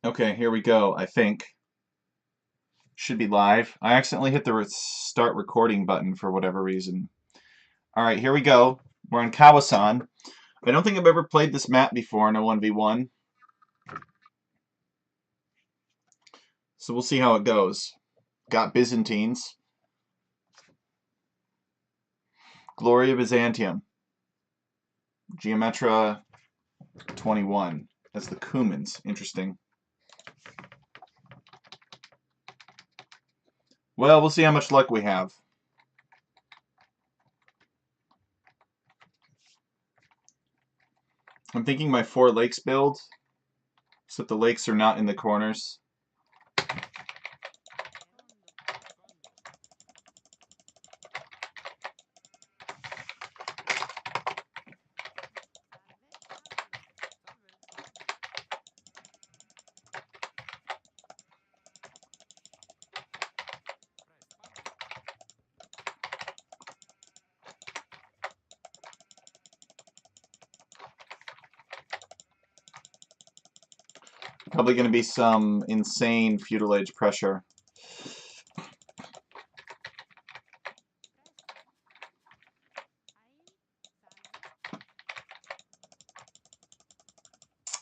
Okay, here we go, I think. Should be live. I accidentally hit the start recording button for whatever reason. Alright, here we go. We're on Kawasan. I don't think I've ever played this map before in a 1v1. So we'll see how it goes. Got Byzantines. Glory of Byzantium. Geometra 21. That's the Cumans. Interesting. Well, we'll see how much luck we have. I'm thinking my 4 lakes build, so that the lakes are not in the corners. Probably going to be some insane feudal age pressure.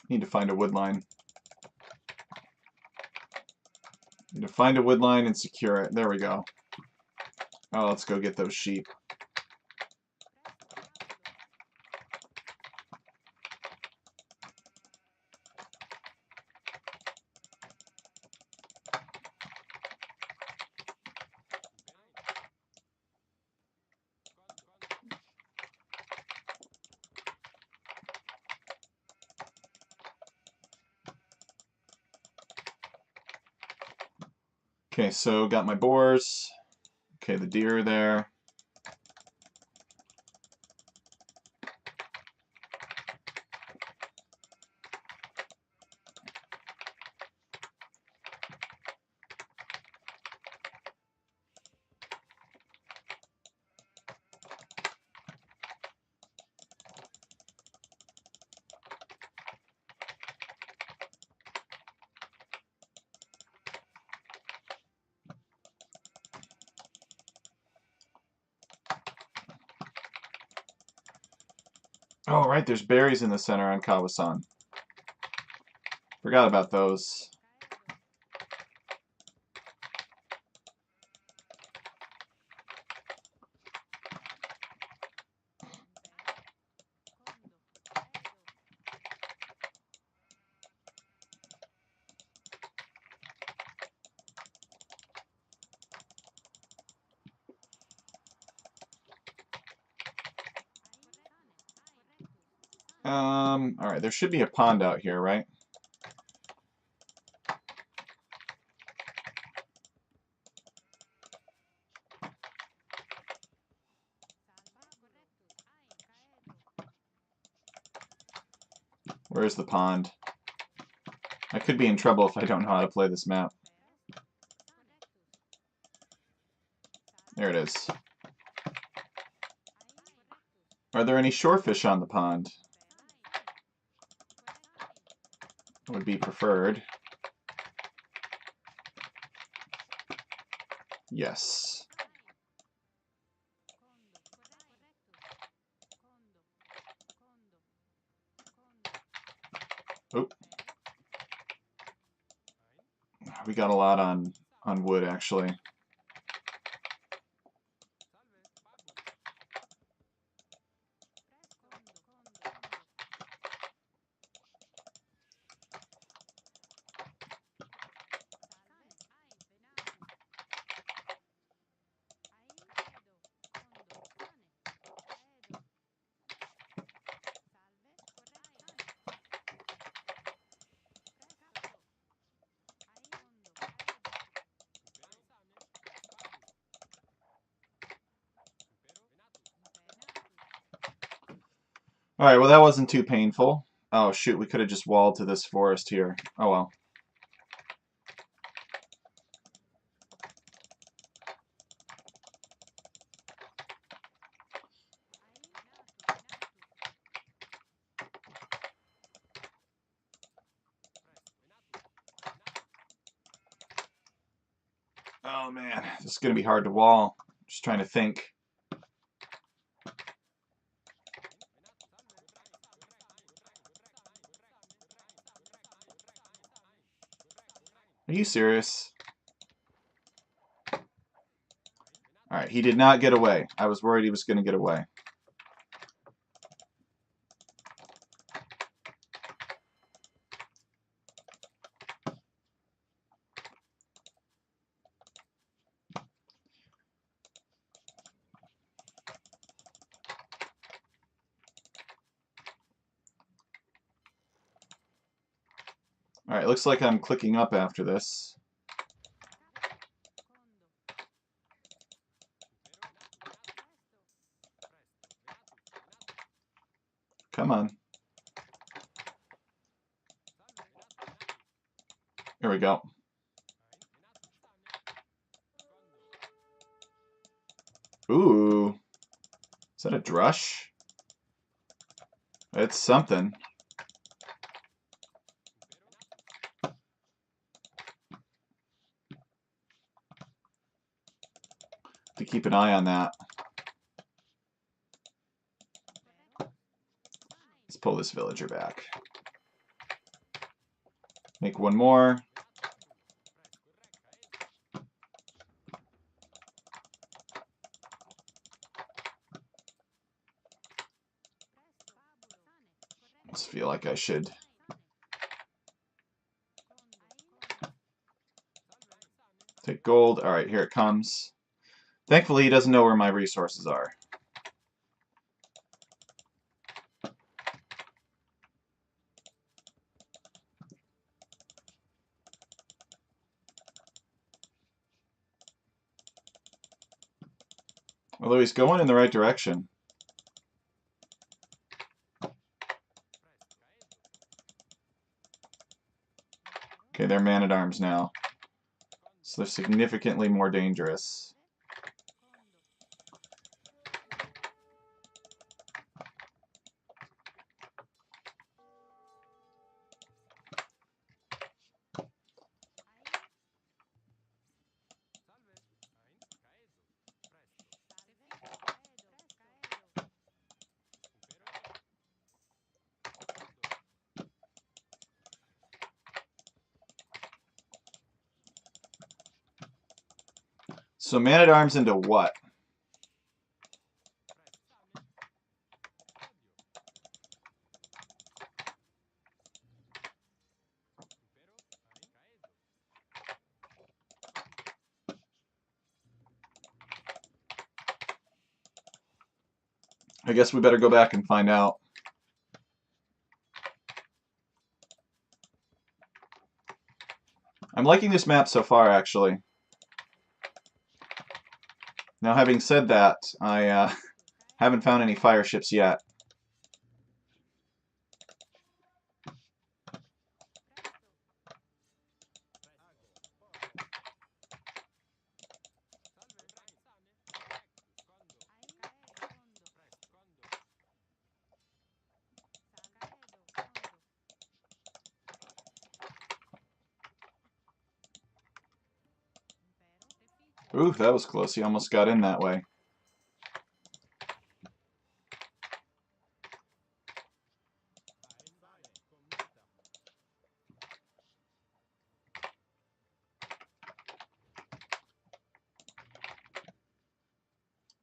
Need to find a wood line. Need to find a wood line and secure it. There we go. Oh, let's go get those sheep. Okay, so got my boars. Okay, the deer there. Oh, right, there's berries in the center on Kawasan. Forgot about those. Alright, there should be a pond out here, right? Where's the pond? I could be in trouble if I don't know how to play this map. There it is. Are there any shorefish on the pond? Would be preferred. Yes. Oh. We got a lot on wood, actually. Alright, well that wasn't too painful. Oh shoot, we could have just walled to this forest here. Oh well. Oh man, this is going to be hard to wall. Just trying to think. Are you serious? Alright, he did not get away. I was worried he was going to get away. Alright, looks like I'm clicking up after this. Come on. Here we go. Ooh. Is that a drush? It's something. To keep an eye on that. Let's pull this villager back. Make one more. I feel like I should. Take gold. Alright, here it comes. Thankfully, he doesn't know where my resources are. Although he's going in the right direction. Okay, they're man-at-arms now. So they're significantly more dangerous. So man-at-arms into what? I guess we better go back and find out. I'm liking this map so far, actually. Now, having said that, I haven't found any fire ships yet. Ooh, that was close. He almost got in that way.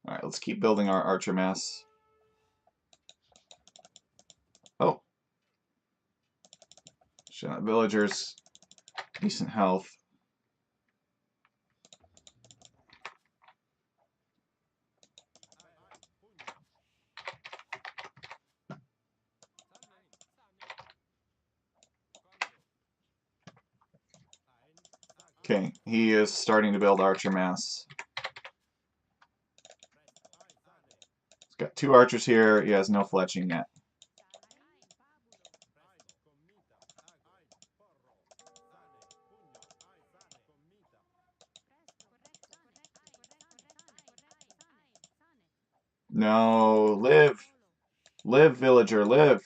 Alright, let's keep building our archer mass. Oh. Villagers. Decent health. Okay, he is starting to build archer mass. He's got 2 archers here. He has no fletching yet. No, live! Live, villager, live!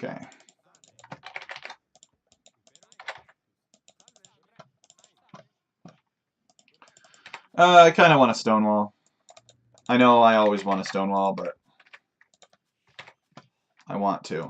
Okay. I kind of want a Stonewall. I know I always want a Stonewall, but I want to.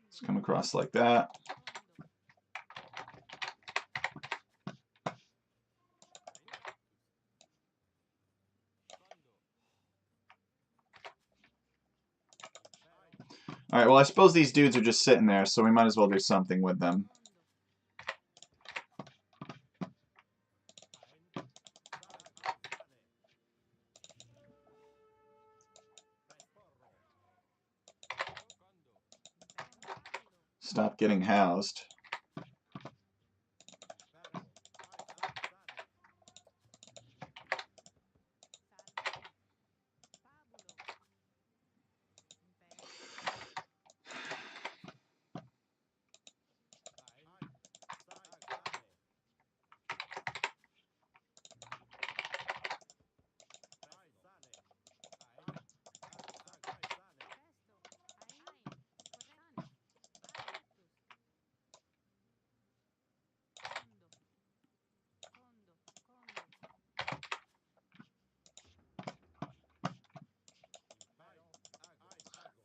Let's come across like that. Alright, well I suppose these dudes are just sitting there, so we might as well do something with them. Stop getting housed.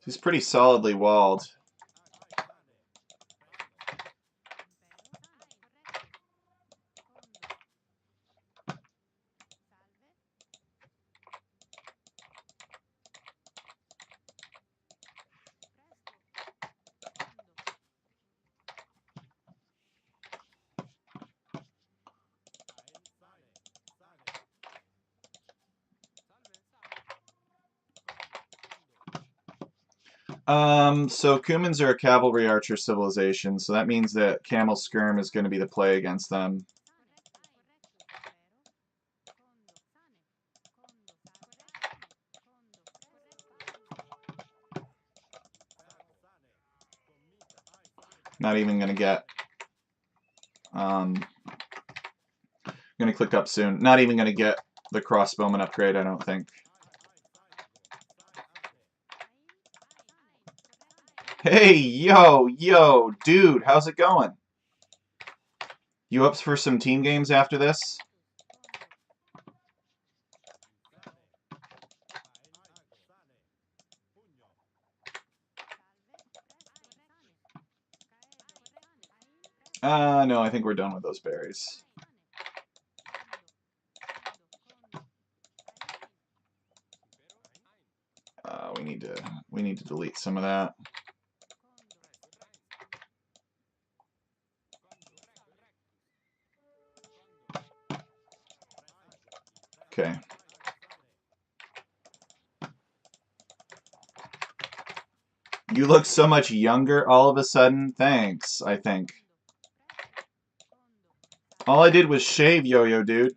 He's pretty solidly walled. So Cumans are a cavalry archer civilization, so that means that Camel Skirm is going to be the play against them. Not even going to get... going to click up soon. Not even going to get the crossbowman upgrade, I don't think. Hey, yo, dude, how's it going? You up for some team games after this? No, I think we're done with those berries. We need to delete some of that. Okay. You look so much younger all of a sudden. Thanks, I think. All I did was shave, Yo-Yo, dude.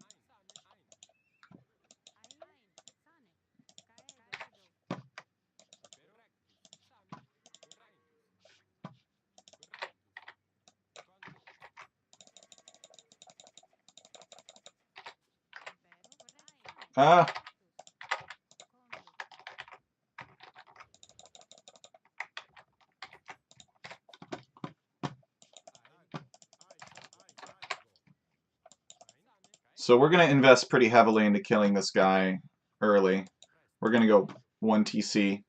Ah. So we're going to invest pretty heavily into killing this guy early. We're going to go 1 TC.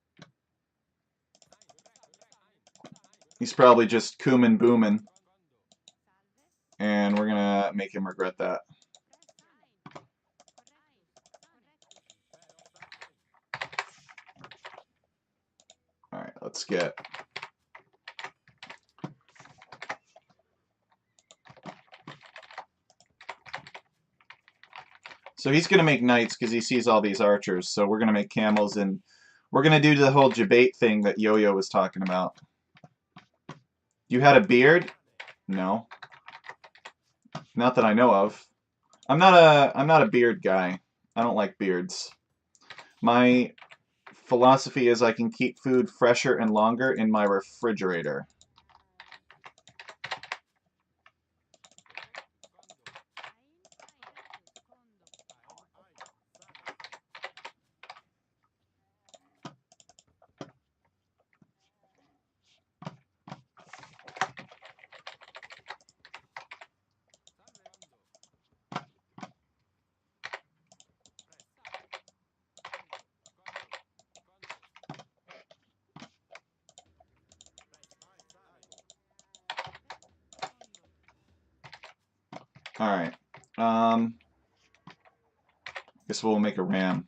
He's probably just Cumin boomin'. And we're going to make him regret that. Alright, let's get... So he's going to make knights because he sees all these archers. So we're going to make camels, and we're going to do the whole debate thing that Yo-Yo was talking about. You had a beard? No. Not that I know of. I'm not a beard guy. I don't like beards. My philosophy is I can keep food fresher and longer in my refrigerator. Alright. Guess we'll make a ram.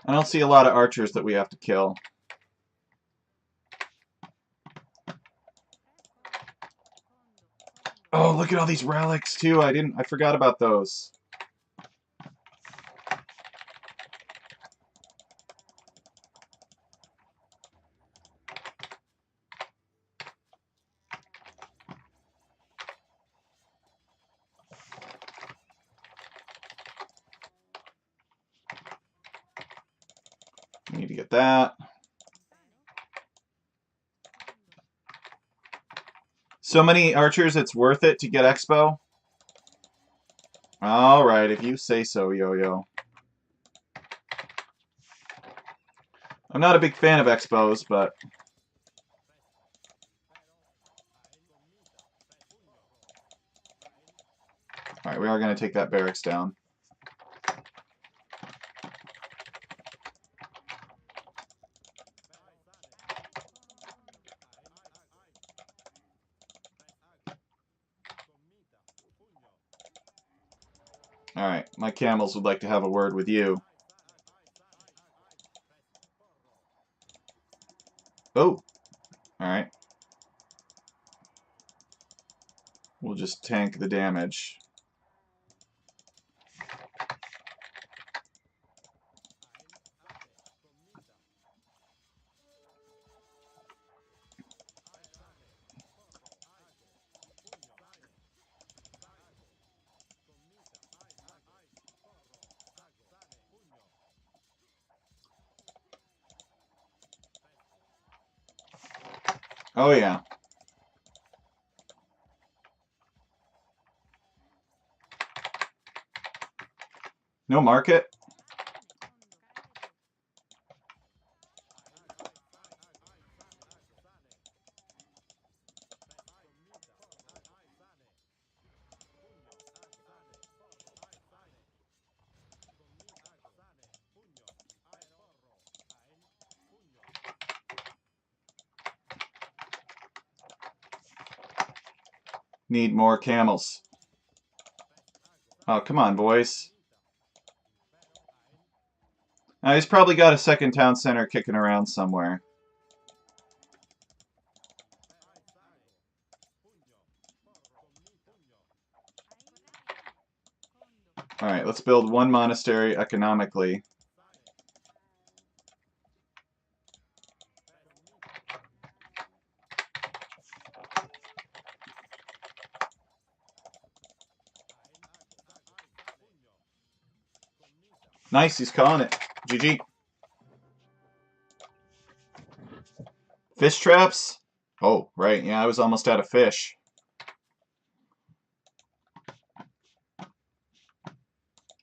I don't see a lot of archers that we have to kill. Oh, look at all these relics too. I forgot about those. Need to get that. So many archers, it's worth it to get Expo? Alright, if you say so, Yo-Yo. I'm not a big fan of Expos, but... Alright, we are going to take that barracks down. Alright, my camels would like to have a word with you. Oh! Alright. We'll just tank the damage. Oh yeah. No market? Need more camels. Oh, come on, boys. He's probably got a second town center kicking around somewhere. Alright, let's build one monastery economically. Nice, he's calling it. GG. Fish traps? Oh, right, yeah, I was almost out of fish.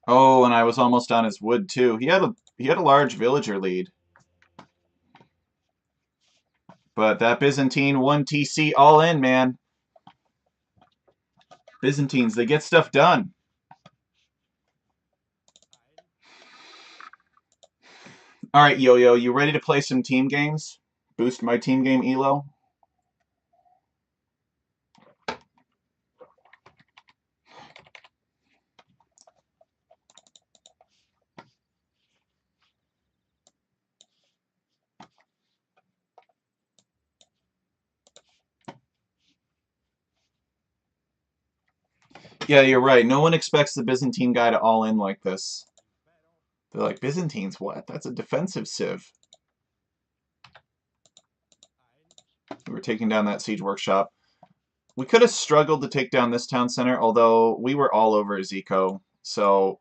Oh, and I was almost on his wood too. He had a large villager lead. But that Byzantine 1 TC all in, man. Byzantines, they get stuff done. Alright, Yo-Yo, you ready to play some team games? Boost my team game elo? Yeah, you're right. No one expects the Byzantine guy to all in like this. They're like, Byzantines, what? That's a defensive civ. We're taking down that siege workshop. We could have struggled to take down this town center, although we were all over Zico, so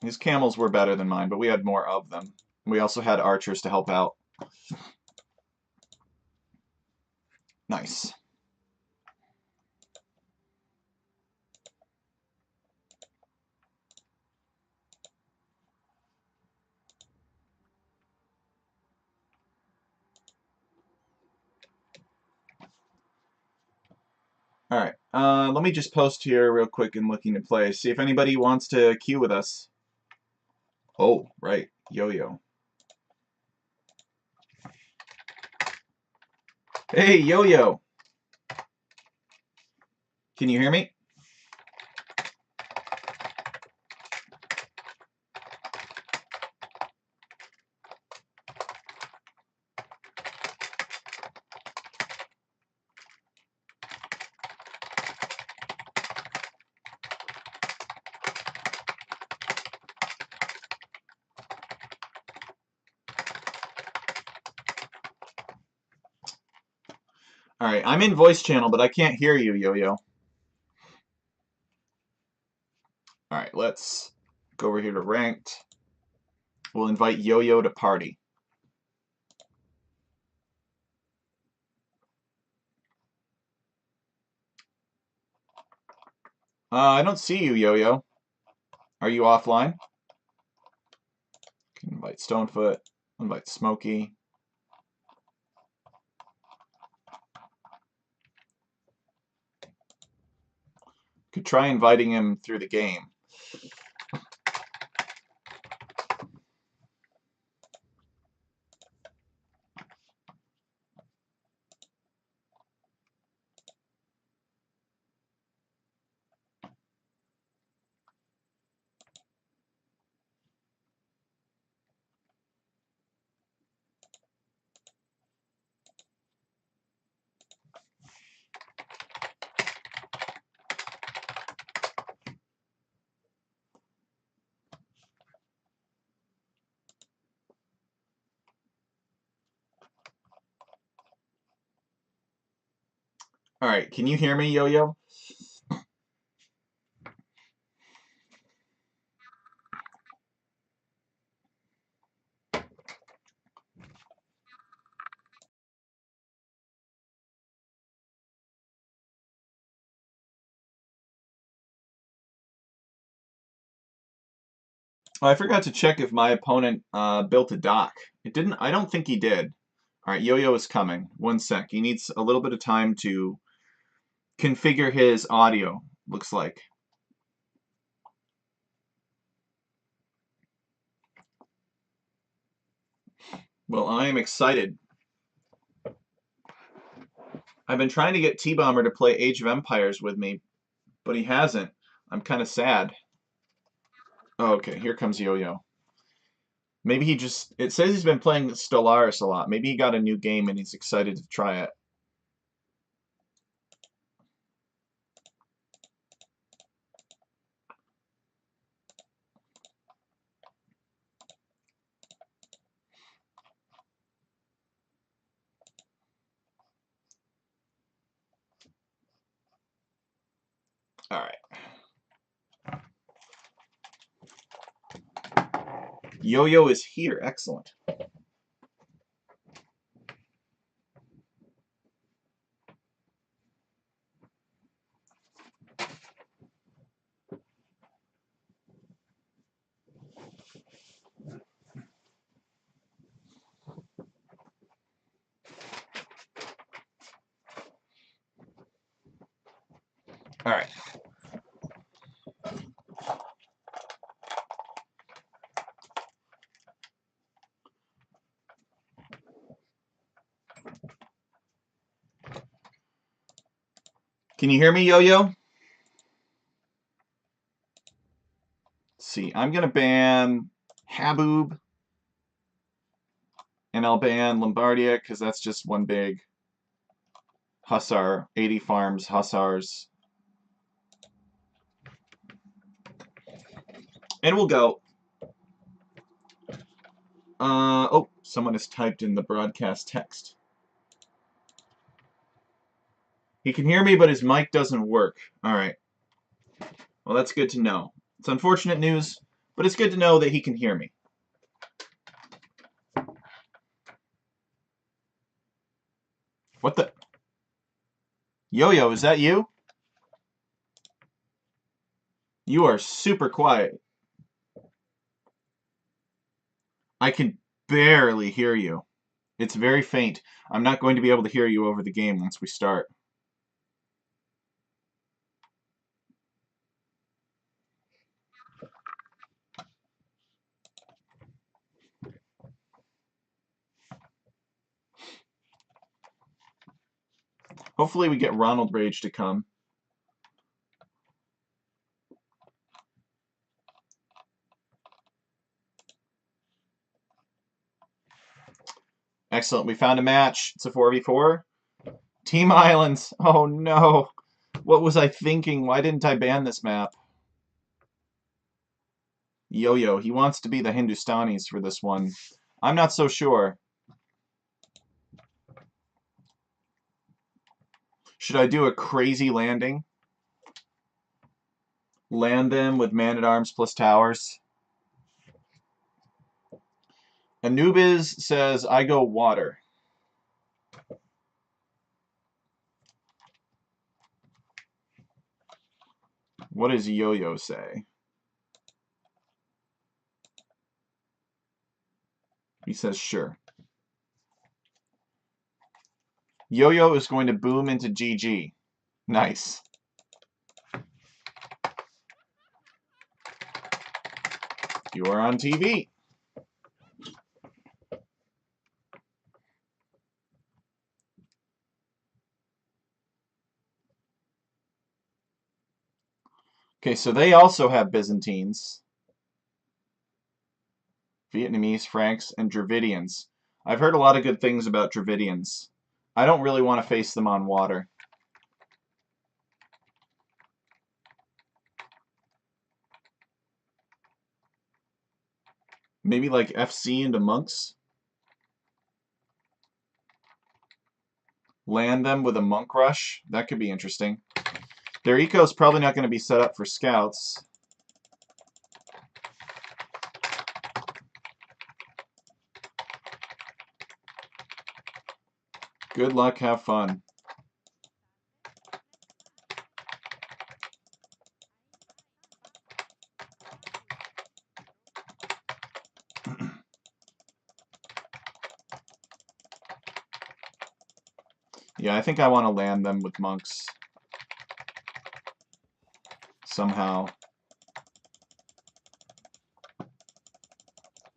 his camels were better than mine, but we had more of them. We also had archers to help out. Nice. Alright, let me just post here real quick and looking to play. See if anybody wants to queue with us. Oh, right, Yo-Yo. Hey, Yo-Yo! Can you hear me? Alright, I'm in voice channel, but I can't hear you, Yo-Yo. Alright, let's go over here to ranked. We'll invite Yo-Yo to party. I don't see you, Yo-Yo. Are you offline? Can invite Stonefoot, invite Smokey. Could try inviting him through the game. Alright, can you hear me, Yo-Yo? Oh, I forgot to check if my opponent built a dock. It didn't. I don't think he did. All right, Yo-Yo is coming. One sec. He needs a little bit of time to configure his audio, looks like. Well, I am excited. I've been trying to get T-Bomber to play Age of Empires with me, but he hasn't. I'm kind of sad. Oh, okay, here comes Yo-Yo. Maybe he just... It says he's been playing Stellaris a lot. Maybe he got a new game and he's excited to try it. All right. Yo-Yo is here. Excellent. All right. Can you hear me, Yo-Yo? See, I'm going to ban Haboob, and I'll ban Lombardia because that's just one big Hussar, 80 farms, Hussars. And we'll go. Oh, someone has typed in the broadcast text. He can hear me, but his mic doesn't work. All right. Well, that's good to know. It's unfortunate news, but it's good to know that he can hear me. What the? Yo-Yo, is that you? You are super quiet. I can barely hear you. It's very faint. I'm not going to be able to hear you over the game once we start. Hopefully we get Ronald Rage to come. Excellent. We found a match. It's a 4v4. Team Islands. Oh no. What was I thinking? Why didn't I ban this map? Yo-Yo. He wants to be the Hindustanis for this one. I'm not so sure. Should I do a crazy landing? Land them with Man-at-Arms plus towers? Anubis says, I go water. What does Yo-Yo say? He says, sure. Yo-Yo is going to boom into GG. Nice. You are on TV. Okay, so they also have Byzantines, Vietnamese, Franks, and Dravidians. I've heard a lot of good things about Dravidians. I don't really want to face them on water. Maybe like FC into monks? Land them with a monk rush? That could be interesting. Their eco is probably not going to be set up for scouts. Good luck, have fun. Yeah, I think I want to land them with monks. Somehow.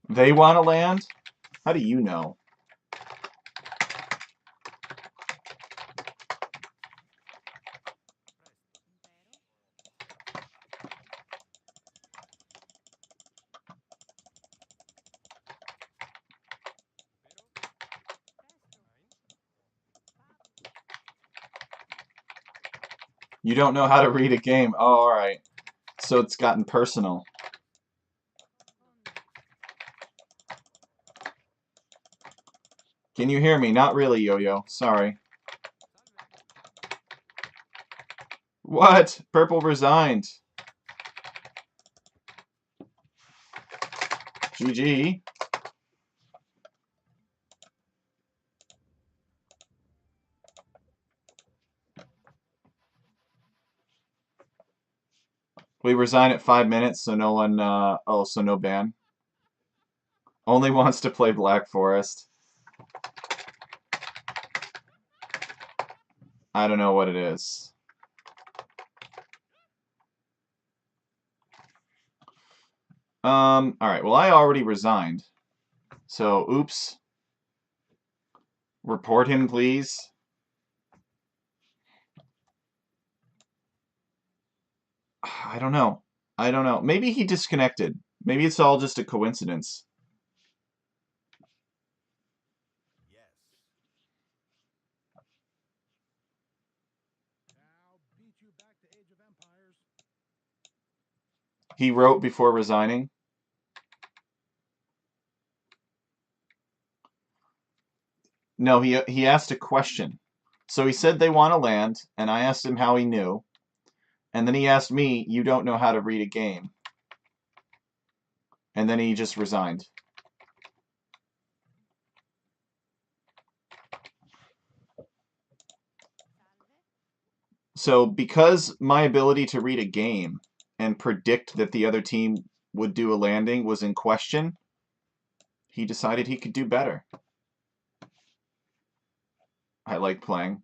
They want to land? How do you know? You don't know how to read a game. Oh, alright. So it's gotten personal. Can you hear me? Not really, Yo-Yo. Sorry. What? Purple resigned. GG. We resign at 5 minutes, so no one, so no ban. Only wants to play Black Forest. I don't know what it is. Alright, well I already resigned. So, oops. Report him, please. I don't know. I don't know. Maybe he disconnected. Maybe it's all just a coincidence. He wrote before resigning. No, he asked a question. So he said they want to land, and I asked him how he knew. And then he asked me, you don't know how to read a game. And then he just resigned. So because my ability to read a game and predict that the other team would do a landing was in question, he decided he could do better. I like playing.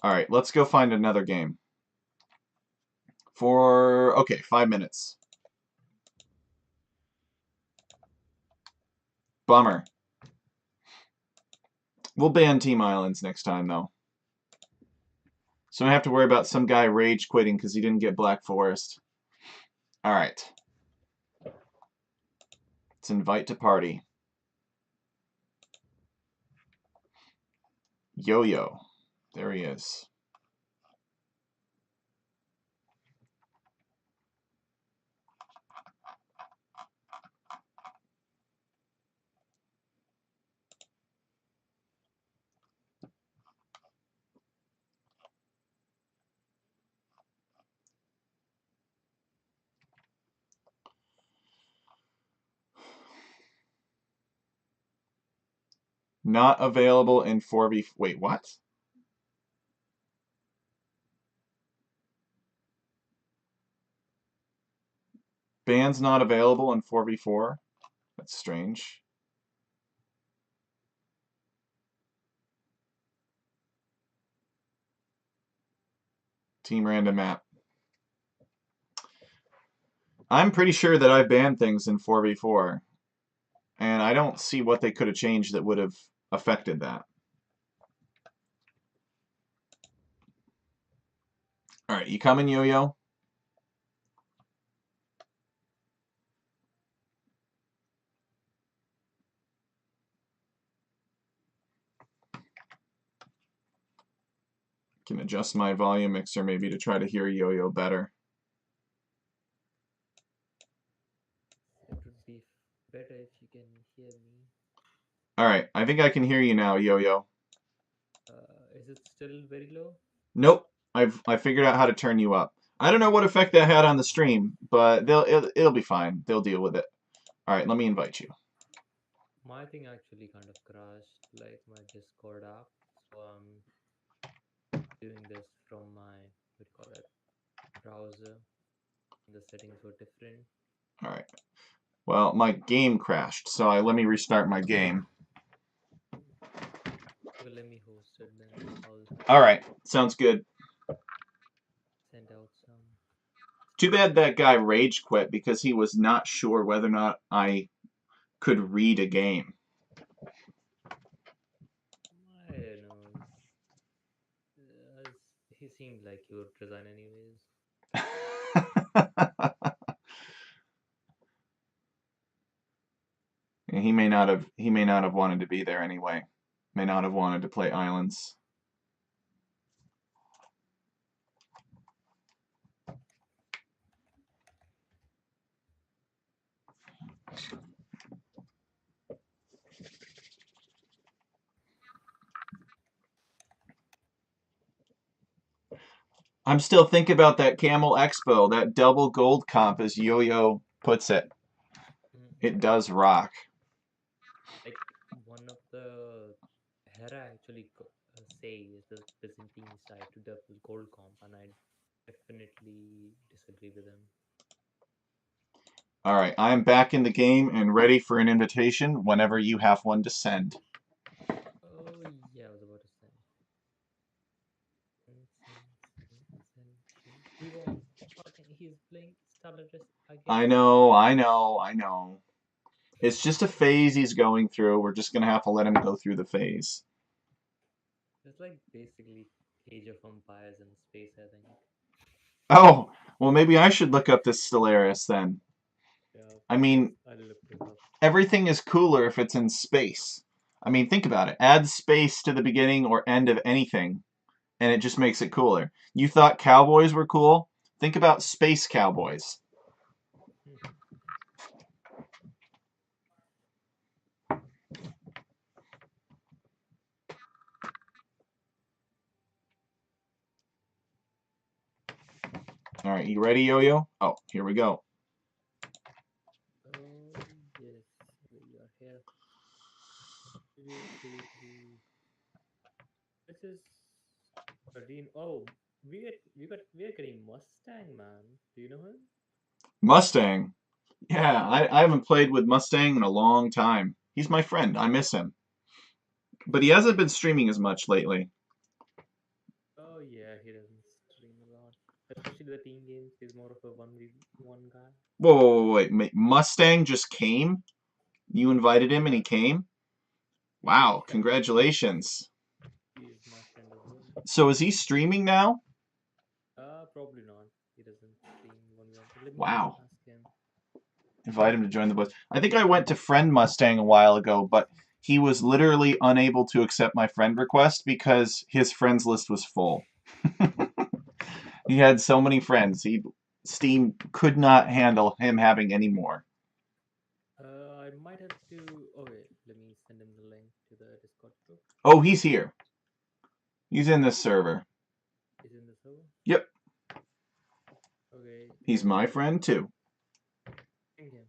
All right, let's go find another game. Okay, 5 minutes. Bummer. We'll ban Team Islands next time, though. So I have to worry about some guy rage quitting because he didn't get Black Forest. All right. Let's invite to party. Yo-Yo. There he is. Not available in 4v... Wait, what? Ban's not available in 4v4? That's strange. Team random map. I'm pretty sure that I banned things in 4v4. And I don't see what they could have changed that would have affected that. Alright, you coming, Yo-Yo? Can adjust my volume mixer maybe to try to hear Yo-Yo better. It would be better if you can hear me. Alright, I think I can hear you now, Yo-Yo. Is it still very low? Nope, I figured out how to turn you up. I don't know what effect that had on the stream, but it'll be fine. They'll deal with it. Alright, let me invite you. My thing actually kind of crashed, like my Discord app. So I'm doing this from my, what do you call it, browser. The settings were different. Alright. Well, my game crashed, so let me restart my game. Okay, let me host it then. I'll Alright, sounds good. send out some. Too bad that guy rage quit because he was not sure whether or not I could read a game. I don't know. He seemed like he would resign anyways. He may not have wanted to be there anyway. May not have wanted to play Islands. I'm still thinking about that Camel Expo, that double gold comp, as Yo-Yo puts it. It does rock. Like one of the Hera actually says the Byzantine side to double gold comp, and I definitely disagree with him. All right, I am back in the game and ready for an invitation whenever you have one to send. Oh yeah, I was about to say. He won't. He's playing Stellaris I again. know, I know, I know. It's just a phase he's going through. We're just going to have to let him go through the phase. It's like basically Age of Empires in space, I think. Oh, well, maybe I should look up this Stellaris then. Yeah, I mean, I looked it up. everything is cooler if it's in space. I mean, think about it. Add space to the beginning or end of anything, and it just makes it cooler. You thought cowboys were cool? Think about space cowboys. All right, you ready, Yo-Yo? Oh, here we go. Oh yes, we are here. Three, three, three. This is Kareem. Oh, we are getting Mustang, man. Do you know him? Mustang. Yeah, I haven't played with Mustang in a long time. He's my friend. I miss him. But he hasn't been streaming as much lately. Oh yeah, he doesn't stream a lot, especially the team games. He's more of a 1v1 guy. Whoa, whoa, whoa, wait. Mustang just came? You invited him and he Yeah, came? Wow, yeah, he congratulations. he is my friend as well. So is he streaming now? Probably not. He doesn't stream 1v1. Let me Wow. ask him. Invite him to join the bus. I think I went to friend Mustang a while ago, but he was literally unable to accept my friend request because his friends list was full. He had so many friends. Steam could not handle him having any more. I might have to. Oh wait, let me send him the link to the Discord group. Oh, he's here. He's in this server. Is in the server. Yep, Okay. he's my friend too. Ping him.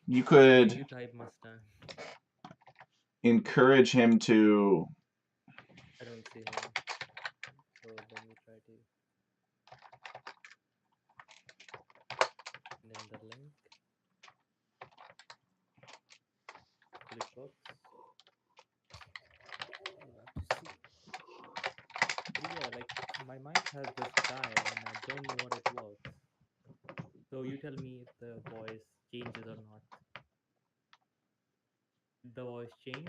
You Okay, could you type Mustang. encourage him to. I don't see him. So let me try to send him the link. Will it work? We'll have to see. But yeah, like my mic has just died and I don't know what it was. So you tell me if the voice changes or not. Did the voice change?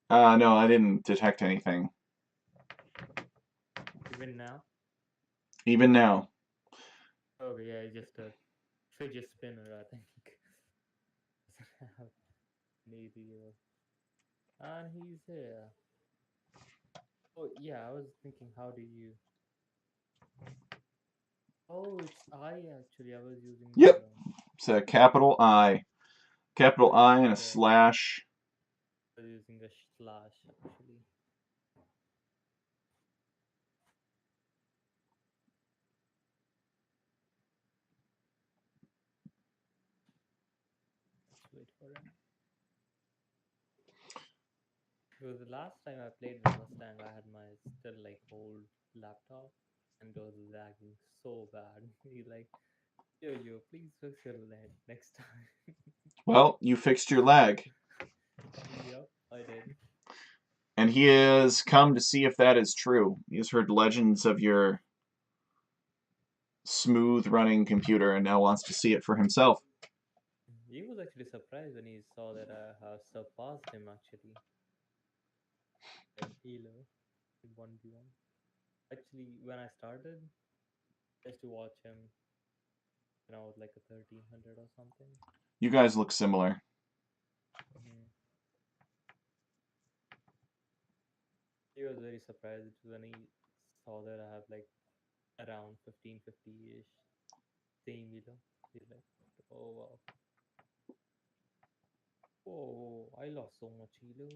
No, I didn't detect anything. Even now? Even now. Okay, yeah, it's just a fidget spinner, I think. Maybe. And he's here. Oh, yeah, I was thinking, how do you. Oh, it's I actually. I was using the. Yep, it's a capital I. Capital I and a slash. I was using a slash actually. Let's wait for him. Because the last time I played with Mustang, I had my still like old laptop and it was lagging so bad. He's like, yo, please fix your lag next time. Well, you fixed your lag. Yep, I did. And he has come to see if that is true. He has heard legends of your smooth running computer and now wants to see it for himself. He was actually surprised when he saw that I have surpassed him actually in Elo in 1v1. Actually, when I started, just to watch him when I was like a 1300 or something. You guys look similar. Mhm. He was very surprised when he saw that I have like around 1550 ish same elo. He's like, oh wow. Oh, I lost so much elo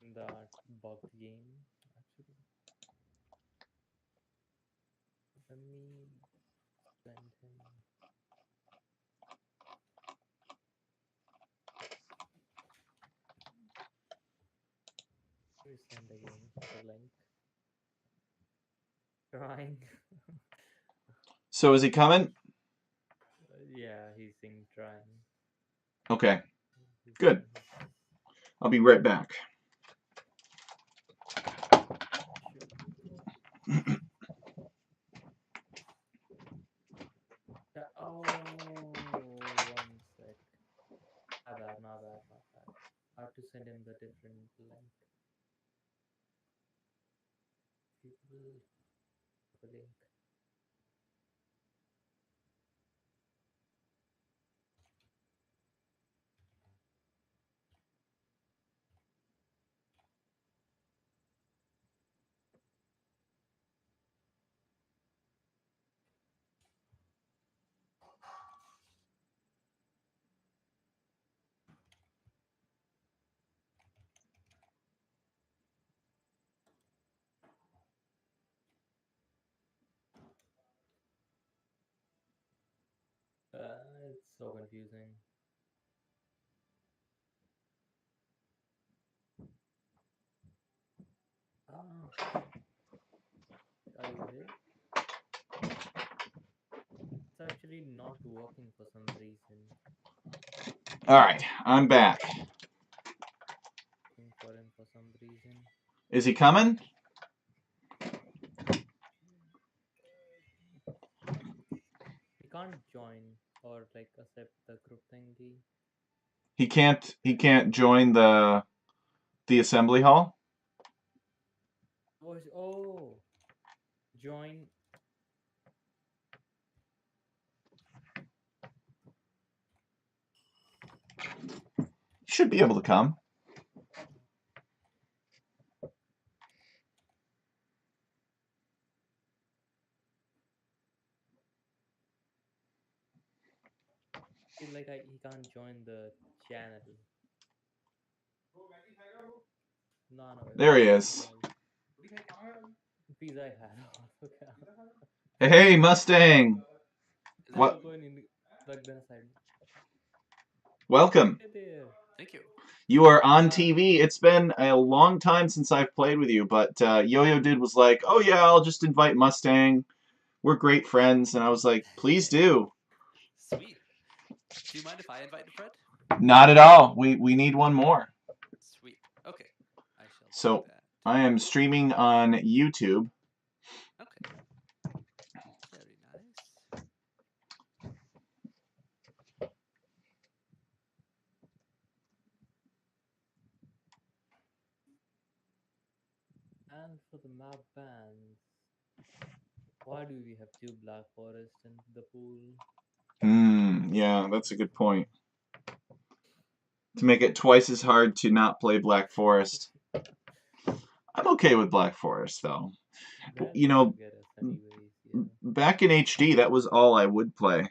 in that bugged game actually. Let me send him. Let me send again the link. Trying. So is he coming? Yeah, he's saying trying. Okay, He's good. trying his best. I'll be right back. Sure. Yeah, oh, 1 sec. My bad. I have to send him the different link. People, the link. So confusing. Ah, are you here? It's actually not working for some reason. All right, I'm back. Looking for him for some reason. Is he coming? He can't join or like accept the group thingy. He can't. He can't join the assembly hall. Oh, join. He should be able to come. Feel like he can't join the channel. No, no, There he is. Pizza Hut. Hey, Mustang. Is that What? Go in rag the side. Welcome. Hey there. Thank you. You are on TV. It's been a long time since I've played with you, but Yo-Yo Dude was like, "Oh yeah, I'll just invite Mustang. We're great friends," and I was like, "Please do." Sweet. Do you mind if I invite a friend? Not at all. We need one more. Sweet. Okay. I shall So do that. I am streaming on YouTube. Okay. Very nice. And for the map bans, why do we have two Black Forest in the pool? Yeah, that's a good point. To make it twice as hard to not play Black Forest. I'm okay with Black Forest though. They'll You know, get us anyways, yeah. back in HD, that was all I would play.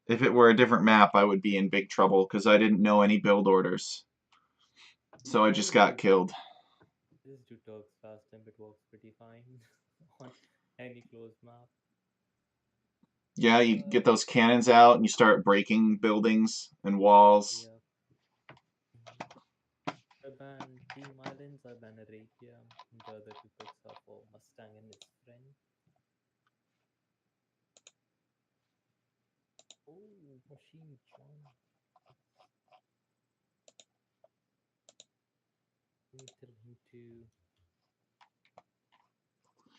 If it were a different map, I would be in big trouble because I didn't know any build orders. So I just got killed. Just do Turks last time, it works pretty fine on any closed map. Yeah, you get those cannons out and you start breaking buildings and walls. Yeah. I ban Team Islands, I ban Arabia. The other two picks are for Mustang and his friend. Oh, machine join. Let me tell him to.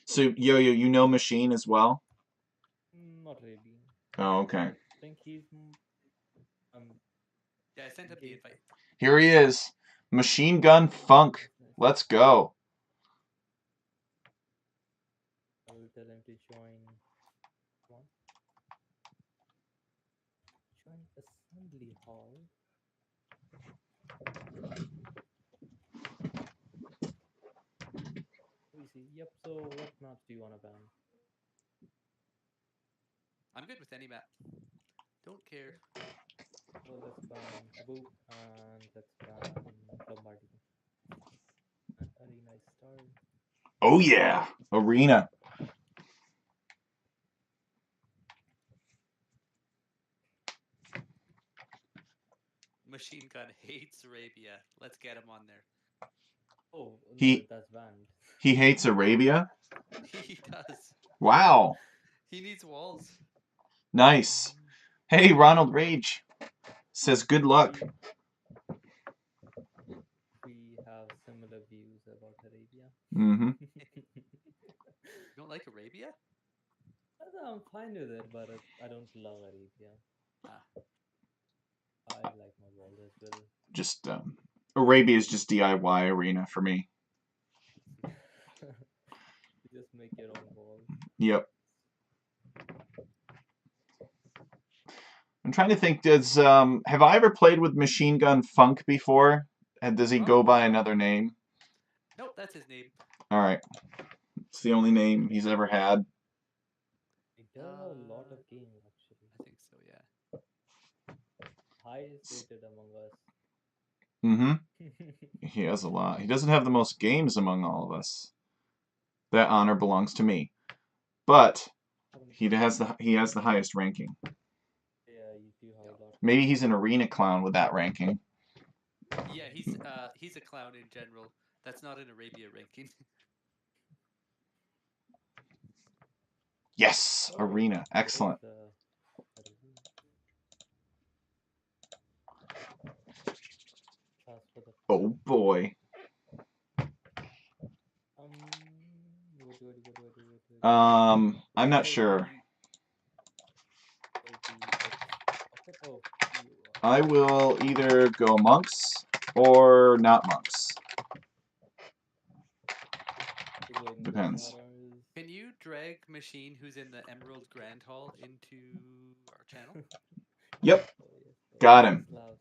So, Yo-Yo, you know Machine as well? Not really. Oh, okay. I think he's. Yeah, I sent him the Okay. invite. Here he is. Machine Gun Funk. Nice. Let's go. I will tell him to join. One. Join assembly hall. Let me see. Yep. So, what maps do you want to ban? I'm good with any map. Don't care. Well, let's ban Boop and let's ban Lombardy. And Arena is Star. Oh, yeah. Arena. Machine Gun hates Arabia. Let's get him on there. Oh, no, He- that's banned. He hates Arabia? He does. Wow. He needs walls. Nice. Hey, Ronald Rage says good luck. We have similar views about Arabia. Mm-hmm. You don't like Arabia? I'm fine with it, but I don't love Arabia. Ah. I like my walls as well. Just, Arabia is just DIY Arena for me. You just make your own walls. Yep. I'm trying to think, have I ever played with Machine Gun Funk before? And does he go by another name? Nope, that's his name. Alright. It's the only name he's ever had. He does a lot of games, actually. I think so, yeah. Highest rated among us. Mm-hmm. He has a lot. He doesn't have the most games among all of us. That honor belongs to me. But he has the highest ranking. Maybe he's an arena clown with that ranking. Yeah, he's a clown in general. That's not an Arabia ranking. Yes, Oh, arena. there is Excellent. a review. Task for the Oh boy. what? I'm not Hey, sure. okay. Oh, you I will either go monks or not monks. are going Depends. Bazaras. Can you drag Machine, who's in the Emerald Grand Hall, into our channel? Yep, Oh yes, got him. Slav.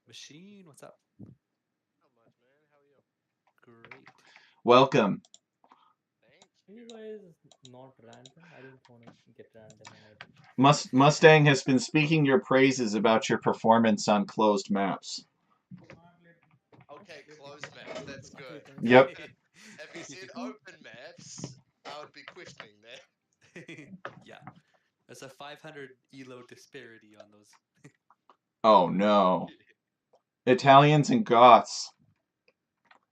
Machine, what's up? Not much, man. How are you? Great. Welcome. Thank Are you you. guys not random? I didn't want to get random and I did. Mustang has been speaking your praises about your performance on closed maps. Okay, closed maps. That's good. Yep. If you said open maps, I would be questioning that. Yeah. There's a 500 elo disparity on those. Oh no. Italians and Goths.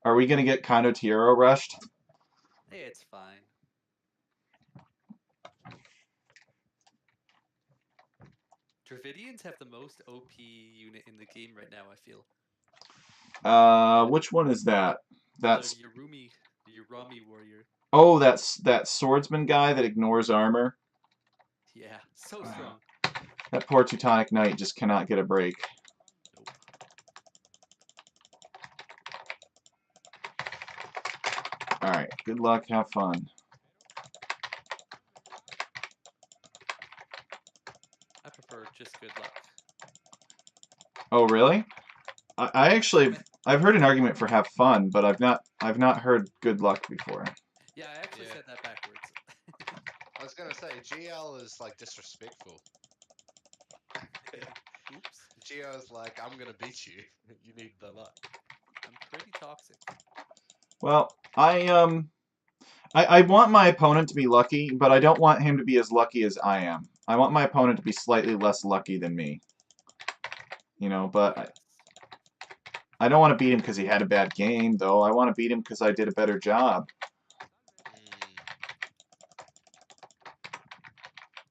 Are we gonna get Condottiero rushed? Hey, it's fine. Dravidians have the most OP unit in the game right now, I feel. Which one is that? That's The Urami warrior. oh, that's that swordsman guy that ignores armor. Yeah, so strong. That poor Teutonic Knight just cannot get a break. Nope. Alright, good luck, have fun. I prefer just good luck. Oh really? I actually I've heard an argument for have fun, but I've not heard good luck before. Yeah, I actually Yeah. said that backwards. I was gonna say GL is like disrespectful. Oops. GL is like, I'm gonna beat you. You need the luck. I'm pretty toxic. Well, I want my opponent to be lucky, but I don't want him to be as lucky as I am. I want my opponent to be slightly less lucky than me. You know, but I don't want to beat him because he had a bad game, though. I want to beat him because I did a better job.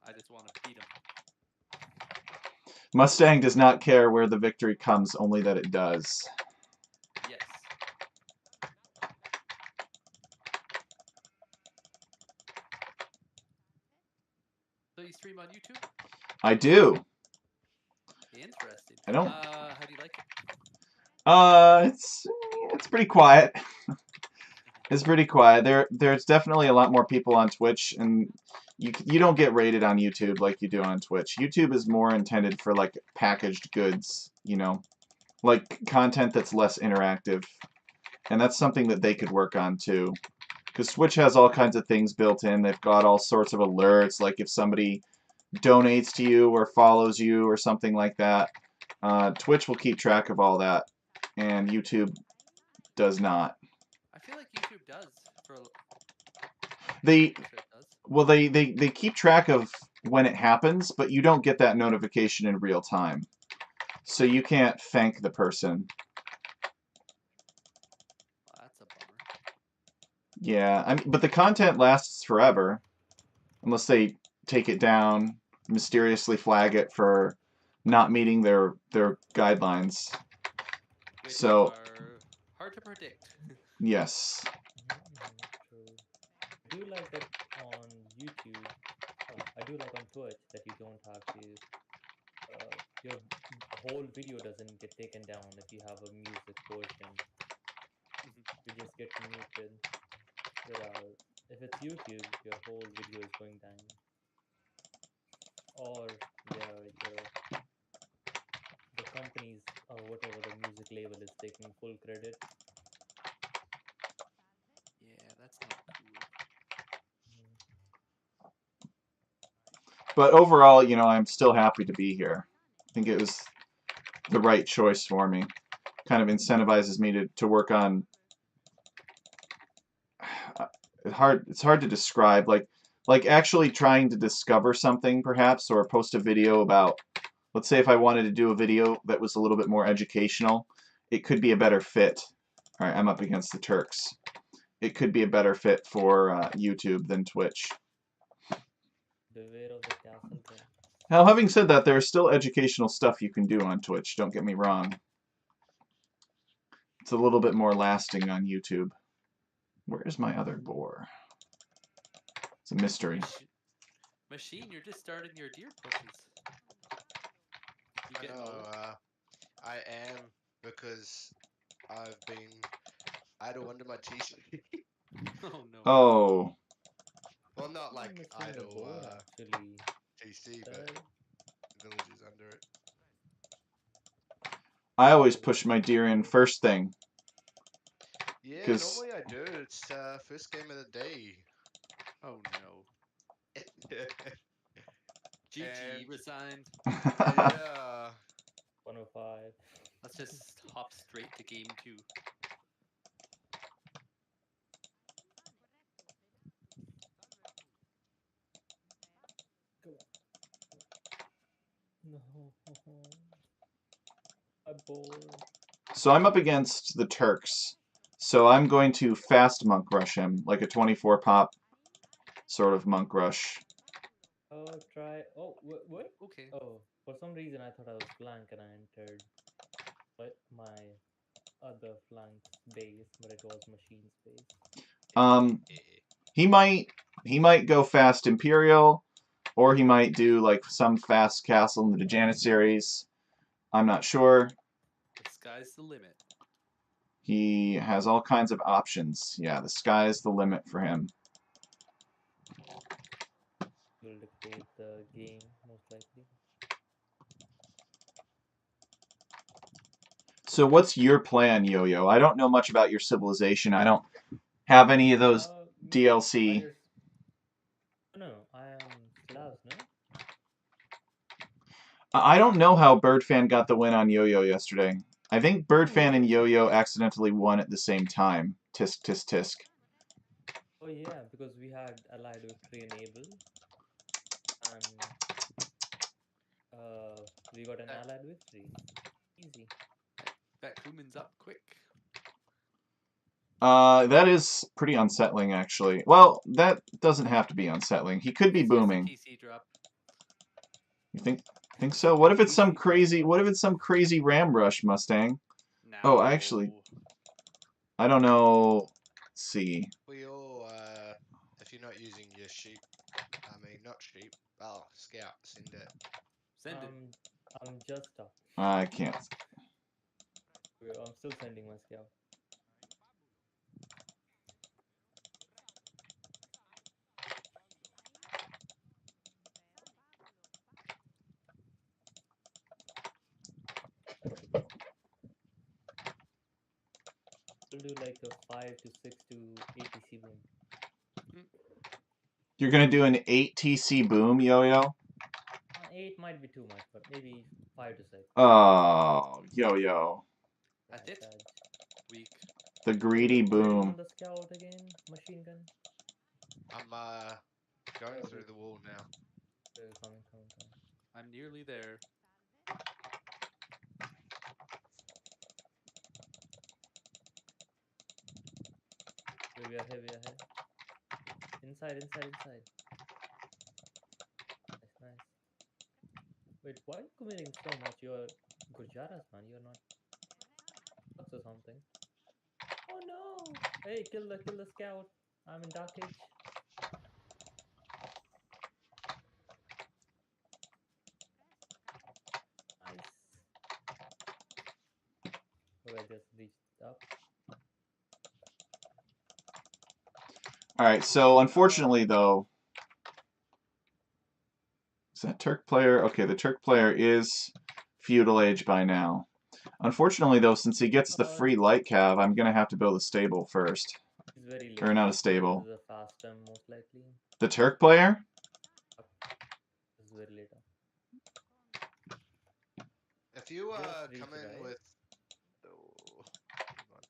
I just want to beat him. Mustang does not care where the victory comes, only that it does. Yes. So you stream on YouTube? I do. Interesting. I don't. How do you like it? It's pretty quiet. It's pretty quiet. There's definitely a lot more people on Twitch, and you don't get rated on YouTube like you do on Twitch. YouTube is more intended for like packaged goods, you know, like content that's less interactive, and that's something that they could work on too. Because Twitch has all kinds of things built in. They've got all sorts of alerts, like if somebody donates to you or follows you or something like that. Twitch will keep track of all that, and YouTube does not. I feel like YouTube does. They Pretty sure it does. well, they keep track of when it happens, but you don't get that notification in real time, so you can't thank the person. Well, that's a bummer. Yeah, I mean, but the content lasts forever, unless they take it down, mysteriously flag it for not meeting their guidelines. Which So are hard to predict. yes. True. I do like that on YouTube. I do like on Twitch that you don't have to. Your whole video doesn't get taken down if you have a music portion. You just get muted. Whereas if it's YouTube, your whole video is going down. Or the companies or whatever the music label is taking full credit. Yeah, that's not cool. But overall, you know, I'm still happy to be here. I think it was the right choice for me. Kind of incentivizes me to work on. It's hard to describe. Like actually trying to discover something, perhaps, or post a video about let's say if I wanted to do a video that was a little bit more educational, it could be a better fit. All right, I'm up against the Turks. It could be a better fit for YouTube than Twitch. Beware of the castle prince. Now, having said that, there's still educational stuff you can do on Twitch, don't get me wrong. It's a little bit more lasting on YouTube. Where's my other boar? It's a mystery. Machine, you're just starting your deer pushes. You I get know, lower? I am, because I've been idle under my TC. Oh no. Oh, Well, not I'm like missing a idle boar actually. TC, Well, but villages under it. I always push my deer in first thing. Yeah, 'Cause- normally I do. It's first game of the day. Oh no. GG And- resigned. Yeah. 105. Let's just hop straight to game 2. No. A boar. So I'm up against the Turks. So I'm going to fast monk rush him, like a 24 pop sort of monk rush. Oh, try. Oh, what? Okay. Oh, for some reason I thought I was flank and I entered my other flank base, but it was machine's base. He might go fast Imperial, or he might do like some fast castle in the Jannissaries. I'm not sure. The sky's the limit. He has all kinds of options. Yeah, the sky's the limit for him. Will dictate the game most likely. So what's your plan, Yo-Yo? I don't know much about your civilization. I don't have any of those DLC. No, I am Slavs, no? I don't know how Birdfan got the win on Yo-Yo yesterday. I think Birdfan and Yo-Yo accidentally won at the same time. Tisk, tisk, tisk. Oh yeah, because we had allied victory enabled, and we got an allied victory. Easy. Bet Kuman's up quick. That is pretty unsettling, actually. Well, that doesn't have to be unsettling. He could be It's just a booming. TC drop. You think so? What if it's some crazy? What if it's some crazy Ram Rush Mustang? Oh, actually, I don't know. Let's see. We all, if you're not using your sheep, I mean, not sheep, oh, scout, send it. Send it. I'm just up. I can't. I'm still sending my scout. We'll do like a 5 to 6 to ATC boom. You're gonna do an 8 TC boom, Yo-Yo? 8 might be too much, but maybe 5 to 6. Oh, Yo-Yo. That's it. Dodge. Weak. The greedy Waiting on boom. the scout again, machine gun. I'm, going through the wall now. Coming. I'm nearly there. We are here. Inside. Nice. Wait, why are you committing so much? You're Gujaras, man. You're not Turks or something. Oh no! Hey, kill the scout. I'm in Dark Age. Nice. Oh, I just reached up. Alright, so unfortunately, though... Is that Turk player? Okay, the Turk player is Feudal Age by now. Unfortunately, though, since he gets the free light cav, I'm gonna have to build a stable first. He's very late. Or not a stable. This is a fast time, most likely. The Turk player? This is very late. If you, Just come reach, in right? with... Oh, hang on.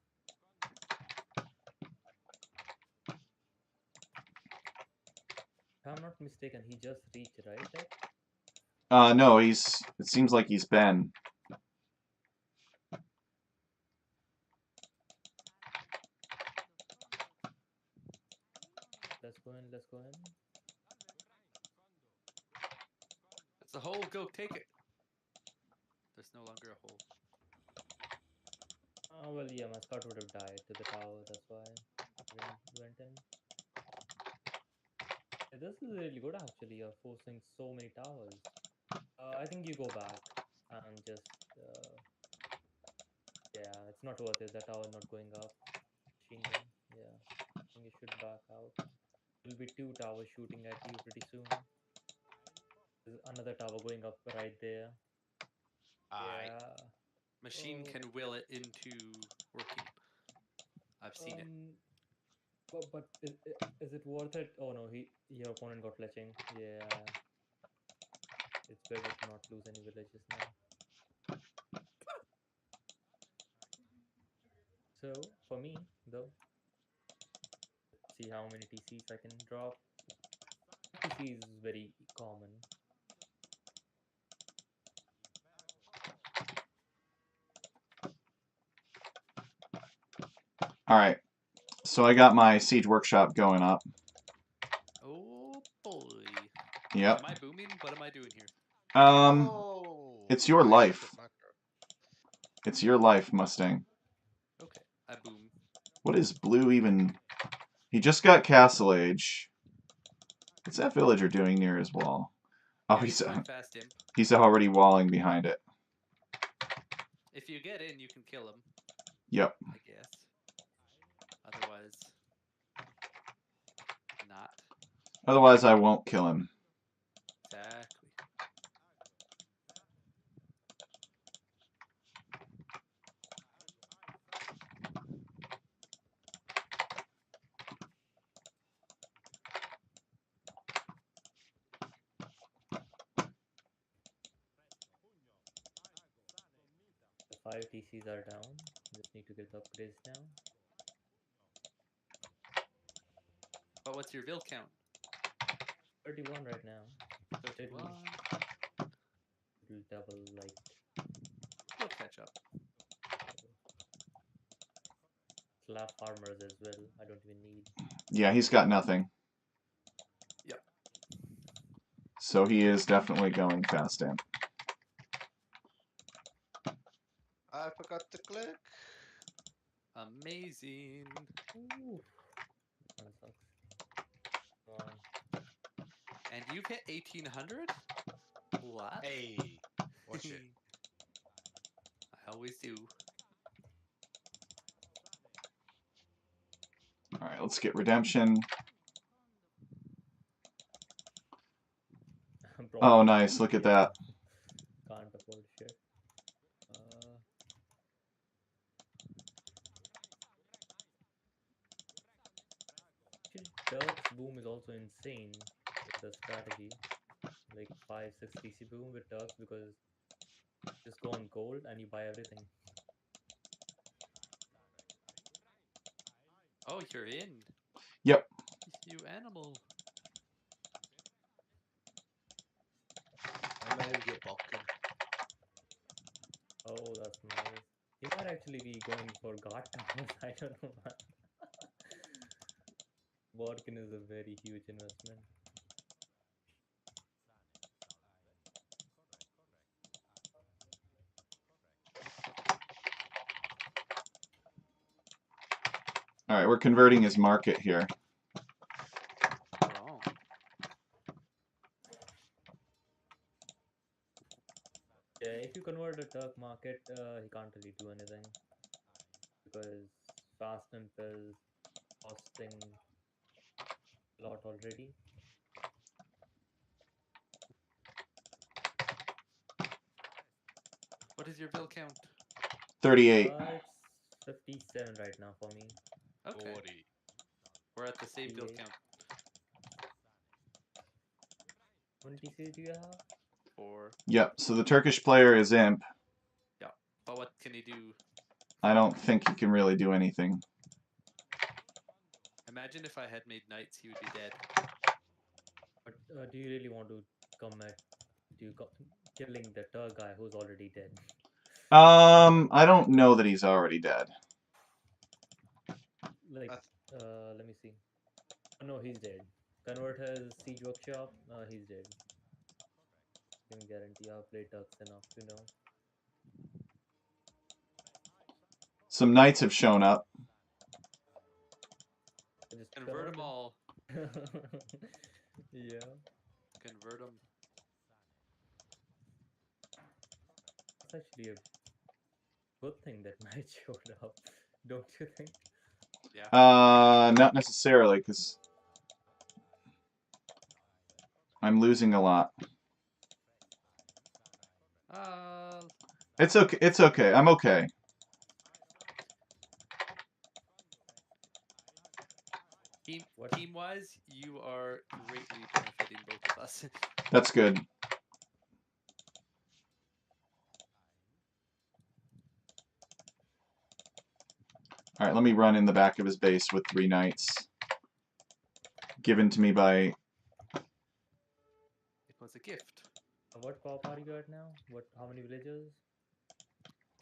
If I'm not mistaken, he just reached, right? Like, No, he's. It seems like he's been. Let's go in. Let's go in. It's a hole. Go take it. There's no longer a hole. Well, yeah, my scout would have died to the tower. That's why I went in. This is really good actually. You're forcing so many towers. I think you go back and just yeah, it's not worth it. The tower not going up. Machine gun. Yeah, I think you should back out. There'll be 2 towers shooting at you pretty soon. There's another tower going up right there. Aye. Yeah. Machine Oh. can will it into working. I've seen it. But is it worth it? Oh no, your opponent got fletching. Yeah, it's better to not lose any villages now. So for me though, let's see how many TCs I can drop. TC is very common. Alright. So I got my Siege Workshop going up. Oh boy. Yep. Am I booming? What am I doing here? Oh, It's your nice life. good macro. It's your life, Mustang. Okay, I boom. What is blue even? He just got Castle Age. What's that villager doing near his wall? Oh, Yeah, he's going fast imp. he's already walling behind it. If you get in, you can kill him. Yep. I guess. Otherwise, not. Otherwise, I won't kill him. Exactly. The 5 TCs are down. Just need to get the upgrades now. But what's your vil count? 31 right now. 31. It'll double like. You'll catch up. Slab farmers as well. I don't even need. Yeah, he's got nothing. Yep. So he is definitely going fast in. I forgot to click. Amazing. Ooh. This one sucks. Come on. And you've hit 1800? What? Hey, watch it. I always do. Alright, let's get Redemption. Oh, nice. Look at that. Can't afford shit. Turk's boom is also insane with the strategy. Like 5-6 TC boom with Turks because just go on gold and you buy everything. Oh, you're in. Yep. You animal. I may get Balkan. Oh, that's nice. You might actually be going for guard towers. I don't know. Bodkin is a very huge investment. Alright, we're converting his market here. Wrong. Yeah, if you convert a Turk market, he can't really do anything because fast imp is costing a lot already. What is your bill count? 38. It's 57 right now for me. Okay. 40. We're at the same bill 58. count. How many TCs do you have? 4. Yep, so the Turkish player is Imp. But what can he do? I don't think he can really do anything. Imagine if I had made knights, he would be dead. But do you really want to come at into killing the Tur guy who's already dead. I don't know that he's already dead. Like, let me see. Oh, no, he's dead. Convert his siege workshop. He's dead. Can guarantee I've played Turks enough to know. Some knights have shown up. I just Convert them all. Yeah. Convert them. It's actually a good thing that Knight showed up, don't you think? Yeah. Not necessarily, because I'm losing a lot. It's okay. It's okay. I'm okay. Team-wise, you are greatly benefiting both of us. That's good. All right, let me run in the back of his base with 3 knights. Given to me by... It was a gift. What pop are you at now? How many villages?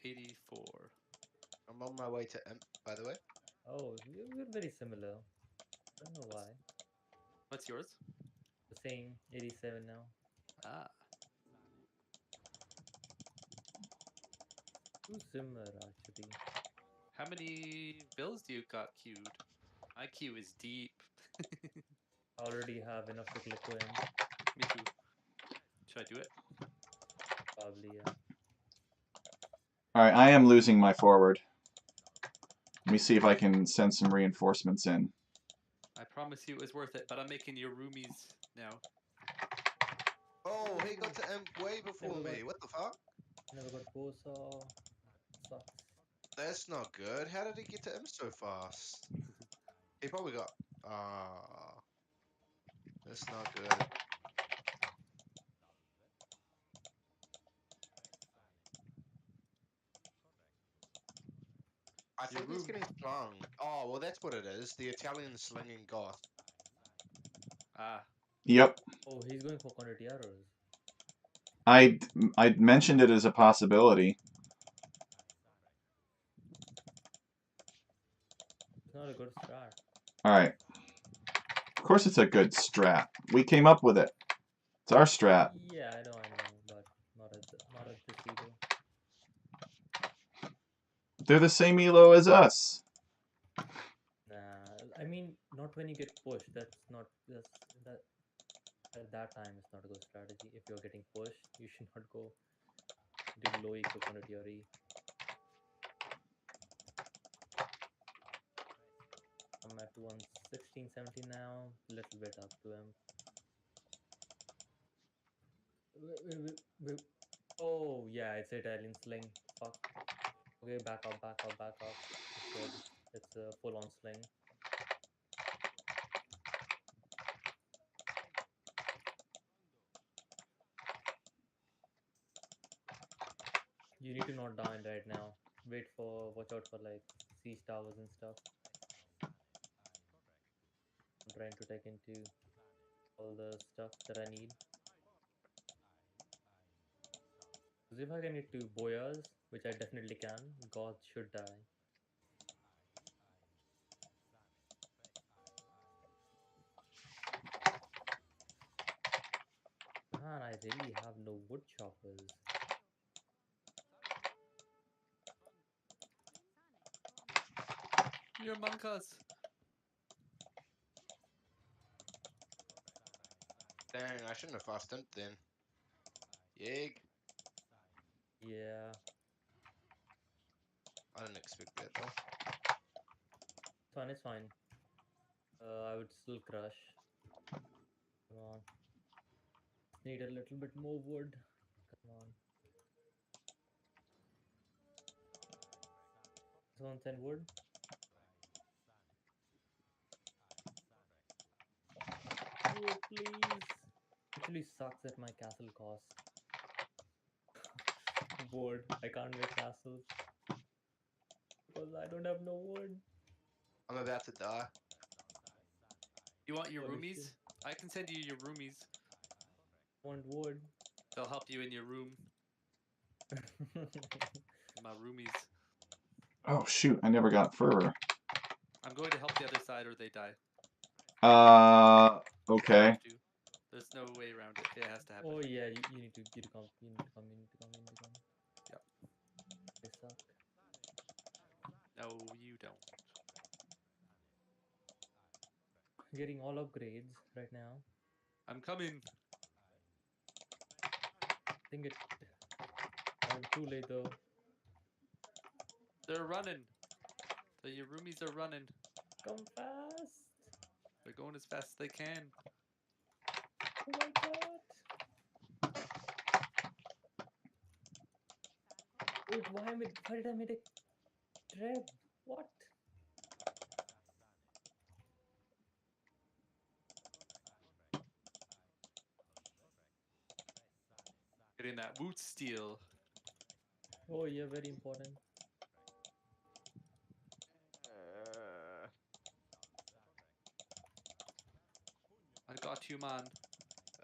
84. I'm on my way to Imp, by the way. Oh, we're very similar. I don't know why. What's yours? The same, 87 now. Ah. Too similar, actually. How many bills do you got queued? My queue is deep. I already have enough to click to him. Me too. Should I do it? Probably, yeah. All right, I am losing my forward. Let me see if I can send some reinforcements in. I promise you it was worth it, but I'm making your roomies now. Oh, he got to Imp way before Never me. got- What the fuck? Never got Bosa. Sucks. That's not good. How did he get to Imp so fast? He probably got... That's not good. I Your think he's room- getting flung. Oh, well, that's what it is. The Italian slinging goth. Ah. Yep. Oh, he's going for condotieros. I mentioned it as a possibility. It's not a good strat. All right. Of course it's a good strat. We came up with it. It's our strat. Yeah, I know, but not at this either. They're the same elo as us. Nah, I mean, not when you get pushed. That at that time it's not a good strategy. If you're getting pushed, you should not go do low eco condottieri. I'm at 116, 17 now. Little bit up to him. Oh yeah, it's Italian sling. Fuck. Okay, back up, back up, back up. It's good. It's a full-on sling. You need to not die right now. Watch out for like siege towers and stuff. I'm trying to take into all the stuff that I need. Because if I can get 2 boyas, which I definitely can, God should die. Man, I really have no wood choppers. You're among us. Dang, I shouldn't have fast Imp then. Yeg. Yeah. I didn't expect that though. It's fine, it's fine. I would still crush. Come on. Need a little bit more wood. Come on. Someone send wood. Wood, please. Actually sucks at my castle cost. Bored. I can't make castles. Because I don't have no wood. I'm about to die. You want your Holy roomies? shit. I can send you your roomies. Want wood. They'll help you in your room. My roomies. Oh shoot! I never got fervor. I'm going to help the other side or they die. Okay. Have to. There's no way around it. It has to happen. Oh yeah, you need to come. You need to come. You need to come. You need to come. Yep. They suck. No, you don't. Getting all upgrades right now. I'm coming. I think it. Too late though. They're running. The Yarumis are running. Come fast! They're going as fast as they can. Oh my god! Wait, why did I make a trap? What? Getting that woot steel. Oh yeah, very important. I got you, man.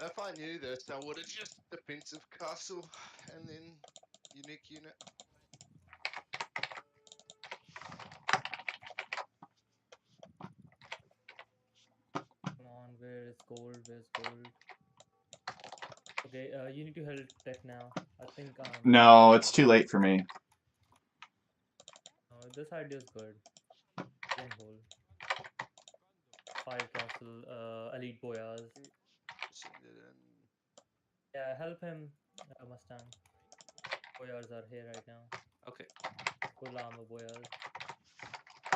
If I knew this, I would have just defensive castle and then unique unit. Come on, where is gold? Where's gold? Okay, you need to help tech now. I think No, it's too late for me. this idea is good. One hole. 5 castle, elite boyas. Send it in. Yeah, help him, Mustang. Boyars are here right now. Okay. Full armor boyars.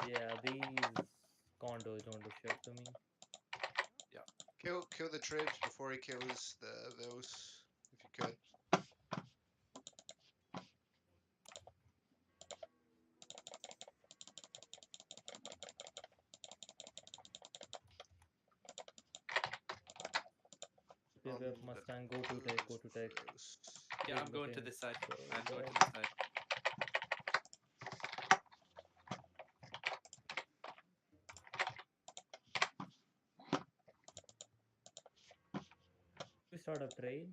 Yeah, these condos don't do shit to me. Kill the tribes before he kills those, if you could. If Mustang, go to tech, go to tech. Yeah, Wait, I'm going to okay. this side. Go, I'm go going to ahead. this side. We start a trade.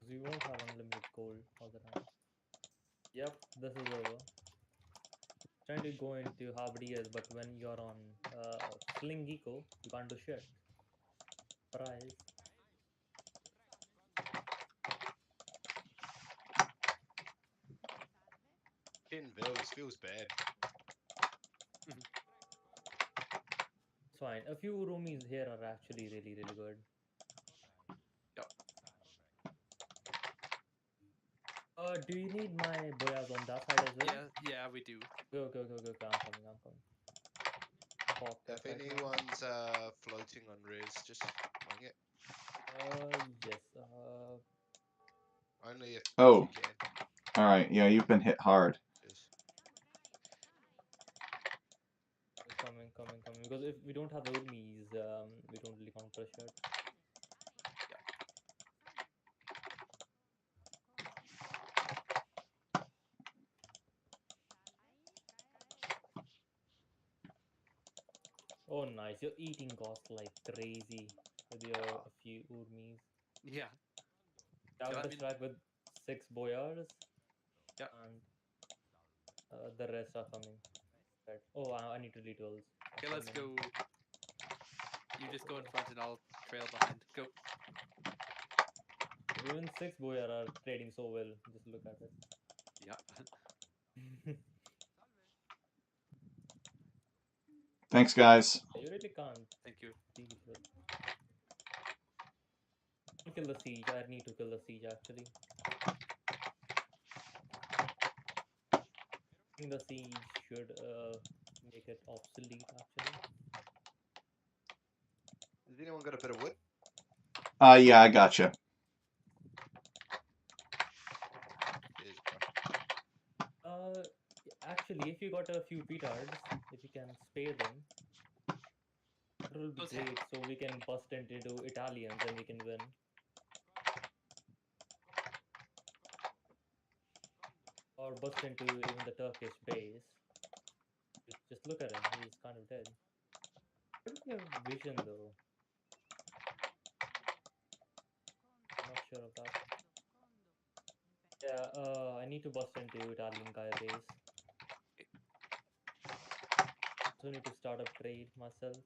We won't have unlimited gold all the time. Yep, this is over. Trying to go into Halberdiers, but when you're on Sling Eco, you can't do shit. Surprise. Feels bad. It's fine. A few roomies here are actually really good. Yep. Do you need my boyas on that side as well? Yeah, we do. Go. I'm coming. Pop that If right now. anyone's floating on res, just wing it. Yes. Only if Oh. you can. Alright, yeah, you've been hit hard. Just Coming. Because if we don't have roomies, we don't really count for shit. Oh, nice. You're eating cost like crazy with your a few urmis. Yeah. I Yeah, I would mean- distract with 6 boyars. Yep. And the rest are coming. Right. Oh, I need to rituals. Okay, let's go. You just go in front and I'll trail behind. Go. Even 6 boyar are trading so well. Just look at it. Yeah. Thanks, guys. You really can't Thank you. siege with. Don't kill the siege. I need to kill the siege actually. I think the siege should make it obsolete actually. has anyone got a bit of wood? Yeah, I gotcha. Cheers, bro. Actually, if you got a few petards, if you can spare them, it will be Those great. So we can bust into Italians and we can win. Or bust into even the Turkish base. Just look at him. He's kind of dead. What is your vision though? sure of that. Yeah, I need to bust into Italian guy base. So need to start a trade myself.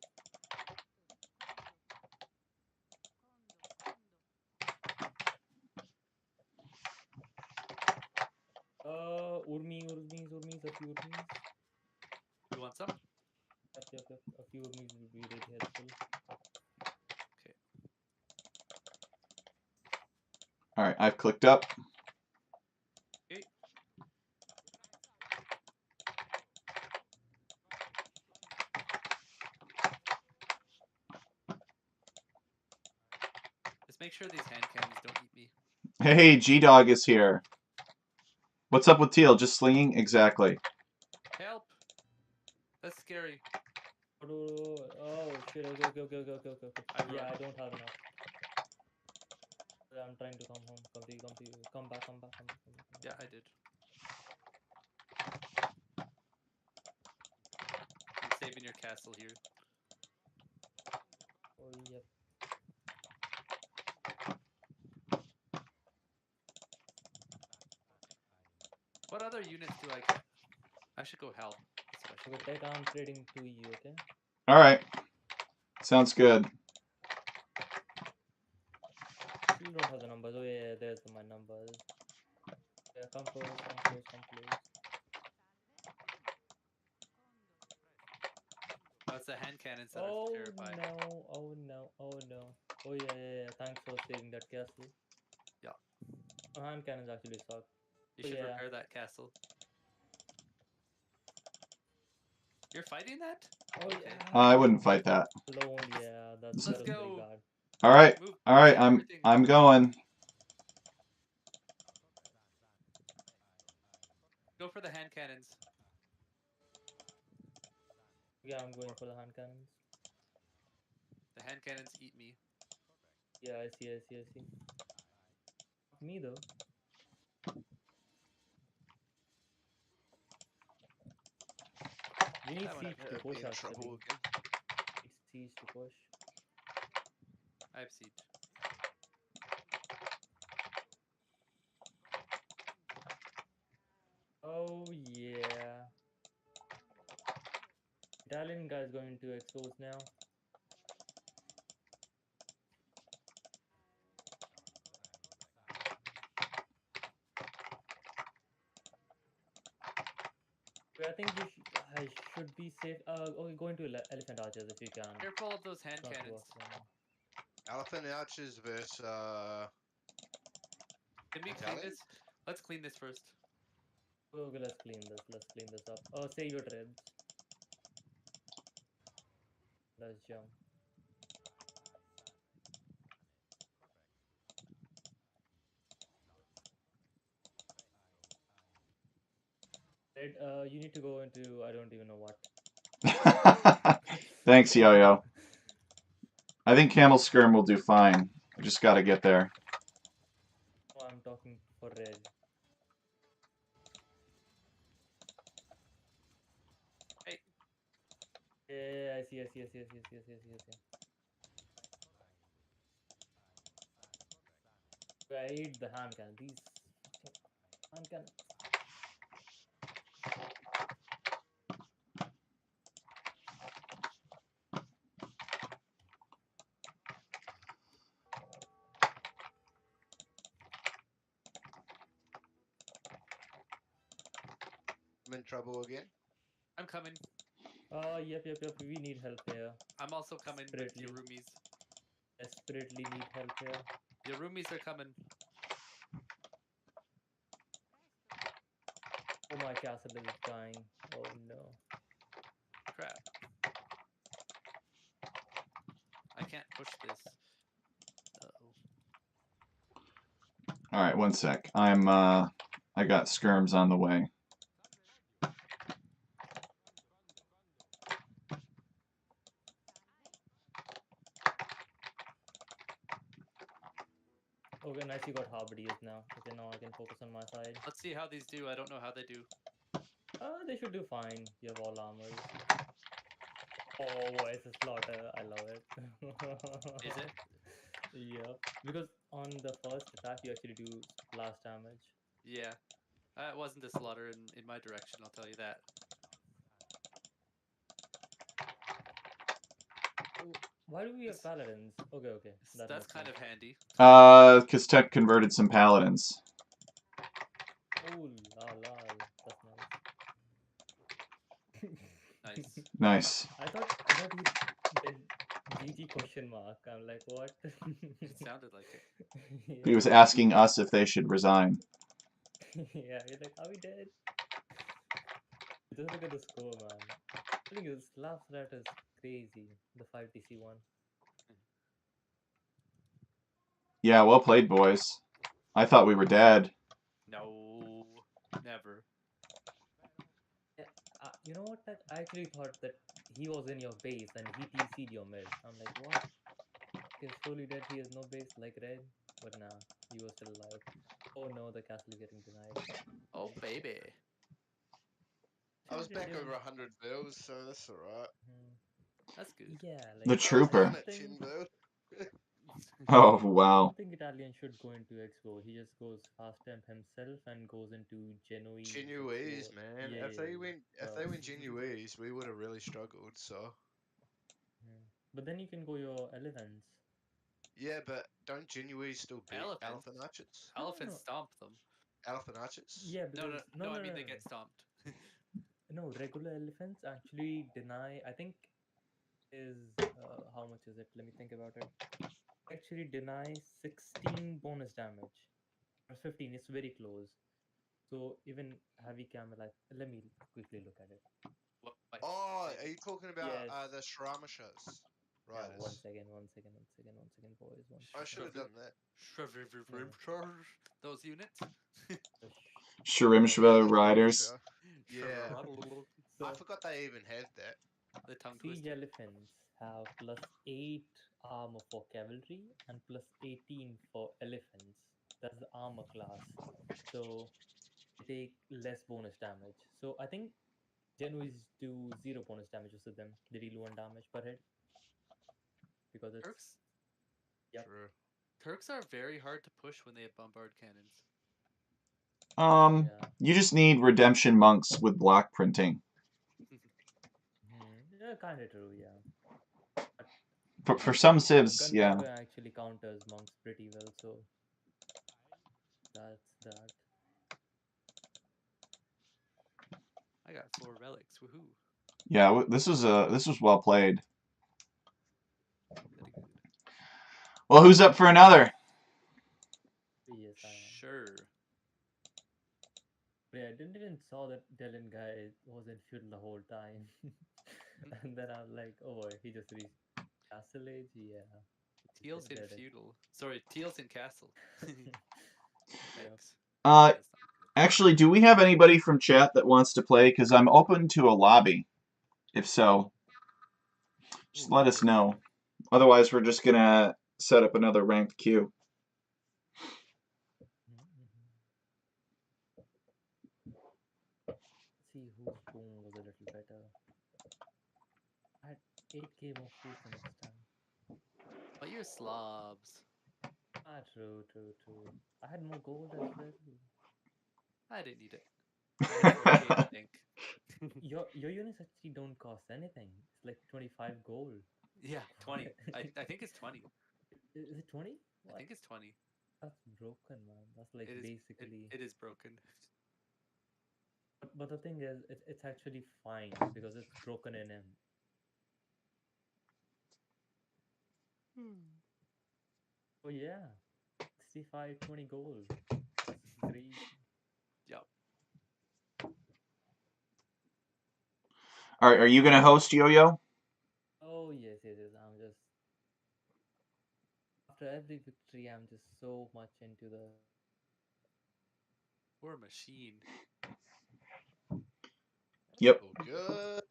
Urmis, a few Urmis. You want some? Yep. A few Urmis would be really helpful. All right, I've clicked up. Okay. Just make sure these hand cannons don't eat me. Hey, G-Dog is here. What's up with Teal? Just slinging? Exactly. Help! That's scary. Oh shit, okay. Yeah, I don't have enough. I'm trying to come home. Come back. Yeah, I did. I'm saving your castle here. Oh, yep. What other units do I get? I should go help. That's what I should Okay, do. Tech, I'm trading to you, okay? All right. Sounds good. Still don't have the numbers. Oh, yeah, there's my numbers. Yeah, come close. Oh, it's the hand cannons that Oh, are terrifying. no. Oh, yeah. Thanks for saving that castle. Yeah. Oh, hand cannons actually suck. You Oh, should yeah. repair that castle. You're fighting that? Oh, Okay. yeah. I wouldn't fight that. Alone, yeah. That Let's was pretty go. bad. All right. Move. All right. Save everything. I'm going. Go for the hand cannons. Yeah, I'm going for the hand cannons. The hand cannons eat me. Yeah, I see. Me, though. We need That one siege to Yeah, push, be in actually. trouble again. Need siege to push. I have siege. Oh, yeah. Italian guy's going to expose now. I think I should be safe. Okay, go into elephant archers if you can. Careful of those hand Not cannons. worth them. Elephant archers versus Can we clean Italian? this? Let's clean this first. Okay, let's clean this up. Oh, save your tribs. Let's jump. Red, you need to go into I don't even know what. Thanks, Yo-Yo. I think Camel Skirm will do fine. I just got to get there. Oh, I'm talking for red. Hey. Yeah, I see. I hate the hand cannon. These hand cannon. I'm in trouble again. I'm coming. Yep. We need help here. I'm also coming with Desperately. your roomies. Desperately need help here. Your roomies are coming. Oh, my castle is dying. Oh no. Crap. I can't push this. Uh-oh. All right, one sec. I got skirms on the way. Okay, nice. You got halberdiers now. Okay, now I can focus on my side. Let's see how these do. I don't know how they do. They should do fine. You have all armors. Oh, it's a slaughter. I love it. Is it? Yeah, because on the first attack, you actually do splash damage. Yeah. It wasn't a slaughter in my direction, I'll tell you that. Oh, why do we have This- paladins? Okay, okay, that That's makes kind sense. of handy. Because Tech converted some paladins. Oh la la, that's nice. Nice. Nice. I thought he did GG question mark. I'm like, what? It sounded like it. He was Yeah. asking us if they should resign. Yeah, you're like, are we dead? Just look at the score, man. I think this last rat is crazy. The 5TC one. Yeah, well played, boys. I thought we were dead. No, never. Yeah, you know what? That I actually thought that he was in your base and he TC'd your mid. I'm like, what? He's fully dead. He has no base like red. But nah, he was still alive. Oh no, the castle is getting denied. Oh, baby. I was back Tentative. over 100 bills, so that's alright. Hmm. That's good. Yeah, The like I was trooper. down at 10 think bill. Oh, I wow. don't think Italian should go into Expo. He just goes fast temp himself and goes into Genoese Genuese, Expo. man. Yeah, If yeah, they yeah. went, if they went Genuese, we would have really struggled. So Hmm. But then you can go your elephants. yeah, but don't Genuese still beat Elephants? Elephant Archers? No, no, Elephants no. stomp them. Elephant Archers? Yeah, No, because no, no, no. no, I no, mean no, they get no. stomped. No, regular elephants actually deny. I think is how much is it? Let me think about it. Actually, deny 16 bonus damage or 15. It's very close. So even heavy camel, let me quickly look at it. What? Oh, are you talking about Yes. the Sharamashas? Yeah, one Riders. second, one second, one second, one second, boys. One I should have second. done that. Those units. So, Sharimshva Riders. Yeah. so I forgot they even had that. The tongue siege twister. elephants have +8 armor for cavalry and +18 for elephants. That's the armor class. So they take less bonus damage. So I think Genoese do 0 bonus damage to them. They deal 1 damage per hit because it's Turks. yep. True. Turks are very hard to push when they have bombard cannons. Yeah. You just need redemption monks with block printing. Yeah, kind of true. Yeah. For some civs, yeah. Gunpowder actually counters monks pretty well. So that's that. I got 4 relics. Woohoo! Yeah, this was well played. Very good. Well, who's up for another? Yes, I am. Sure. Yeah, I didn't even saw that Dylan guy was in feudal the whole time. And then I was like, oh boy, he just reached Castle Age. Yeah. Teal's in Did it. feudal. Sorry, Teal's in castle. Yep. Thanks. Uh, That's not actually, do we have anybody from chat that wants to play? Because I'm open to a lobby. If so, just let us know. Otherwise, we're just gonna set up another ranked queue. See whose boom was a little better. I had 8k more food the next time. But you're slobs. True, true, true. I had more gold as well. I didn't need it. I had 4K, I think. Your units actually don't cost anything. It's like 25 gold. Yeah, 20. I think it's 20. Is it 20? I think it's 20. That's broken, man. That's like It is basically. it is broken. But the thing is, it's actually fine because it's broken in him. Oh yeah, 65, 20 gold. That's crazy. Yep. Are you gonna host Yo-Yo? Oh yes, yes, yes. I'm just after every victory, I'm just so much into the. We're a machine. Yep. All good.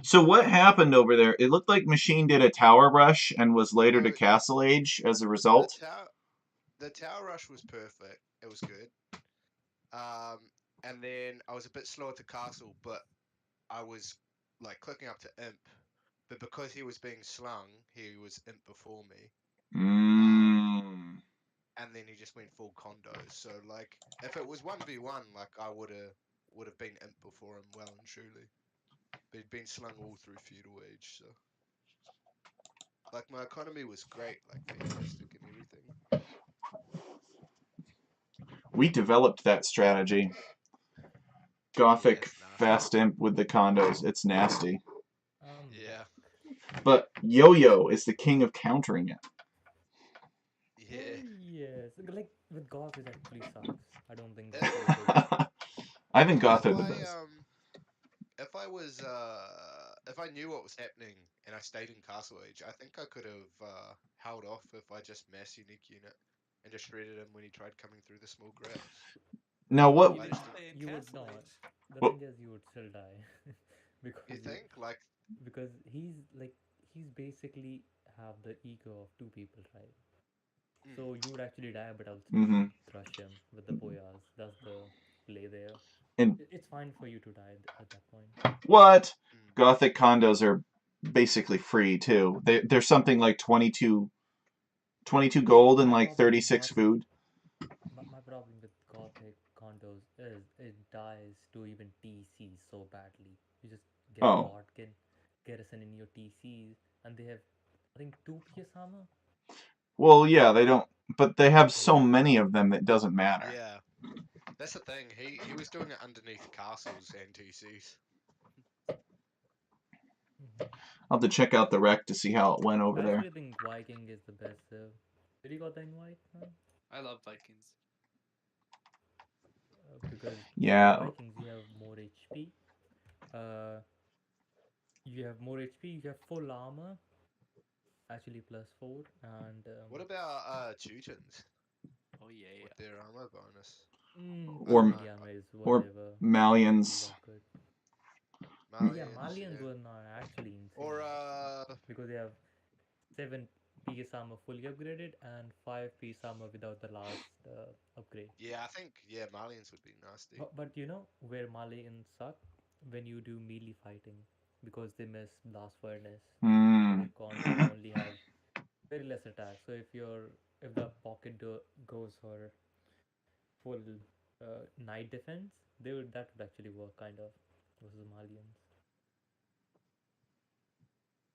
So what happened over there? It looked like Machine did a tower rush and was later to So- Castle Age as a the result. tower rush was perfect. It was good. And then I was a bit slower to castle, but I was like clicking up to imp. But because he was being slung, he was imp before me. and then he just went full condos. So like, if it was 1v1, like I would have been imp before him, well and truly. But he'd been slung all through feudal age, so like my economy was great, like fantastic and everything. We developed that strategy. Gothic it's nasty. fast imp with the condos. It's nasty. Yeah, But Yo-Yo is the king of countering it. yeah. Yes, like with Goth, it actually sucks. I don't think If, that's really good. I think Goth if are the I best. if I knew what was happening and I stayed in Castle Age, I think I could have held off if I just mass unique unit and just shredded him when he tried coming through the small grabs. Now what? You I didn't just play in You would Castle not. Age. The Well- thing is, you would still die because you think like because he's basically have the ego of two people, right? mm, So you would actually die, but I'll still hmm crush him with the boyas. That's the play there. And It's fine for you to die at that point. what? mm, Gothic condos are basically free too. They're something like 22 gold and My like problem with 36 Gothic, food. my problem with Gothic condos is it dies to even TC so badly. You just get Oh. Botkin, Garrison in your TCs, and they have, I think, 2 PS armor. Well, yeah, they don't, but they have so Yeah. many of them that it doesn't matter. yeah. That's the thing. He was doing it underneath castles and TCs. I'll have to check out the rec to see how it went over I there. actually think Viking is the best serve. Did you got the invite? Huh? I love Vikings. Because Yeah. Vikings you have more HP. Uh, you have more HP. You have full armor, actually +4, and What about Teutons Oh yeah. with their armor bonus? Or- Artillery armor is or whatever. Malians. Not good. Yeah, Malians, Malians yeah. were not actually insane. Or because they have 7 PS armor fully upgraded and 5 PS armor without the last upgrade. yeah, I think Malians would be nasty. But you know where Malians suck? When you do melee fighting because they miss blast furnace. Hmm. Their cons only have very less attack. So if the pocket goes for full night defense, that would actually work kind of versus Malians.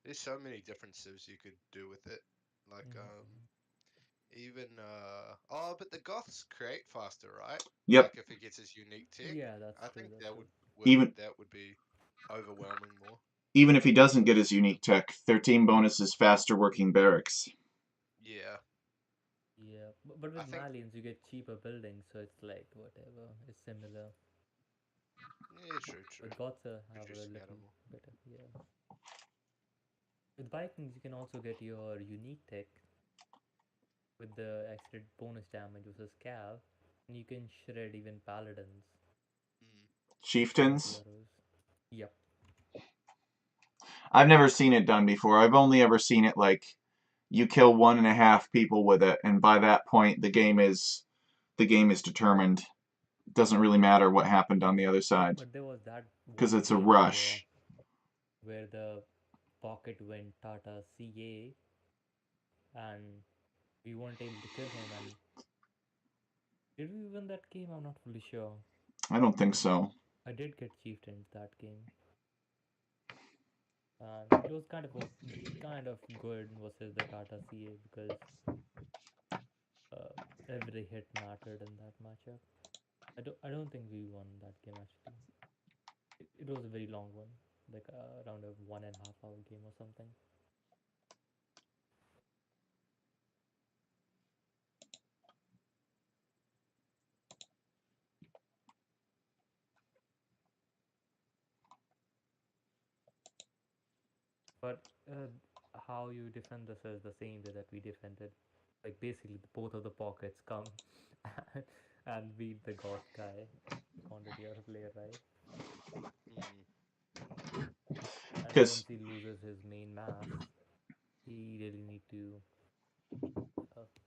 There's so many different civs you could do with it. Like Mhm. even oh, but the Goths create faster, right? Yep. Like if he gets his unique tech, Yeah, that's I true. think That's that true. would be overwhelming more. Even if he doesn't get his unique tech, 13 bonus is faster working barracks. Yeah, Yeah, but I with think Malians you get cheaper buildings, so it's like whatever. It's similar. yeah, true. But Gotha have a Reducing little animal. better. Yeah. With Vikings you can also get your unique tech with the extra bonus damage versus Cav, and you can shred even paladins. Mm. Chieftains? Heroes. Yep. I've never seen it done before. I've only ever seen it like you kill 1.5 people with it, and by that point the game is determined. It doesn't really matter what happened on the other side But there was that 'cause one it's a game rush. where the pocket went Tata CA and we weren't able to kill him. And did we win that game? I'm not fully sure. I don't think so. I did get chieftains that game. It was kind of good versus the Tata CA because every hit mattered in that matchup. I don't think we won that game actually. It was a very long one, like around a 1.5 hour game or something. But how you defend this is the same way that we defended. Like basically, both of the pockets come and beat the god guy, quantity of player, right? Mm. And Because once he loses his main mass, he really need to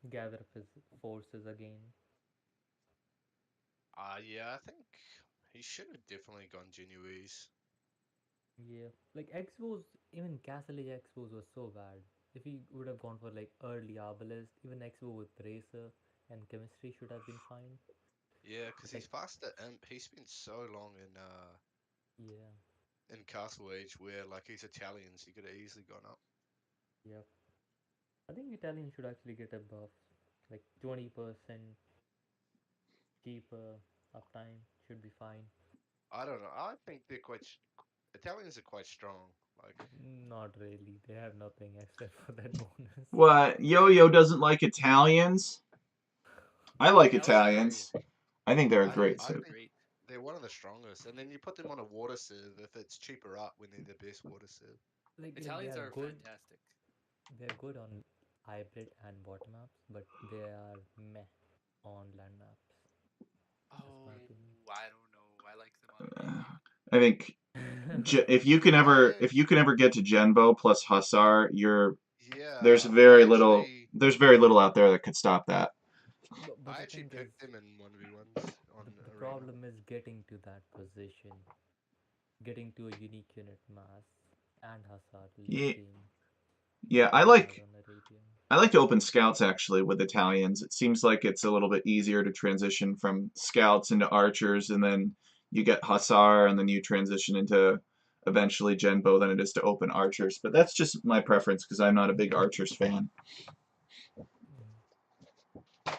gather up his forces again. Yeah, I think he should have definitely gone Genuese. Yeah, like Expos, even Castle Age Expos was so bad. If he would have gone for like early Arbalest, even Expo with Bracer, and chemistry should have been fine. Yeah, because he's Like, faster imp. He spent so long yeah, in Castle Age where like he's Italian, so he could have easily gone up. yep. I think Italian should actually get a buff, like 20% cheaper uptime should be fine. I don't know. I think they're Italians are quite strong. Like Not really. They have nothing except for that bonus. What? Yo-Yo doesn't like Italians? I like Italians. I think they're a I great I suit. think they're one of the strongest. And then you put them on a water sieve if it's cheaper up when they're the best water sieve. Like they Italians are are good. fantastic. They're good on hybrid and bottom maps, but they are meh on land maps. That's Oh, my opinion. I don't know. I like them on medium. I think if you can ever get to Genbo plus Hussar, Yeah, there's I very actually little out there that could stop that. But I the actually thing is, picked them in 1v1s on the Arena. problem is getting to that position, getting to a unique unit mass and Hussar Yeah, late game. yeah, Very hard on Arabian. I like to open scouts actually with Italians. It seems like it's a little bit easier to transition from scouts into archers, and then you get Hussar, and then you transition into eventually Genbo than it is to open archers. But that's just my preference because I'm not a big archers fan.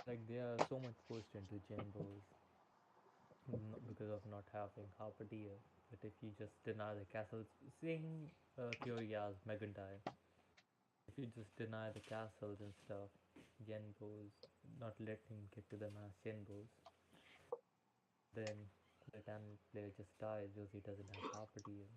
Like they are so much pushed into Genbos because of not having half a deer. But if you just deny the castles, seeing Theory as Megandai, if you just deny the castles and stuff, Genbos, not let him get to them as Genbos, then the Titan player just dies because he doesn't have half a deer.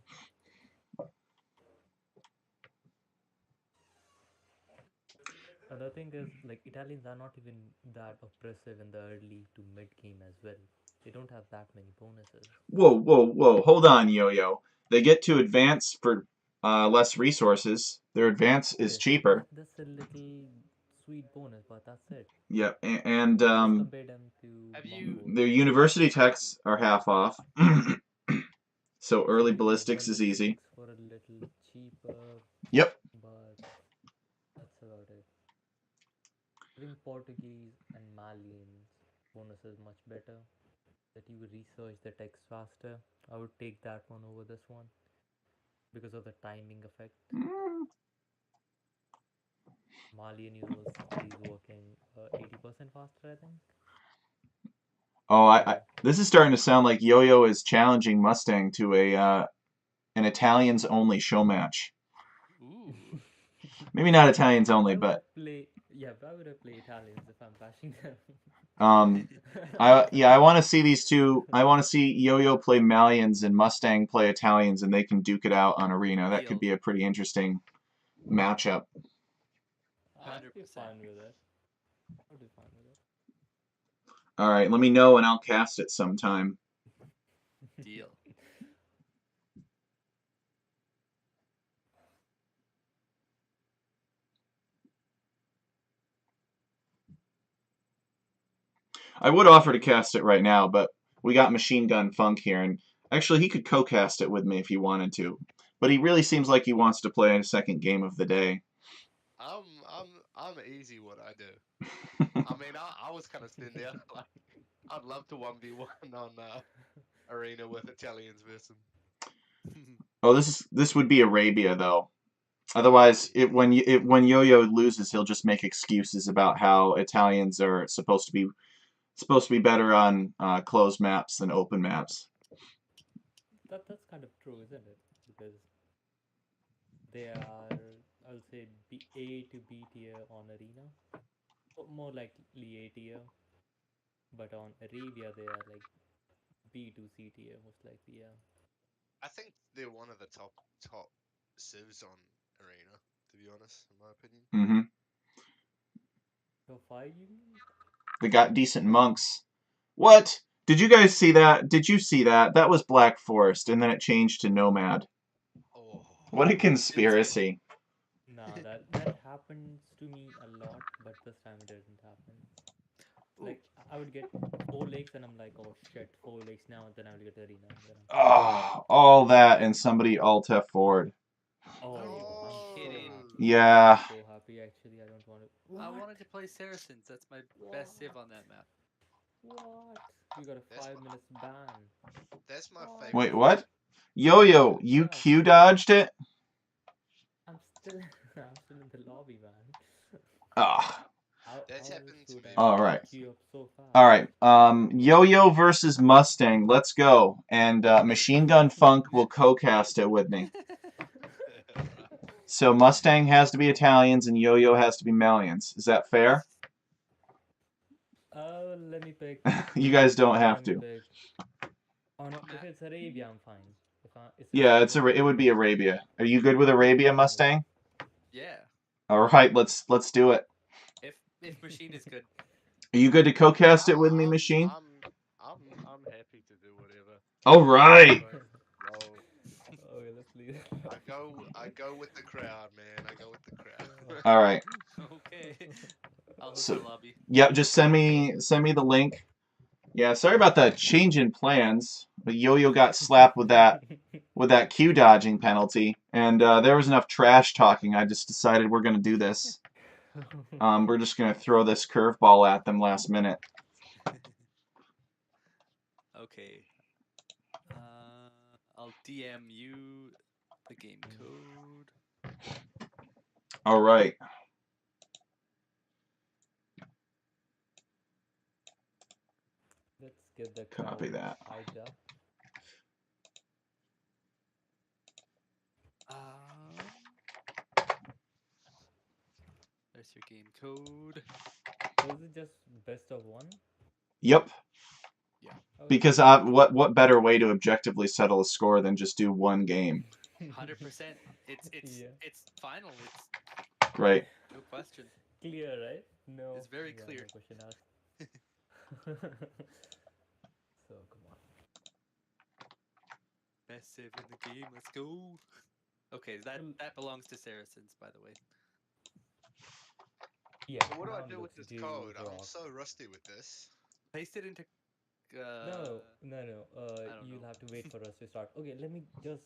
Another thing is like Italians are not even that oppressive in the early to mid game as well. They don't have that many bonuses. Whoa! Hold on, Yo-Yo. They get to advance for less resources. Their advance is Yes, cheaper. that's a little sweet bonus, but that's it. Yep, and Just compare them to Have you Mongols. their university texts are half off. So early You can get ballistics is easy. ballistics for a little cheaper, Yep. but that's about it. I think Portuguese and Malian bonus is much better. That you research the text faster. I would take that one over this one because of the timing effect. Malian University is working 80% faster, I think. Oh, this is starting to sound like Yo-Yo is challenging Mustang to an Italians only show match. Ooh. Maybe not Italians Why only, would I but play? Yeah, why would I play Italians if I'm bashing them? I want to see these two. I want to see Yo-Yo play Malians and Mustang play Italians, and they can duke it out on Arena. That could Deal. be a pretty interesting matchup. I'd be 100%. fine with it. I'd be fine with it. All right, let me know and I'll cast it sometime. Deal. I would offer to cast it right now, but we got Machine Gun Funk here, and actually he could co-cast it with me if he wanted to. But he really seems like he wants to play a second game of the day. I'm easy what I do. I mean, I was kind of sitting there like I'd love to 1v1 on Arena with Italians versus him. Oh, this would be Arabia though. Otherwise, when Yo-Yo loses, he'll just make excuses about how Italians are supposed to be better on closed maps than open maps. That's kind of true, isn't it? Because they are, I'll say, A to B tier on Arena, more likely A tier, but on Arabia they are like B to C tier, most likely. Yeah. I think they're one of the top civs on Arena, to be honest, in my opinion. Mm-hmm. So 5 you mean? They got decent monks. What? Did you guys see that? Did you see that? That was Black Forest, and then it changed to Nomad. Oh, What a Didn't conspiracy. Nah, that happens to me a lot, but this time it didn't happen. Like I would get 4 lakes and I'm like, oh shit, 4 lakes now, and then I would get Arena, and then I'm fine. Oh, all that and somebody alt F forward. Oh, I'm so kidding. happy. Yeah. I'm so happy actually. I don't want to. I What? wanted to play Saracens. That's my best civ on that map. What? You got a That's 5 minutes ban. That's my What? Wait, favorite. what? Yo-Yo, you Yeah, Q dodged it? I'm still I'm still in the lobby, man. Ah. That's How happened to should me I All right. queue up so fast? All right. Yo-Yo versus Mustang. Let's go. And Machine Gun Funk will co-cast it with me. So Mustang has to be Italians and Yo-Yo has to be Malians. Is that fair? Oh, let me pick. You guys don't have Let me to. pick. Oh no, What if map? it's Arabia, I'm fine. It's Yeah, Arabia, it would be Arabia. Are you good with Arabia, Mustang? Yeah. All right, let's do it. If machine is good. Are you good to co-cast it I'm, with me, I'm, Machine? I'm happy to do whatever. All right. Like, roll. Okay, let's leave. I go with the crowd, man. I go with the crowd. All right. Okay. I'll host So, the lobby. yep, just send me the link. Yeah, sorry about that change in plans. But Yo-Yo got slapped with that Q dodging penalty, and there was enough trash talking. I just decided we're gonna do this. We're just gonna throw this curveball at them last minute. Okay. I'll DM you the game code. All right. Let's get the Copy crowd that. hyped up. There's your game code. Was it just best of one? Yep. Okay. Because what better way to objectively settle a score than just do one game, 100%. It's Yeah. it's final. It's right? no question. Clear, right? No. It's very Yeah, clear. no question asked. So come on. Best save in the game. Let's go. Okay, that belongs to Saracens, by the way. Yeah. So what do I now do with looks this code? I'm rock. so rusty with this. Paste it into. No. don't You'll know. have to wait for us to start. Okay, let me just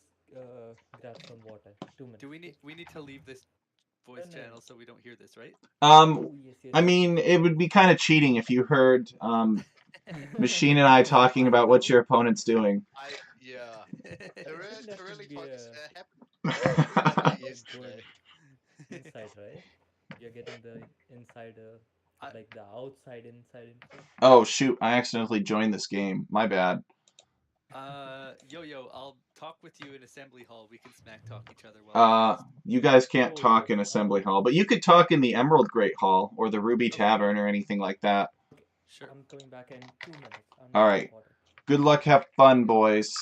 grab some water. 2 minutes. Do we need to leave this voice No. channel so we don't hear this, right? Oh, yes. I mean, it would be kind of cheating if you heard Machine and I talking about what your opponent's doing. Yeah. That To should really be focus, a- it happened to me Good yesterday. insight, right? You're getting the insider, I- like the outside inside info. Oh shoot! I accidentally joined this game. My bad. Yo, I'll talk with you in assembly hall. We can smack talk each other while we cast. You guys can't Oh, talk yes, in Assembly Hall, but you could talk in the Emerald Great Hall or the Ruby Okay. Tavern or anything like that. Sure. I'm coming back in 2 minutes. All right. Good luck, have fun, boys.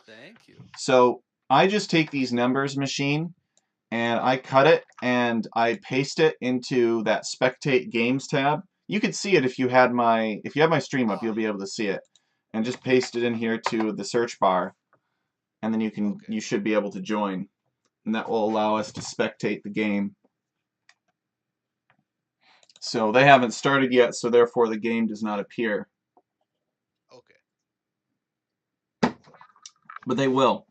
Thank you. So I just take these numbers, Machine, and I cut it and I paste it into that Spectate Games tab. You could see it if you have my stream up, you'll be able to see it. And just paste it in here to the search bar, and then you should be able to join, and that will allow us to spectate the game. So they haven't started yet, so therefore the game does not appear. Okay. But they will.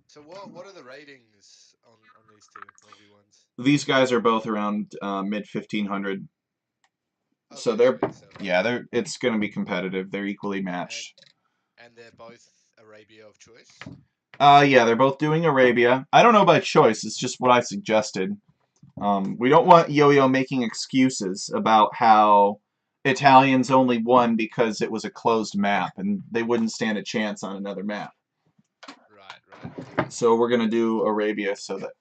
So what are the ratings on these two 1v1s? These guys are both around mid 1500. So they're it's going to be competitive. They're equally matched. And they're both Arabia of choice? Yeah, they're both doing Arabia. I don't know by choice. It's just what I suggested. We don't want Yo-Yo making excuses about how Italians only won because it was a closed map and they wouldn't stand a chance on another map. Right. So we're going to do Arabia so that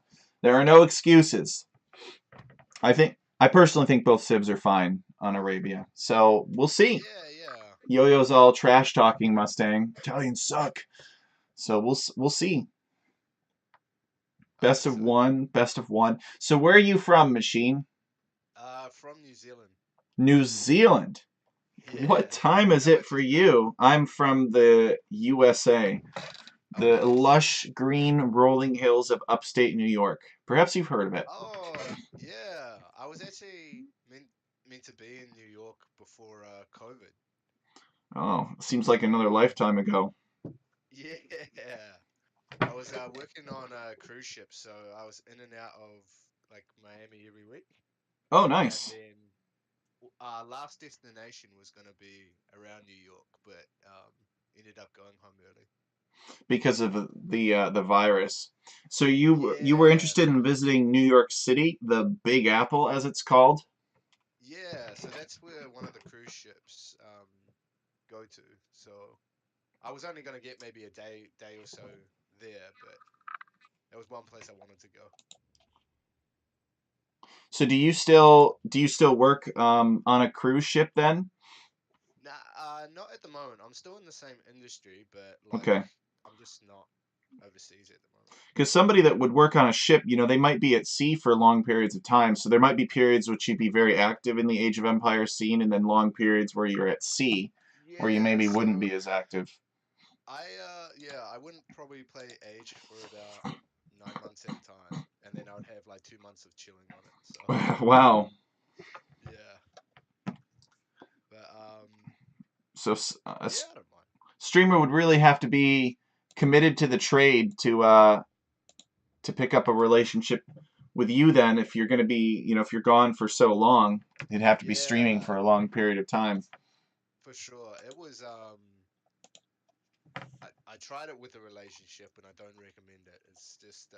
there are no excuses. I personally think both civs are fine on Arabia. So we'll see. Yeah. Yo-Yo's all trash talking Mustang. Italians suck. So we'll see. Best of one. So where are you from, Machine? From New Zealand. New Zealand? Yeah. What time is it for you? I'm from the USA. The lush green rolling hills of upstate New York. Perhaps you've heard of it. Oh, yeah. I was actually meant to be in New York before COVID. Oh, seems like another lifetime ago. Yeah. I was working on a cruise ship, so I was in and out of like Miami every week. Oh, And nice. then our last destination was gonna be around New York, but ended up going home early. Because of the virus. So you were Yeah, interested in visiting New York City, the Big Apple, as it's called? yeah. So that's where one of the cruise ships go to. So I was only gonna get maybe a day or so there, but that was one place I wanted to go. So do you still work on a cruise ship then? Nah, not at the moment. I'm still in the same industry, but like Okay. I'm just not overseas at the moment. Because somebody that would work on a ship, they might be at sea for long periods of time. So there might be periods which you'd be very active in the Age of Empires scene, and then long periods where you're at sea, where you Yeah, maybe so wouldn't be as active. I wouldn't probably play Age for about 9 months at a time, and then I would have like 2 months of chilling on it. So Wow. yeah, but So yeah, I don't mind. streamer would really have to be committed to the trade to pick up a relationship with you then if you're going to be, if you're gone for so long, it'd have to be streaming Yeah, for a long period of time. for sure. It was I tried it with a relationship, and I don't recommend it. It's just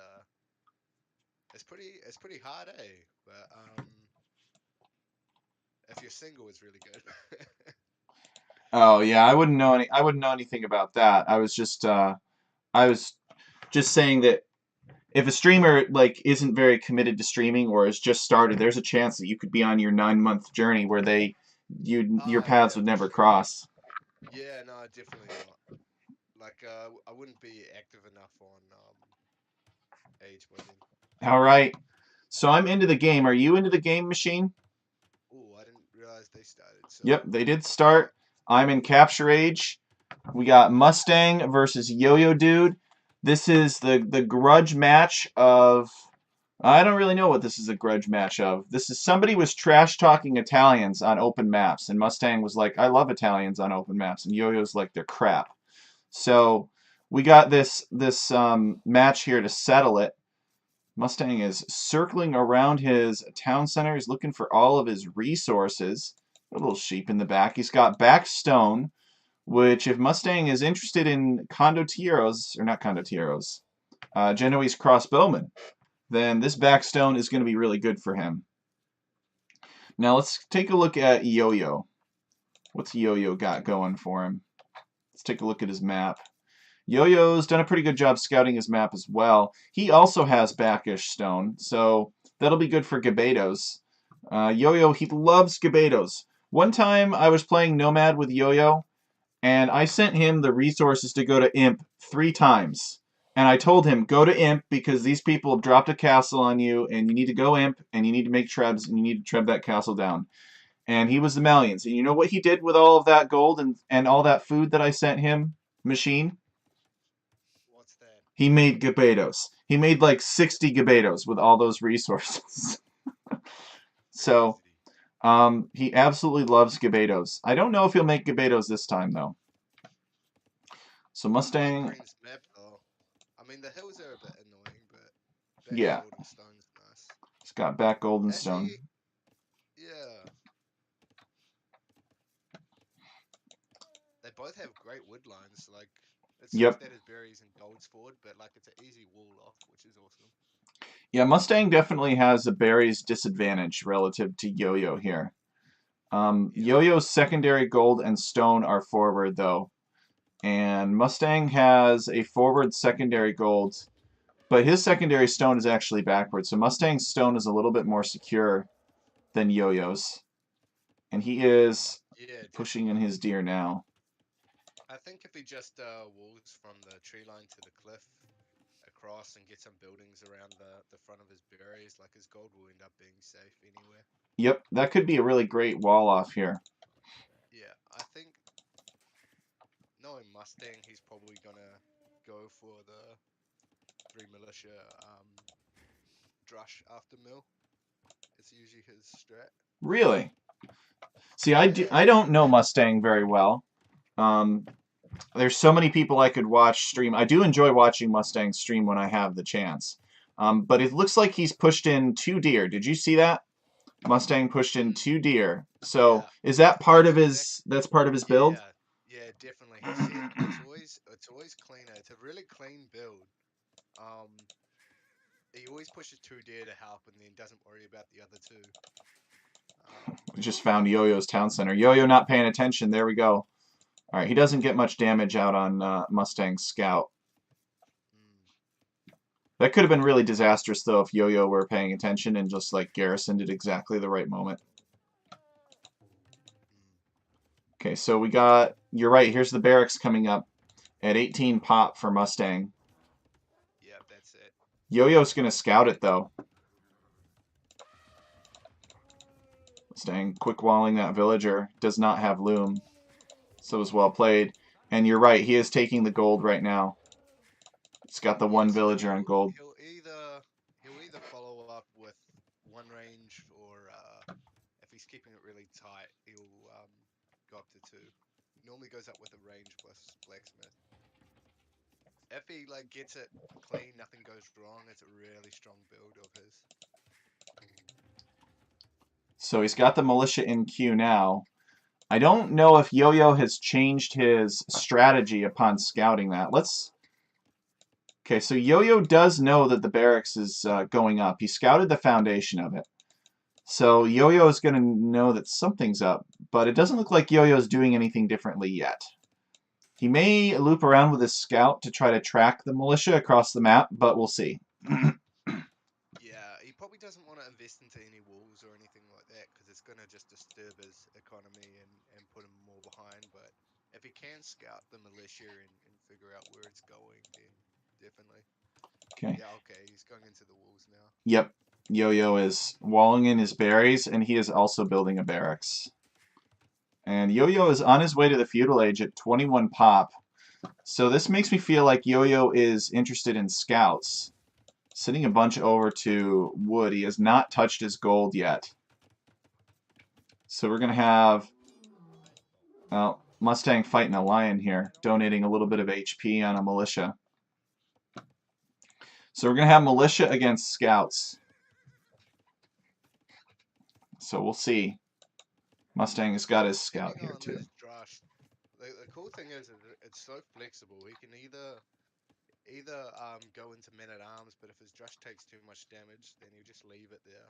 it's pretty hard, eh? But if you're single, it's really good. Oh yeah, I wouldn't know anything about that. I was just saying that if a streamer like isn't very committed to streaming or has just started, there's a chance that you could be on your 9 month journey where your Ah, paths yeah, would for never sure. cross. Yeah, no, definitely not. Like, I wouldn't be active enough on Age by then. All right. So I'm into the game. Are you into the game, Machine? Oh, I didn't realize they started. So, Yep, they did go start. ahead. I'm in Capture Age. We got Mustang versus Yo-Yo Dude. This is the grudge match of. I don't really know what this is a grudge match of. This is somebody was trash talking Italians on open maps, and Mustang was like, "I love Italians on open maps," and Yo-Yo's like, "They're crap." So we got this match here to settle it. Mustang is circling around his town center. He's looking for all of his resources. A little sheep in the back. He's got backstone, which if Mustang is interested in condotieros, or not condotieros, Genoese crossbowmen, then this backstone is going to be really good for him. Now let's take a look at Yo-Yo. What's Yo-Yo got going for him? Let's take a look at his map. Yo-Yo's done a pretty good job scouting his map as well. He also has backish stone, so that'll be good for Gabetos. Yo-Yo, he loves Gabetos. One time I was playing Nomad with Yo-Yo, and I sent him the resources to go to Imp 3 times. And I told him, go to Imp because these people have dropped a castle on you, and you need to go Imp, and you need to make trebs, and you need to treb that castle down. And he was the Malians. And you know what he did with all of that gold and all that food that I sent him, Machine? What's that? He made Gabetos. He made like 60 Gabetos with all those resources. So, Crazy. he absolutely loves Gabetos. I don't know if he'll make Gabetos this time, though. So I like Mustang, Green's map though. I mean, the hills are a bit annoying, but back yeah, golden stone's nice. he's got back golden stone. Actually, yeah, they both have great wood lines. Like, it sucks Yep. that his berries and gold's forward, but like it's an easy wall off, which is awesome. Yeah, Mustang definitely has a berries disadvantage relative to Yo-Yo here. Yeah, Yo-Yo's secondary gold and stone are forward, though. And Mustang has a forward secondary gold, but his secondary stone is actually backward. So Mustang's stone is a little bit more secure than Yo-Yo's. And he is yeah, pushing in definitely. his deer now. I think if he just walks from the tree line to the cliff across and get some buildings around the front of his berries, like his gold will end up being safe anywhere. Yep, that could be a really great wall off here. Yeah, I think knowing Mustang, he's probably gonna go for the 3 militia drush after mill. It's usually his strat. Really? See, Yeah, I don't know Mustang very well. Um, there's so many people I could watch stream. I do enjoy watching Mustang stream when I have the chance. But it looks like he's pushed in 2 deer. Did you see that? Mustang pushed in 2 deer. So Yeah. is that part of That's his? That's part of his build. Yeah, definitely. He said it's always cleaner. It's a really clean build. Um, he always pushes 2 deer to help, and then doesn't worry about the other 2. We just found Yo-Yo's town center. Yo-Yo not paying attention. There we go. All right, he doesn't get much damage out on Mustang's scout. Mm, That could have been really disastrous though if Yo-Yo were paying attention and just like garrisoned at exactly the right moment. mm. Okay, so we got. You're right. Here's the barracks coming up at 18 pop for Mustang. Yeah, that's it. Yo-Yo's gonna scout it though. Mustang quick walling that villager. Does not have loom. So it was well played. And you're right, he is taking the gold right now. It's got the one Yeah, so villager on gold. he'll either follow up with one range, or if he's keeping it really tight, he'll go up to 2. Normally goes up with a range plus blacksmith. If he like gets it clean, nothing goes wrong. It's a really strong build of his. So he's got the militia in queue now. I don't know if Yo-Yo has changed his strategy upon scouting that. Let's... Okay, so Yo-Yo does know that the barracks is going up. He scouted the foundation of it. So Yo-Yo is going to know that something's up, but it doesn't look like Yo-Yo's doing anything differently yet. He may loop around with his scout to try to track the militia across the map, but we'll see. Yeah, he probably doesn't want to invest into any walls or anything like that, because it's going to just disturb his economy and put him more behind. But if he can scout the militia and figure out where it's going, then definitely. Okay. Yeah, okay, he's going into the walls now. Yep. Yo-Yo is walling in his berries, and he is also building a barracks. And Yo-Yo is on his way to the feudal age at 21 pop. So this makes me feel like Yo-Yo is interested in scouts. Sending a bunch over to wood. He has not touched his gold yet. So we're going to have... Well, Mustang fighting a lion here, donating a little bit of HP on a militia. So we're going to have militia against scouts. So we'll see. Mustang has got his scout Depending here on too. his drush, the cool thing is it's so flexible. He can either go into men at arms, but if his drush takes too much damage, then he'll just leave it there.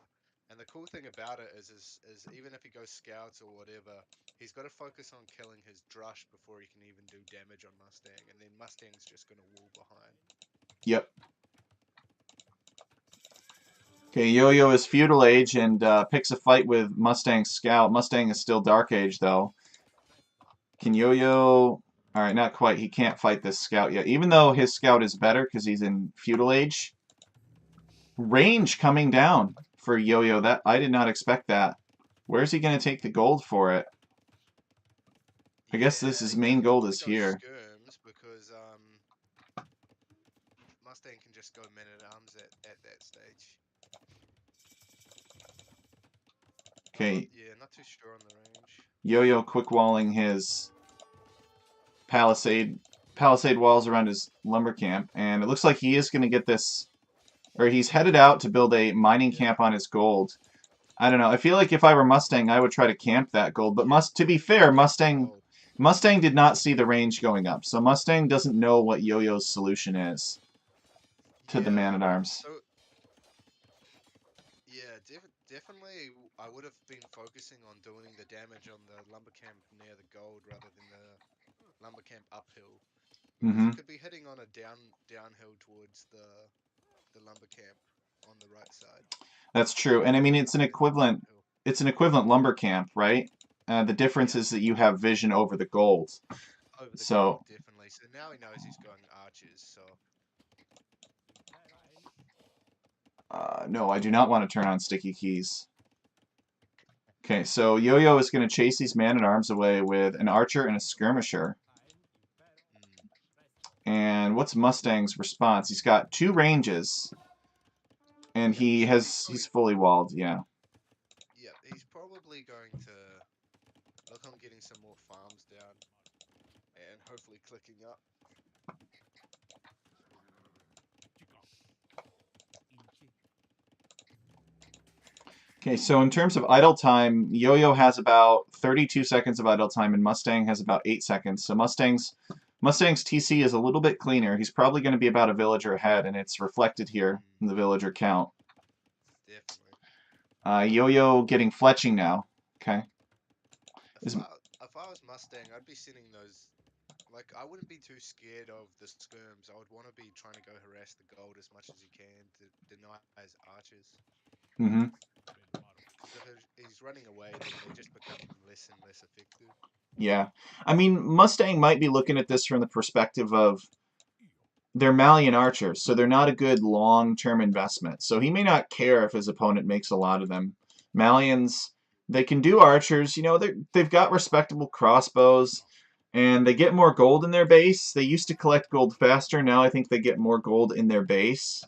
And the cool thing about it is even if he goes scouts or whatever, he's got to focus on killing his drush before he can even do damage on Mustang, and then Mustang's just gonna wall behind. Yep. Okay, Yo-Yo is feudal age and picks a fight with Mustang scout. Mustang is still dark age though. Can Yo-Yo... Alright, not quite. He can't fight this scout yet. Even though his scout is better because he's in feudal age. Range coming down for Yo-Yo. That I did not expect that. Where's he going to take the gold for it? I guess this is he main doesn't gold wanna is go here. skirms because Mustang can just go men at arms at that stage. Okay, Yeah, not too sure on the range. Yo-Yo quick walling his palisade walls around his lumber camp, and it looks like he is going to get this, or he's headed out to build a mining camp on his gold. I don't know. I feel like if I were Mustang, I would try to camp that gold. But to be fair, Mustang did not see the range going up, so Mustang doesn't know what Yo-Yo's solution is to the man-at-arms. So, yeah, definitely I would have been focusing on doing the damage on the lumber camp near the gold rather than the lumber camp uphill. Because he could be heading on a downhill towards the lumber camp on the right side. That's true, and I mean it's an equivalent lumber camp, right? The difference is that you have vision over the gold. Over the So gold, definitely. So now he knows he's going archers. So no, I do not want to turn on sticky keys. Okay, so Yo-Yo is going to chase these man-at-arms away with an archer and a skirmisher. And what's Mustang's response? He's got 2 ranges, and he's fully walled. Yeah. yeah, he's probably going to look on getting some more farms down, and hopefully clicking up. Okay, so in terms of idle time, Yo-Yo has about 32 seconds of idle time, and Mustang has about 8 seconds. So Mustang's TC is a little bit cleaner. He's probably going to be about a villager ahead, and it's reflected here in the villager count. Definitely. Yo-Yo getting fletching now. Okay. If Is, I was Mustang, I'd be sending those. Like, I wouldn't be too scared of the skirms. I would want to be trying to go harass the gold as much as you can to deny his archers. mm-hmm. Because if he's running away, then they just become less and less effective. Yeah. I mean, Mustang might be looking at this from the perspective of they're Malian archers, so they're not a good long-term investment. So he may not care if his opponent makes a lot of them. Malians, they can do archers. You know, they've got respectable crossbows, and they get more gold in their base. They used to collect gold faster. Now I think they get more gold in their base,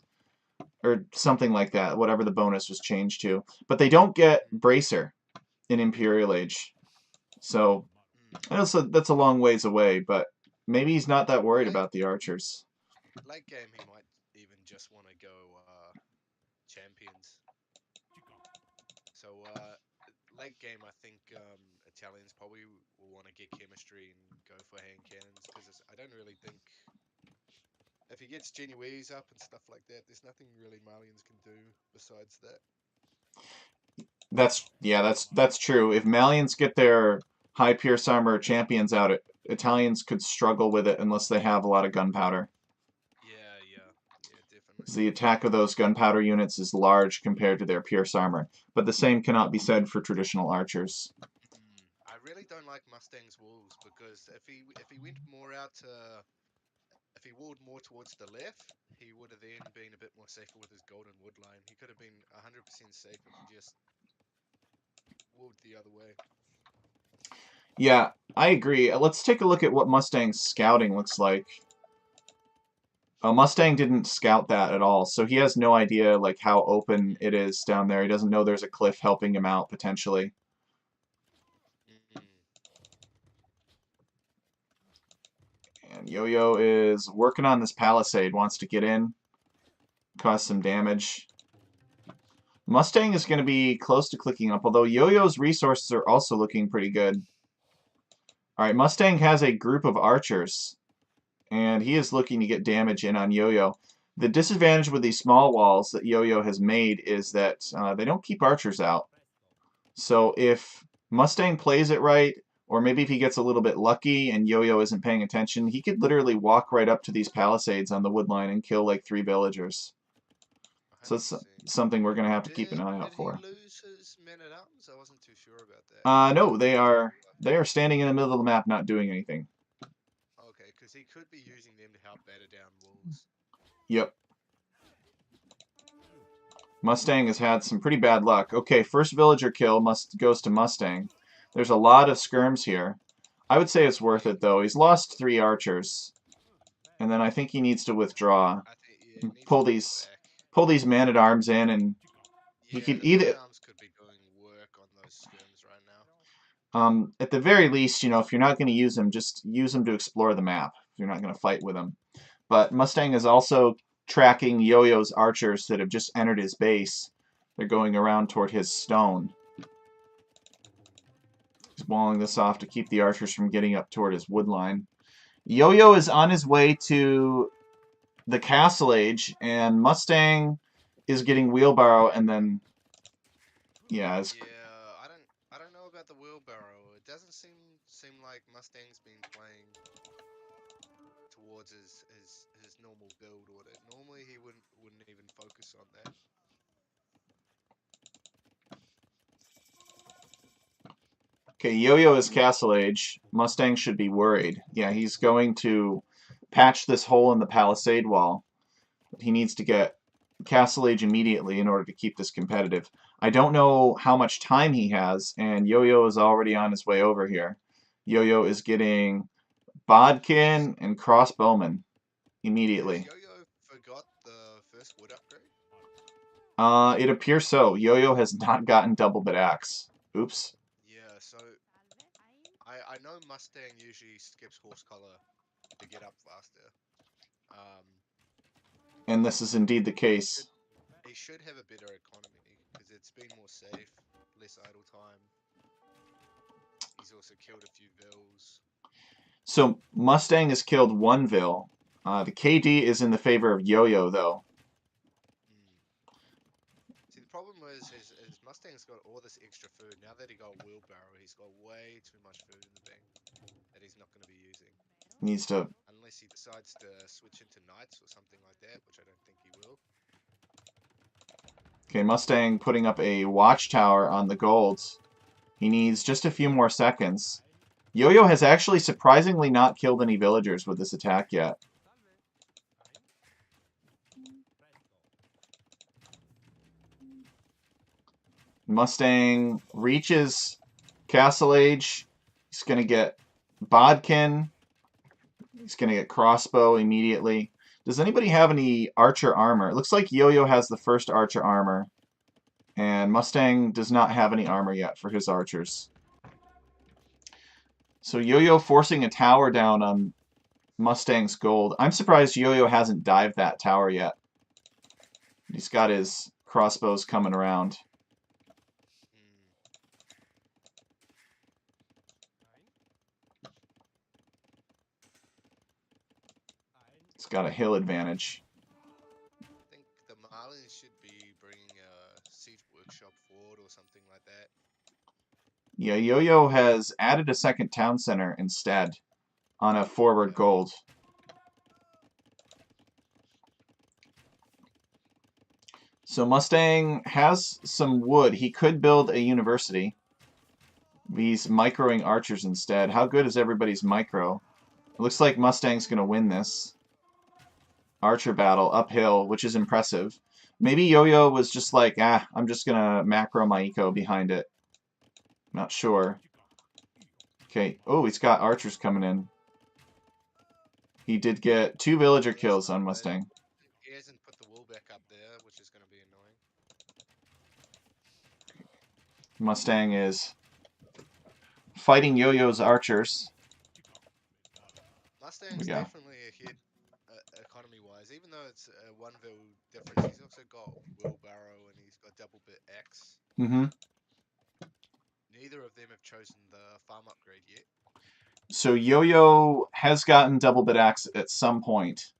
or something like that, whatever the bonus was changed to. But they don't get Bracer in Imperial Age. So I know that's a long ways away, but maybe he's not that worried about the archers. Late game, he might even just want to go champions. So late game, I think Italians probably will want to get chemistry and go for hand cannons because I don't really think if he gets Genuese up and stuff like that, there's nothing really Malians can do besides that. That's true. If Malians get their high pierce armor champions out, Italians could struggle with it unless they have a lot of gunpowder. Yeah, definitely. The attack of those gunpowder units is large compared to their pierce armor, but the same cannot be said for traditional archers. I really don't like Mustang's walls because if he went more out to if he walled more towards the left, he would have then been a bit more safer with his golden wood line. He could have been 100% safe if he just walled the other way. Yeah, I agree. Let's take a look at what Mustang's scouting looks like. Mustang didn't scout that at all, so he has no idea like how open it is down there. He doesn't know there's a cliff helping him out potentially. And Yo-Yo is working on this palisade, wants to get in, cause some damage. Mustang is going to be close to clicking up, although Yo-Yo's resources are also looking pretty good. Alright, Mustang has a group of archers, and he is looking to get damage in on Yo-Yo. The disadvantage with these small walls that Yo-Yo has made is that they don't keep archers out. So if Mustang plays it right, or maybe if he gets a little bit lucky and Yo-Yo isn't paying attention, he could literally walk right up to these palisades on the woodline and kill like 3 villagers. So it's something we're going to have to keep an eye out for. Did he lose his men-at-arms? I wasn't too sure about that. No, they are standing in the middle of the map not doing anything. Okay, because he could be using them to help batter down walls. Yep. Mustang has had some pretty bad luck. Okay, first villager kill goes to Mustang. There's a lot of skirms here. I would say it's worth it, though. He's lost 3 archers. And then I think he needs to withdraw. Pull these man-at-arms in, and he could either... Man-at-arms could be doing work on those skirms right now. At the very least, you know, if you're not going to use them, just use them to explore the map. If you're not going to fight with them. But Mustang is also tracking Yo-Yo's archers that have just entered his base. They're going around toward his stone. He's walling this off to keep the archers from getting up toward his wood line. Yo-Yo is on his way to the Castle Age, and Mustang is getting wheelbarrow, and then Yeah, I don't know about the wheelbarrow. It doesn't seem like Mustang's been playing towards his normal build order. Normally he wouldn't even focus on that. Okay, Yo-Yo is Castle Age. Mustang should be worried. Yeah, he's going to patch this hole in the palisade wall. He needs to get Castle Age immediately in order to keep this competitive. I don't know how much time he has, and Yo-Yo is already on his way over here. Yo-Yo is getting Bodkin and Crossbowman immediately. Yo-Yo forgot the first wood upgrade? It appears so. Yo-Yo has not gotten double bit axe. Oops. Yeah, so I know Mustang usually skips horse collar to get up faster. And this is indeed the case. He should have a better economy because it's been more safe, less idle time. He's also killed a few vills. So Mustang has killed one Vil. The KD is in the favor of Yo-Yo, though. See, the problem is his Mustang's got all this extra food. Now that he got wheelbarrow, he's got way too much food in the bank that he's not going to be using. Needs to... Unless he decides to switch into knights or something like that, which I don't think he will. Okay, Mustang putting up a watchtower on the golds. He needs just a few more seconds. Yo-Yo has actually surprisingly not killed any villagers with this attack yet. Mustang reaches Castle Age. He's going to get Bodkin. He's going to get Crossbow immediately. Does anybody have any Archer armor? It looks like Yo-Yo has the first Archer armor. And Mustang does not have any armor yet for his archers. So Yo-Yo forcing a tower down on Mustang's gold. I'm surprised Yo-Yo hasn't dived that tower yet. He's got his crossbows coming around. He's got a hill advantage. I think the Marlins should be bringing a siege workshop forward or something like that. Yeah, Yo-Yo has added a second town center instead on a forward gold. So Mustang has some wood. He could build a university. He's microing archers instead. How good is everybody's micro? It looks like Mustang's going to win this archer battle uphill, which is impressive. Maybe Yo-Yo was just like, I'm just going to macro my eco behind it. Not sure. Okay. Oh, he's got archers coming in. He did get 2 villager kills on Mustang. He hasn't put the wool back up there, which is going to be annoying. Mustang is fighting Yo-Yo's archers. Mustang's definitely ahead economy-wise, even though it's a 1 vil difference. He's also got wheelbarrow and he's got double bit axe. Mm-hmm. Neither of them have chosen the farm upgrade yet. So Yo-Yo has gotten double bit axe at some point.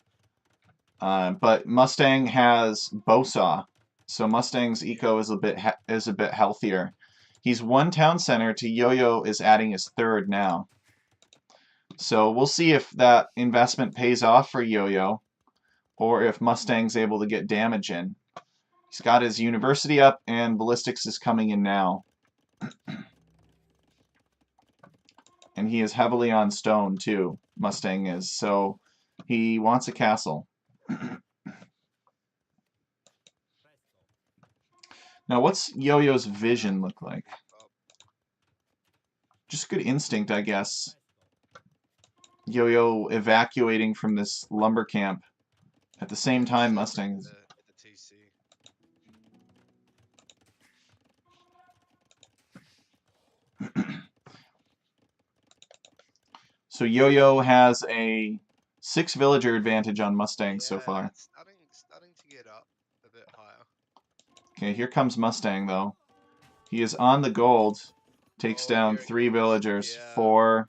But Mustang has Bowsaw. So Mustang's eco is a bit healthier. He's 1 town center to Yo-Yo is adding his 3rd now. So we'll see if that investment pays off for Yo-Yo, or if Mustang's able to get damage in. He's got his university up, and ballistics is coming in now. And he is heavily on stone, too, Mustang is. So he wants a castle. Now, what's Yo-Yo's vision look like? Just good instinct, I guess. Yo-Yo evacuating from this lumber camp. At the same time, Mustang's... At the TC. So Yo-Yo has a 6 villager advantage on Mustang so far. It's starting to get up a bit higher. Okay, here comes Mustang, though. He is on the gold. Takes down 3 villagers. 4...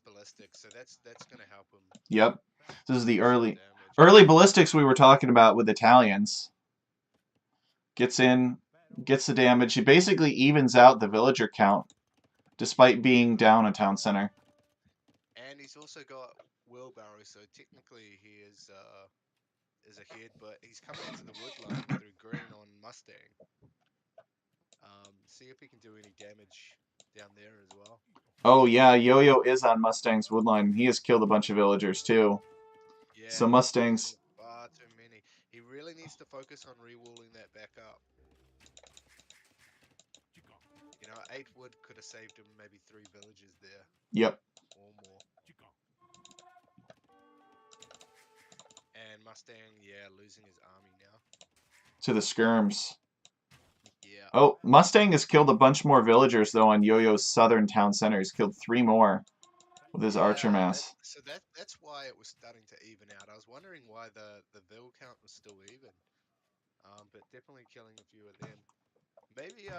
ballistics, so that's going to help him. Yep. This is the early ballistics we were talking about with Italians. Gets in, gets the damage. He basically evens out the villager count, despite being down a town center. And he's also got wheelbarrow, so technically he is ahead, but he's coming into the woodline through green on Mustang. See if he can do any damage down there as well. Oh yeah, Yo-Yo is on Mustang's woodline. He has killed a bunch of villagers too. Yeah, so Mustang's... far too many. He really needs to focus on re-walling that back up. You know, 8 wood could have saved him maybe 3 villages there. Yep. Or more. And Mustang, yeah, losing his army now. To the skirms. Yeah. Oh, Mustang has killed a bunch more villagers, though, on Yo-Yo's southern town center. He's killed 3 more. with his archer Yeah, mass. so that's why it was starting to even out. I was wondering why the Vil count was still even. But definitely killing a few of them. Maybe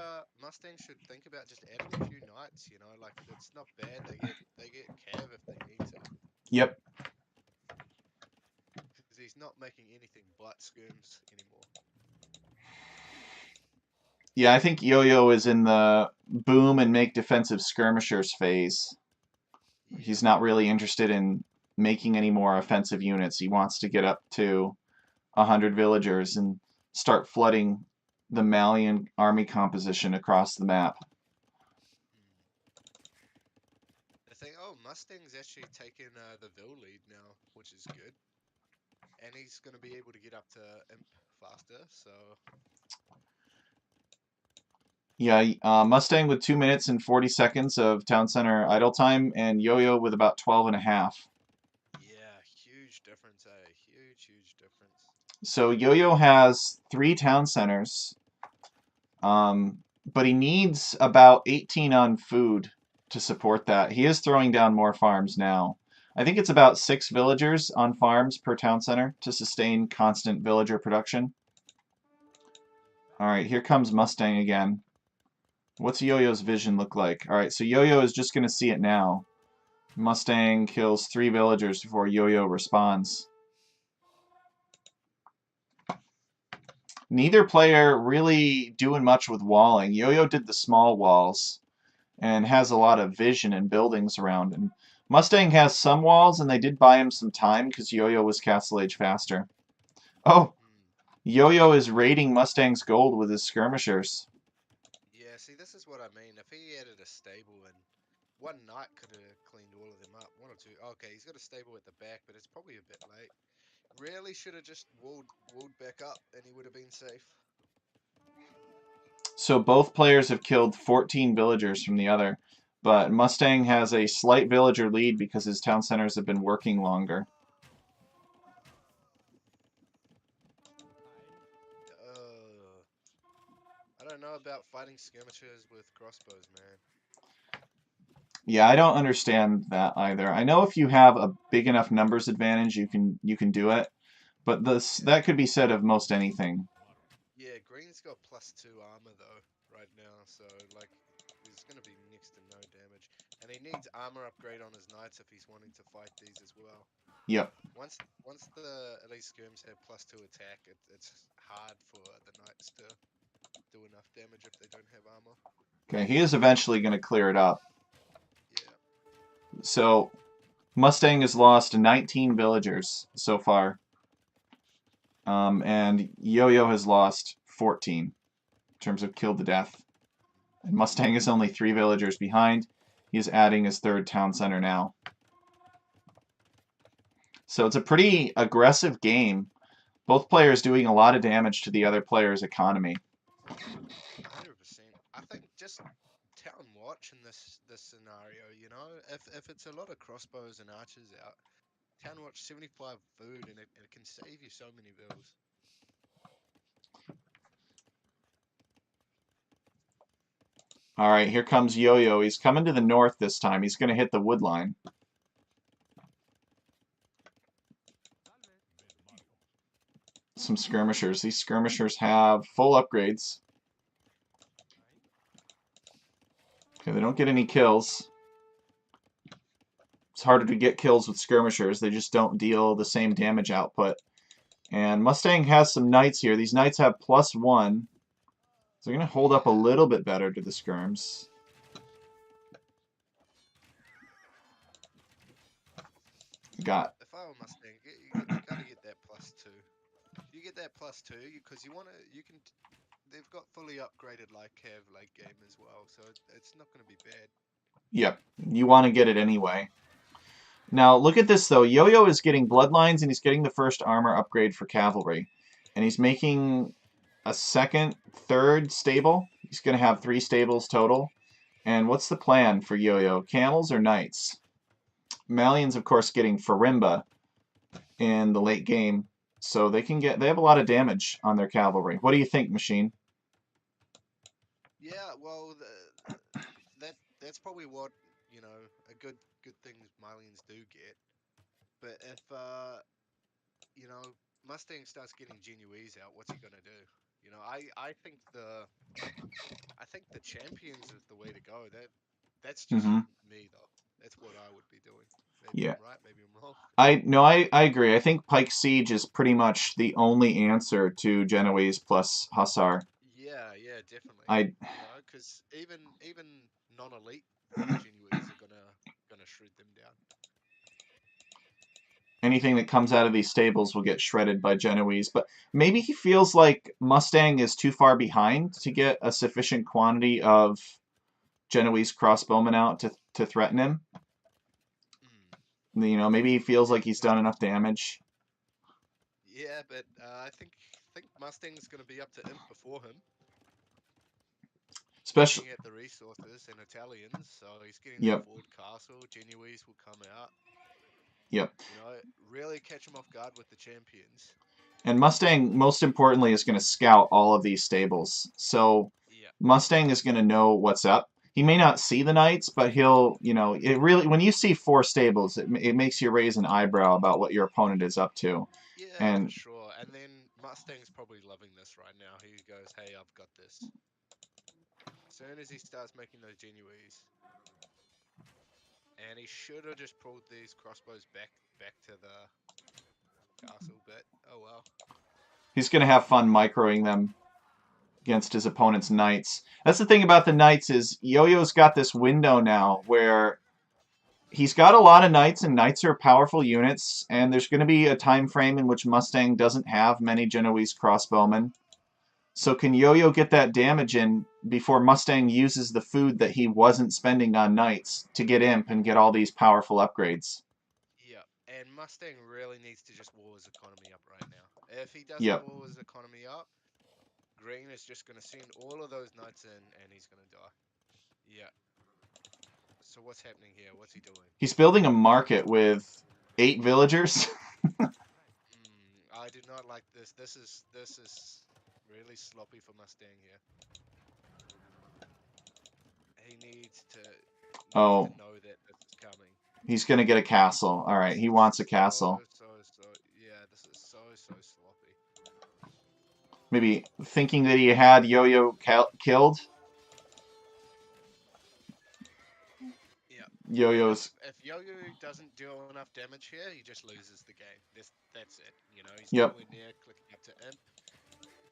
Mustang should think about just adding a few knights. You know, like it's not bad. They get cav if they need to, Yep. because he's not making anything but skirms anymore. Yeah, I think Yo-Yo is in the boom and make defensive skirmishers phase. Yeah. He's not really interested in making any more offensive units. He wants to get up to 100 villagers and start flooding the Malian army composition across the map. The thing, Mustang's actually taken the Vil lead now, which is good, and he's going to be able to get up to Imp faster. So Yeah, Mustang with 2 minutes and 40 seconds of town center idle time, and Yo-Yo with about 12 and a half. yeah, huge difference, huge difference. So Yo-Yo has 3 town centers, but he needs about 18 on food to support that. He is throwing down more farms now. I think it's about 6 villagers on farms per town center to sustain constant villager production. Alright, here comes Mustang again. What's Yo-Yo's vision look like? Alright, so Yo-Yo is just going to see it now. Mustang kills 3 villagers before Yo-Yo responds. Neither player really doing much with walling. Yo-Yo did the small walls and has a lot of vision and buildings around him. Mustang has some walls, and they did buy him some time because Yo-Yo was Castle Age faster. Oh! Yo-Yo is raiding Mustang's gold with his skirmishers. Yeah, see, this is what I mean. If he added a stable and one knight could have cleaned all of them up, 1 or 2. Okay, he's got a stable at the back, but it's probably a bit late. Really should have just walled back up, and he would have been safe. So both players have killed 14 villagers from the other, but Mustang has a slight villager lead because his town centers have been working longer. I don't know about fighting skirmishers with crossbows, man. Yeah, I don't understand that either. I know if you have a big enough numbers advantage, you can do it, but that could be said of most anything. Yeah, green's got +2 armor though right now, so like there's gonna be next to no damage, and he needs armor upgrade on his knights if he's wanting to fight these as well. Yep. Once the elite skirms have +2 attack, it's hard for the knights to do enough damage if they don't have armor. Okay, he is eventually going to clear it up. Yeah. So, Mustang has lost 19 villagers so far. And Yo-Yo has lost 14 in terms of killed to death. And Mustang is only 3 villagers behind. He is adding his 3rd town center now. So it's a pretty aggressive game. Both players doing a lot of damage to the other player's economy. 100%. I think just town watch in this scenario, you know, if it's a lot of crossbows and archers out, town watch 75 food, and it can save you so many bills. Alright, here comes Yo-Yo. He's coming to the north this time. He's going to hit the wood line. Some skirmishers. These skirmishers have full upgrades. Okay, they don't get any kills. It's harder to get kills with skirmishers. They just don't deal the same damage output. And Mustang has some knights here. These knights have +1. So they're going to hold up a little bit better to the skirms. Got. If I were Mustang, you gotta get that +2. You get that +2 because you can. They've got fully upgraded like cav late game as well, so it's not gonna be bad. Yep, you want to get it anyway. Now look at this though. Yo-Yo is getting bloodlines and he's getting the first armor upgrade for cavalry, and he's making a 2nd, 3rd stable. He's going to have 3 stables total. And what's the plan for Yo-Yo? Camels or knights? Malians, of course, getting Farimba in the late game, so they have a lot of damage on their cavalry. What do you think, Machine? Yeah, well, that's probably what you know, a good things Malians do get. But if you know, Mustang starts getting Genuese out, what's he gonna do? You know, I think the champions is the way to go. That's just Hmm. me though. That's what I would be doing. Maybe Yeah. I'm right, maybe I'm wrong. I agree. I think Pike Siege is pretty much the only answer to Genoese plus Hussar. Yeah, yeah, definitely. I You know, because even non-elite Genuese are gonna shred them down. anything that comes out of these stables will get shredded by Genoese, but maybe he feels like Mustang is too far behind to get a sufficient quantity of Genoese crossbowmen out to threaten him. Mm. You know, maybe he feels Yeah, like he's done enough damage. yeah, but I think Mustang's gonna be up to Imp before him. Especially, Looking at the resources and Italians, so he's getting that yep, forward castle. Genuese will come out. yep. You know, really catch him off guard with the champions. And Mustang, most importantly, is going to scout all of these stables. So Yeah, Mustang is going to know what's up. He may not see the knights, but he'll, you know, it really, when you see 4 stables, it makes you raise an eyebrow about what your opponent is up to. yeah, for And sure. And then Mustang's probably loving this right now. He goes, "Hey, I've got this." As soon as he starts making those Genuese, and he should have just pulled these crossbows back to the castle, but oh well. he's going to have fun microing them against his opponent's knights. That's the thing about the knights is Yo-Yo's got this window now where he's got a lot of knights, and knights are powerful units, and there's going to be a time frame in which Mustang doesn't have many Genoese crossbowmen. So can Yo-Yo get that damage in before Mustang uses the food that he wasn't spending on knights to get Imp and get all these powerful upgrades? Yeah, and Mustang really needs to just wall his economy up right now. If he doesn't Yep. wall his economy up, Green is just going to send all of those knights in, and he's going to die. Yeah. So what's happening here? What's he doing? He's building a market with 8 villagers. I do not like this. This is really sloppy for Mustang here. He needs to Oh, know that this is coming. he's going to get a castle. All right, This he is wants a castle. yeah, this is so sloppy. Maybe thinking that he had Yo-Yo killed. Yeah. And Yo-Yo's. if Yo-Yo doesn't do enough damage here, he just loses the game. That's it. You know, he's Yep. nowhere near clicking up to Imp.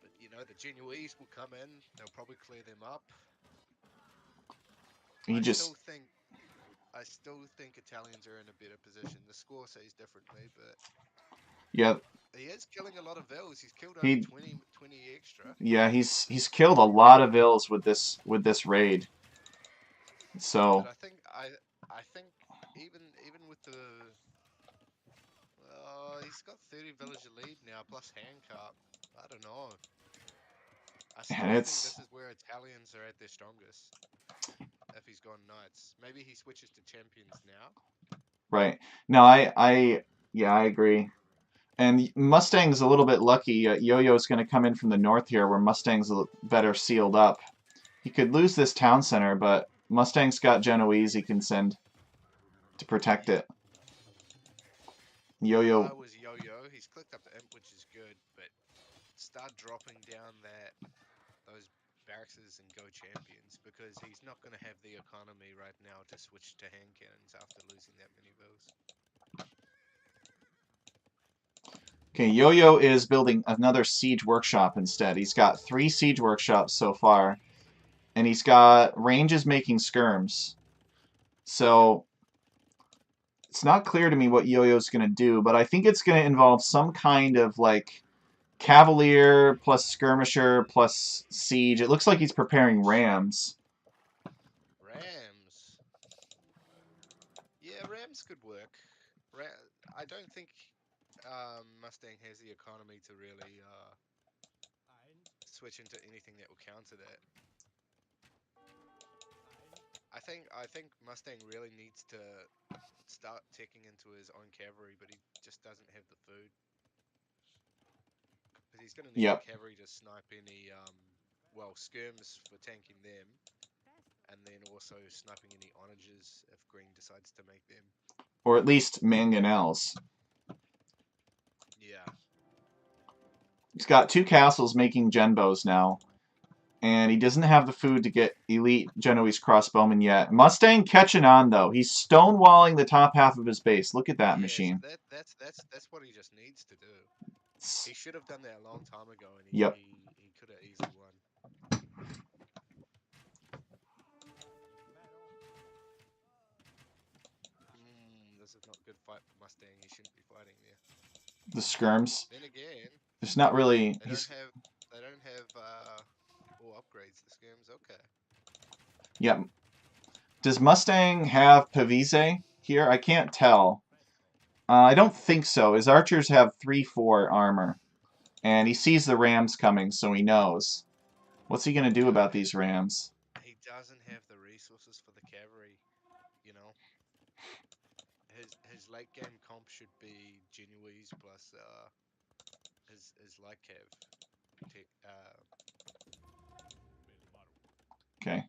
But you know, the Genuese will come in. They'll probably clear them up. He I just. still think I still think Italians are in a better position. The score says differently, but Yeah. he is killing a lot of vills. He's killed over He. 20 extra. Yeah. He's killed a lot of vills with this raid. But So I think even with the he's got 30 villager lead now plus handcart. I don't know. I still and think it's this is where Italians are at their strongest. If he's gone knights, maybe he switches to champions now. right. No, yeah, I agree. And Mustang's a little bit lucky. Yo-Yo's going to come in from the north here, where Mustang's better sealed up. He could lose this town center, but Mustang's got Genoese he can send to protect Yeah. it. If Yo-Yo. I was Yo-Yo, he's clicked up to Imp, which is good, but start dropping down those barracks and go champions because he's not going to have the economy right now to switch to hand cannons after losing that many bills. Okay, Yo-Yo is building another siege workshop instead. He's got 3 siege workshops so far, and he's got ranges making skirms. So it's not clear to me what Yo-Yo's going to do, but I think it's going to involve some kind of like Cavalier plus skirmisher plus siege. It looks like he's preparing rams. Rams. Yeah, Rams could work. I don't think Mustang has the economy to really switch into anything that will counter that. I think Mustang really needs to start taking into his own cavalry, but he just doesn't have the food. Because he's going to need the Yep. cavalry to snipe any, well, skirms for tanking them, and then also sniping any onagers if green decides to make them. Or at least mangonels. Yeah. He's got 2 castles making genbows now. And he doesn't have the food to get elite Genoese crossbowmen yet. Mustang catching on, though. He's stonewalling the top half of his base. Look at that Yes, machine. that's what he just needs to do. It's- He should have done that a long time ago, and Yep. he could have easily won. This is not a good fight for Mustang. He shouldn't be fighting there. The skirms. Then again, There's not really... they He's, don't have all upgrades. The skirms, okay. yep. Does Mustang have Pavise here? I can't tell. I don't think so. His archers have 3-4 armor. And he sees the rams coming, so he knows. What's he going to do about these rams? He doesn't have the resources for the cavalry, you know. His late game comp should be Genoese plus his light cav. Okay.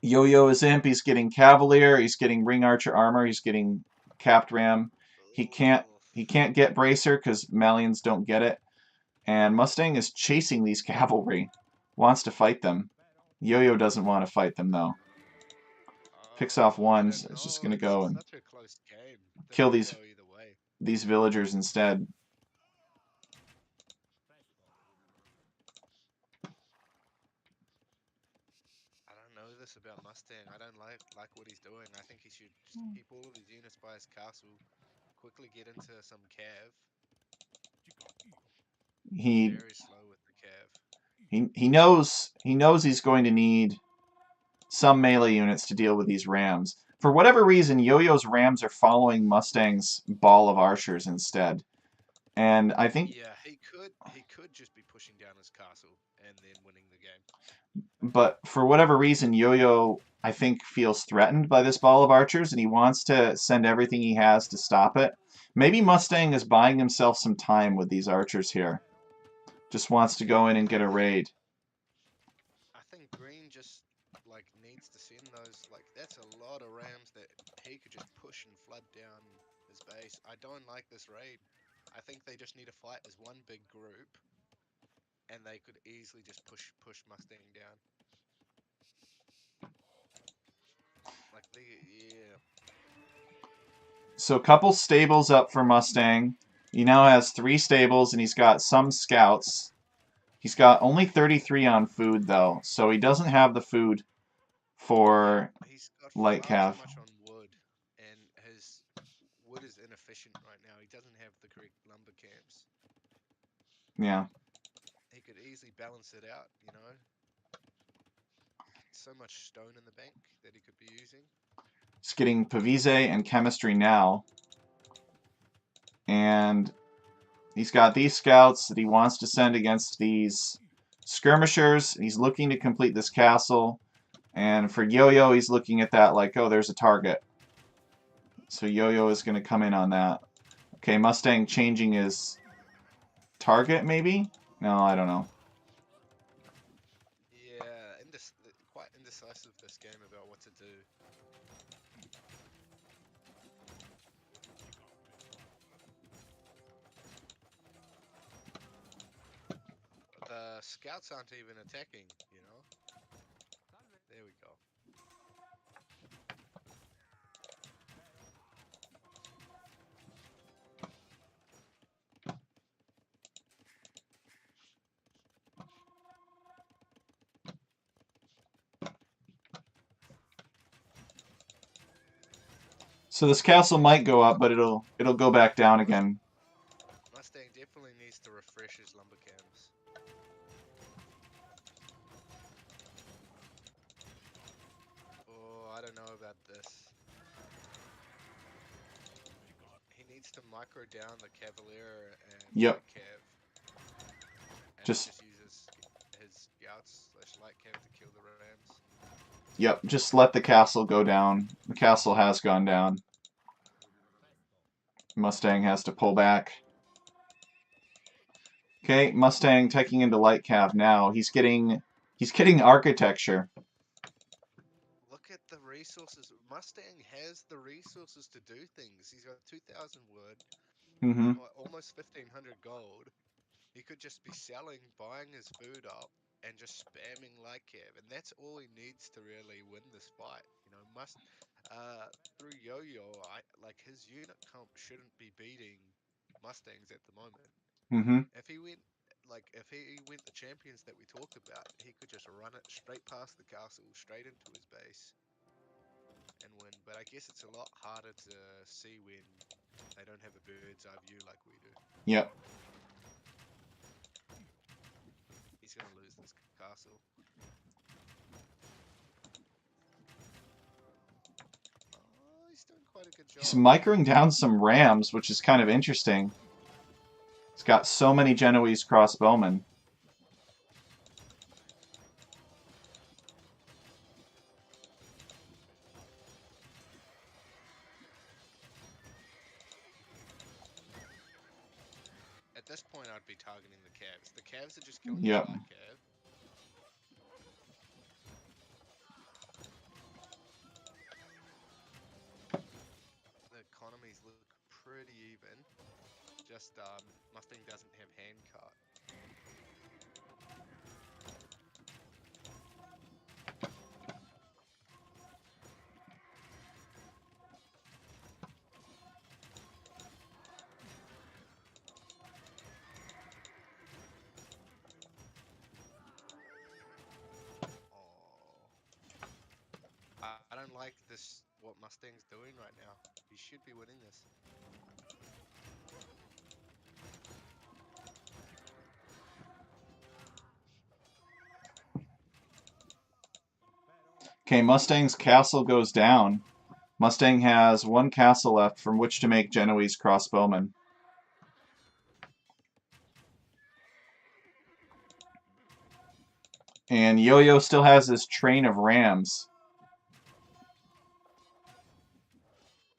Yo-Yo is imp. He's getting Cavalier. He's getting Ring Archer armor. He's getting Capped Ram. He can't get Bracer because Malians don't get it. And Mustang is chasing these cavalry. Wants to fight them. Yo-Yo doesn't want to fight them, though. Picks off ones. It's just going to go and such a close game. kill Could these go either way. these villagers instead. I don't know this about Mustang. I don't like what he's doing. I think he should just keep all of his units by his castle. Quickly get into some cav. He Very slow with the cav. he knows he's going to need some melee units to deal with these rams. For whatever reason, Yo-Yo's rams are following Mustang's ball of archers instead. And I think Yeah, he could just be pushing down his castle and then winning the game. but for whatever reason, Yo-Yo, I think, feels threatened by this ball of archers, and he wants to send everything he has to stop it. Maybe Mustang is buying himself some time with these archers here. Just wants to go in and get a raid. I think Green just needs to send those. That's a lot of rams that he could just push and flood down his base. I don't like this raid. I think they just need to fight as one big group, and they could easily just push Mustang down. Yeah. So a couple stables up for Mustang. He now has 3 stables, and he's got some scouts. He's got only 33 on food, though, so he doesn't have the food for He's got light far cav. too much on wood, and his wood is inefficient right now. He doesn't have the correct lumber camps. Yeah. He could easily balance it out, you know. So much stone in the bank that he could be using. He's getting Pavise and Chemistry now. And he's got these scouts that he wants to send against these skirmishers. He's looking to complete this castle. And for Yo-Yo, he's looking at that like, oh, there's a target. So Yo-Yo is going to come in on that. Okay, Mustang changing his target, maybe? No, I don't know. Yeah, quite indecisive this game about what to do. The scouts aren't even attacking, you know? There we go. So this castle might go up, but it'll go back down again. Mustang definitely needs to refresh his lumber cams. Oh, I don't know about this. He needs to micro down the Cavalier and Yep. Cav. And Just- uses his scouts / light Cav to kill the rams. Yep, just let the castle go down. The castle has gone down. Mustang has to pull back. Okay, Mustang taking into light cav now. He's getting He's getting architecture. Look at the resources. Mustang has the resources to do things. He's got 2,000 wood, Mm-hmm. almost 1,500 gold. He could just be selling, buying his food up, and just spamming light cav, and that's all he needs to really win this fight. You know, through Yo-Yo, like his unit comp shouldn't be beating Mustangs at the moment. Mm-hmm. If he went the champions that we talk about, he could just run it straight past the castle, straight into his base, and win. But I guess it's a lot harder to see when they don't have a bird's eye view like we do. Yep. He's gonna lose this castle. Oh, he's doing quite a good job. He's microing down some rams, which is kind of interesting. He's got so many Genoese crossbowmen. At this point, I'd be targeting the calves. The calves are just killing Yep. the light cav. The economies look pretty even. Just Mustang doesn't have handcart. I don't like this, what Mustang's doing right now. He should be winning this. Okay, Mustang's castle goes down. Mustang has one castle left from which to make Genoese crossbowmen. And Yo-Yo still has his train of rams.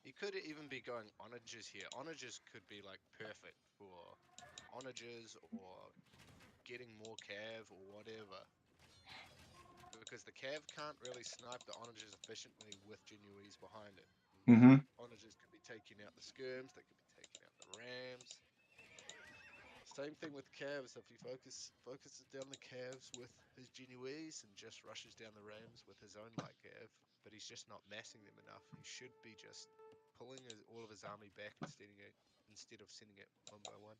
He could even be going onagers here. Onagers could be like perfect for onagers or getting more cav or whatever. Because the cav can't really snipe the onagers efficiently with Genoese behind it. Mm-hmm. Onagers could be taking out the skirms, they could be taking out the rams. Same thing with calves. If he focuses down the calves with his Genoese and just rushes down the rams with his own light cav, but he's just not massing them enough. He should be just pulling all of his army back instead of sending it one by one.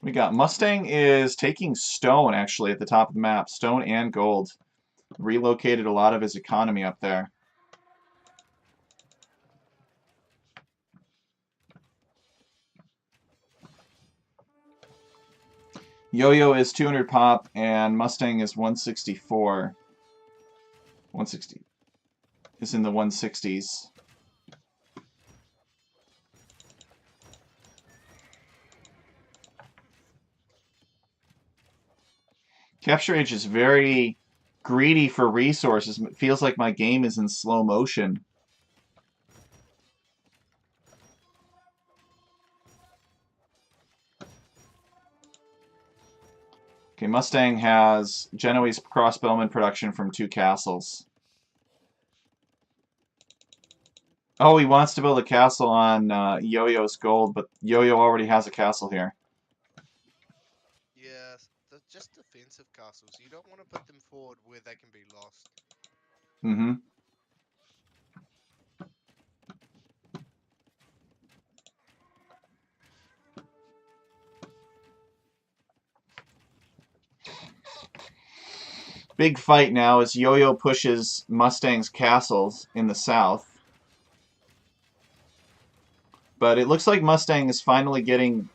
We got Mustang is taking stone actually at the top of the map. Stone and gold. Relocated a lot of his economy up there. Yo-Yo is 200 pop and Mustang is 164. 160 is in the 160s. Capture Age is very greedy for resources. It feels like my game is in slow motion. Okay, Mustang has Genoese crossbowman production from 2 castles. Oh, he wants to build a castle on Yo-Yo's gold, but Yo-Yo already has a castle here. Yeah, just defensive castles. You don't want to put them forward where they can be lost. Mm-hmm. Big fight now as Yo-Yo pushes Mustang's castles in the south. But it looks like Mustang is finally getting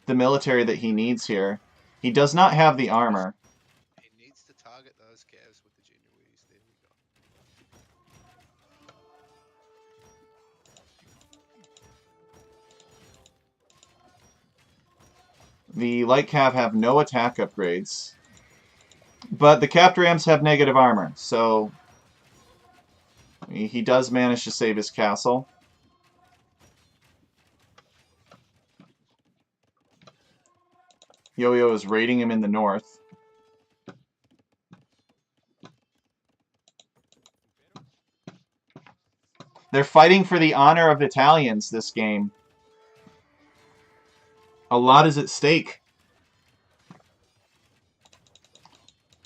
the military that he needs here. He does not have the armor. He needs to target those calves with the Genoese. There we go. The light cav have no attack upgrades. But the capped rams have negative armor, so he does manage to save his castle. Yo-Yo is raiding him in the north. They're fighting for the honor of Italians this game. A lot is at stake.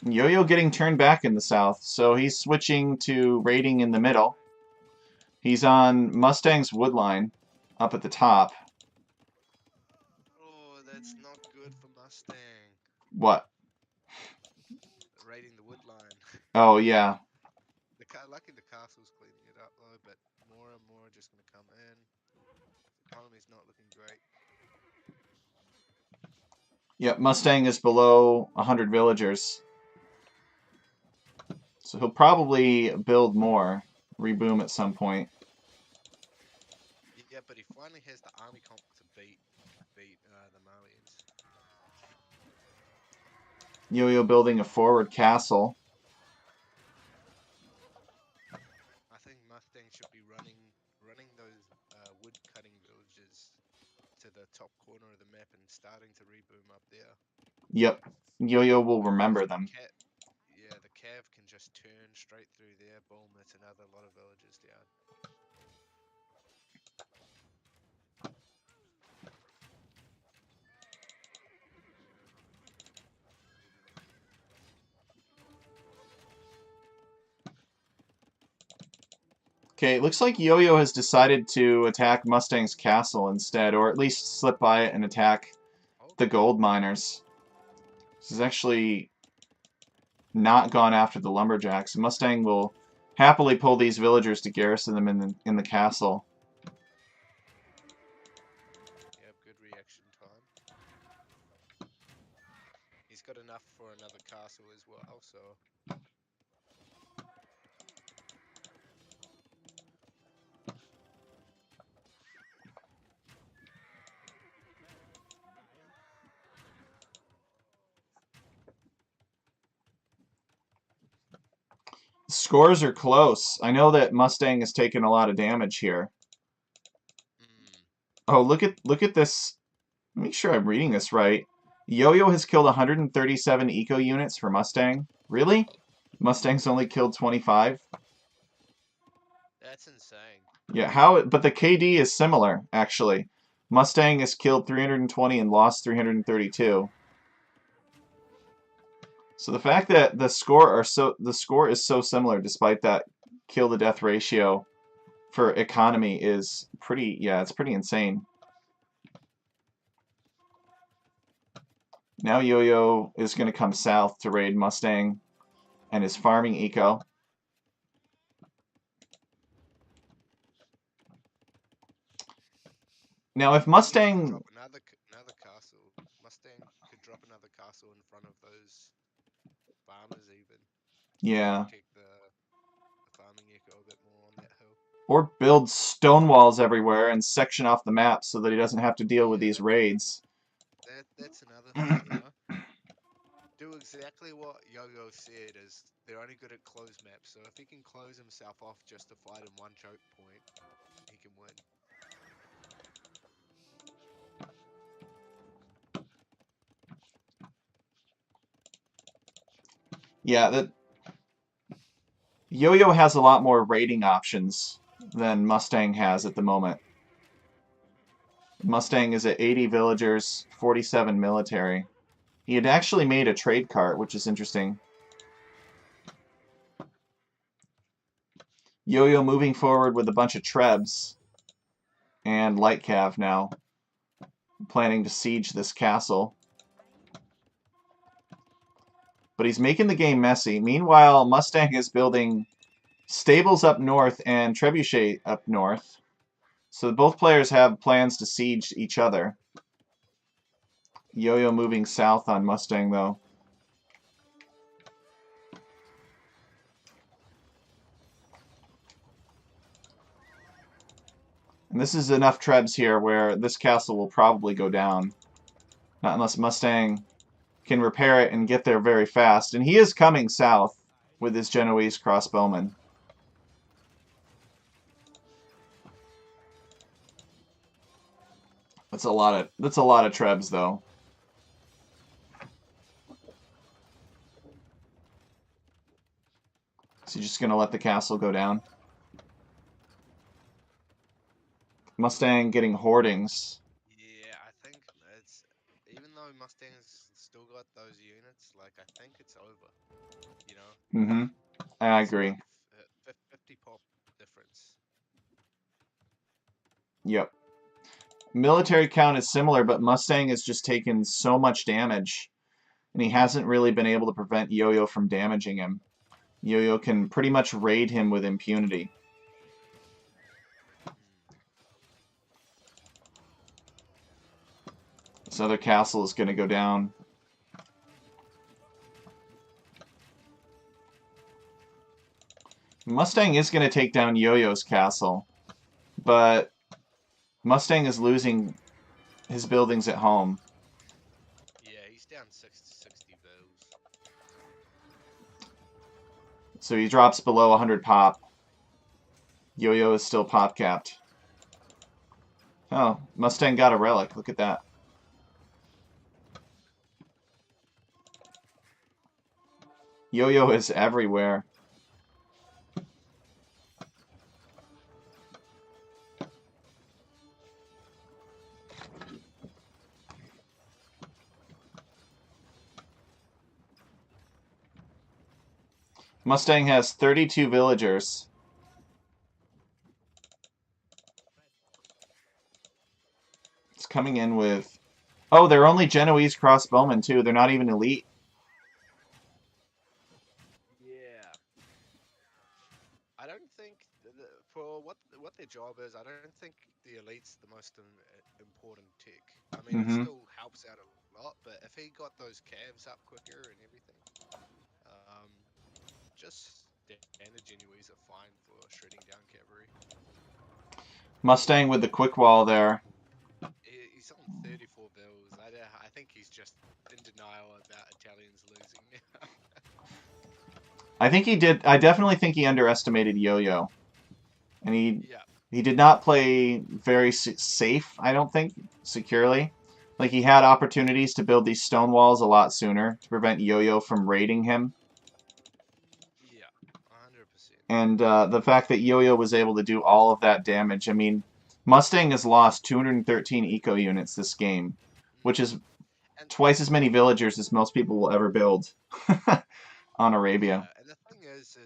Yo-Yo getting turned back in the south, so he's switching to raiding in the middle. He's on Mustang's woodline up at the top. Oh, that's not good for Mustang. What? Raiding the wood line. Oh, yeah. Lucky the castle's cleaning it up though, but more and more are just gonna come in. The economy's not looking great. Yep, Mustang is below 100 villagers. So he'll probably build more. Reboom at some point. Yeah, but he finally has the army comp to beat the Malians. Yo-Yo building a forward castle. I think Mustang should be running those wood cutting villages to the top corner of the map and starting to reboom up there. Yep. Yo-Yo will remember them. Yeah, the Cav can just turn straight through there. Boom, that's another lot of villages down. Okay, it looks like Yo-Yo has decided to attack Mustang's castle instead, or at least slip by it and attack the gold miners. This is actually not gone after the lumberjacks. Mustang will happily pull these villagers to garrison them in the castle. Yep, good reaction time. He's got enough for another castle as well, so... Scores are close. I know that Mustang has taken a lot of damage here. Oh, look at this. Make sure I'm reading this right. Yo-Yo has killed 137 eco units for Mustang. Really? Mustang's only killed 25? That's insane. Yeah, how? But the KD is similar, actually. Mustang has killed 320 and lost 332. So the fact that the score is so similar, despite that kill to death ratio for economy, is pretty. Yeah, it's pretty insane. Now Yo-Yo is going to come south to raid Mustang and is farming eco. Now, if Mustang... Drop another castle. Mustang could drop another castle in front of those farmers even. Yeah. Protect the farming eco a bit more on that hill. Or build stone walls everywhere and section off the map so that he doesn't have to deal with these raids. That's another thing, you know? Do exactly what Yo-Yo said, is they're only good at closed maps, so if he can close himself off just to fight in one choke point, he can win. Yeah, that Yo-Yo has a lot more raiding options than Mustang has at the moment. Mustang is at 80 villagers, 47 military. He had actually made a trade cart, which is interesting. Yo-Yo moving forward with a bunch of Trebs and Light Cav now, planning to siege this castle. But he's making the game messy. Meanwhile, Mustang is building stables up north and trebuchet up north. So both players have plans to siege each other. Yo-Yo moving south on Mustang, though. And this is enough Trebs here where this castle will probably go down. Not unless Mustang can repair it and get there very fast. And he is coming south with his Genoese crossbowmen. That's a lot of Trebs, though. he just going to let the castle go down? Mustang getting hoardings. Yeah, I think it's even though Mustang's still got those units, like I think it's over. You know, Mm-hmm. I it's agree. like 50 pop difference. Yep. Military count is similar, but Mustang has just taken so much damage, and he hasn't really been able to prevent Yo-Yo from damaging him. Yo-Yo can pretty much raid him with impunity. This other castle is going to go down. Mustang is going to take down Yo-Yo's castle, but Mustang is losing his buildings at home. Yeah, he's down 60 bills. So he drops below 100 pop. Yo-Yo is still pop capped. Oh, Mustang got a relic. Look at that. Yo-Yo is everywhere. Mustang has 32 villagers. It's coming in with... Oh, they're only Genoese crossbowmen, too. They're not even elite. Yeah. I don't think for what their job is, I don't think the elite's the most important tick. I mean, it still helps out a lot, but if he got those calves up quicker and everything, just standard Genoese are fine for shredding down cavalry. Mustang with the quick wall there. He's on 34 bills. I think he's just in denial about Italians losing. I think he did. I definitely think he underestimated Yo-Yo. And Yeah. he did not play very safe, I don't think, securely. Like, he had opportunities to build these stone walls a lot sooner to prevent Yo-Yo from raiding him. Yeah, 100%. And the fact that Yo-Yo was able to do all of that damage, I mean, Mustang has lost 213 eco units this game, which is And twice as many villagers as most people will ever build on Arabia. and the thing is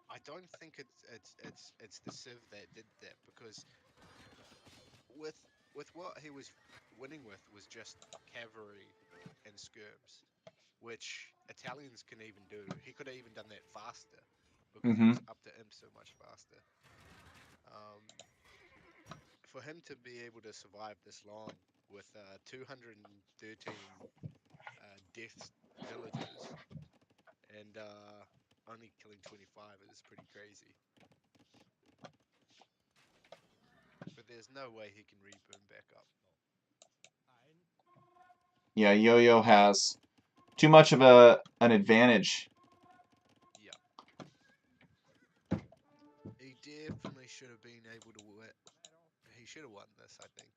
I don't think it's the Civ that did that, because with what he was winning with was just cavalry and skirms, which Italians can even do. He could have even done that faster because he was up to imp so much faster. For him to be able to survive this long with 213 deaths villagers and only killing 25 is pretty crazy. But there's no way he can reburn back up. Yeah, Yo-Yo has too much of an advantage. Yeah. He definitely should have been able to win. He should have won this, I think.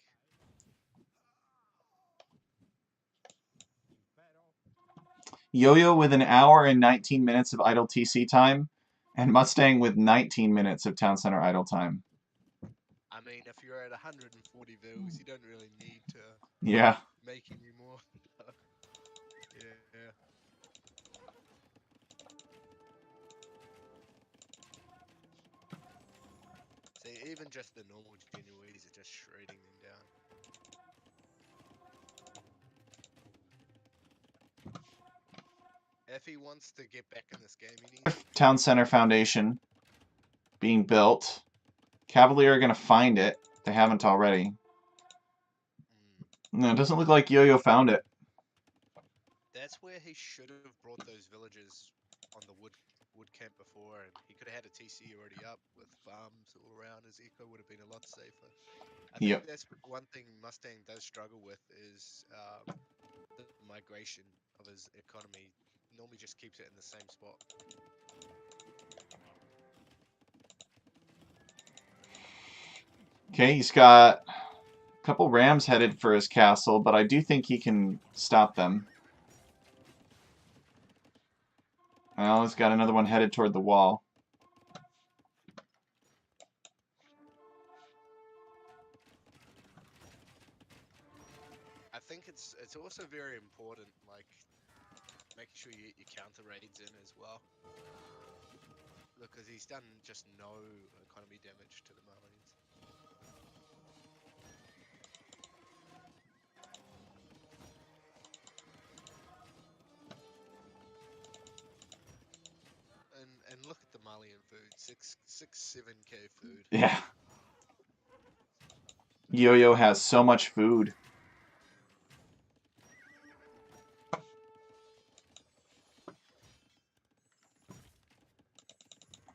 Yo-Yo with an hour and 19 minutes of idle TC time, and Mustang with 19 minutes of town center idle time. I mean, if you're at 140 views, you don't really need to make any more. Yeah. See, even just the normal Genoese are just shredding them down. If he wants to get back in this game, he needs Town center foundation being built. Cavalier are going to find it. They haven't already. No, it doesn't look like Yo-Yo found it. That's where he should have brought those villagers on the wood camp before, and he could have had a TC already up with farms all around. His eco would have been a lot safer. I think that's one thing Mustang does struggle with is the migration of his economy. He normally just keeps it in the same spot. Okay, he's got a couple rams headed for his castle, but I do think he can stop them. Well, he's got another one headed toward the wall. I think it's also very important, like, making sure you get your counter raids in as well. Because he's done just no economy damage to the Malians. And look at the Malian food, 7K food. Yeah. Yo-Yo has so much food.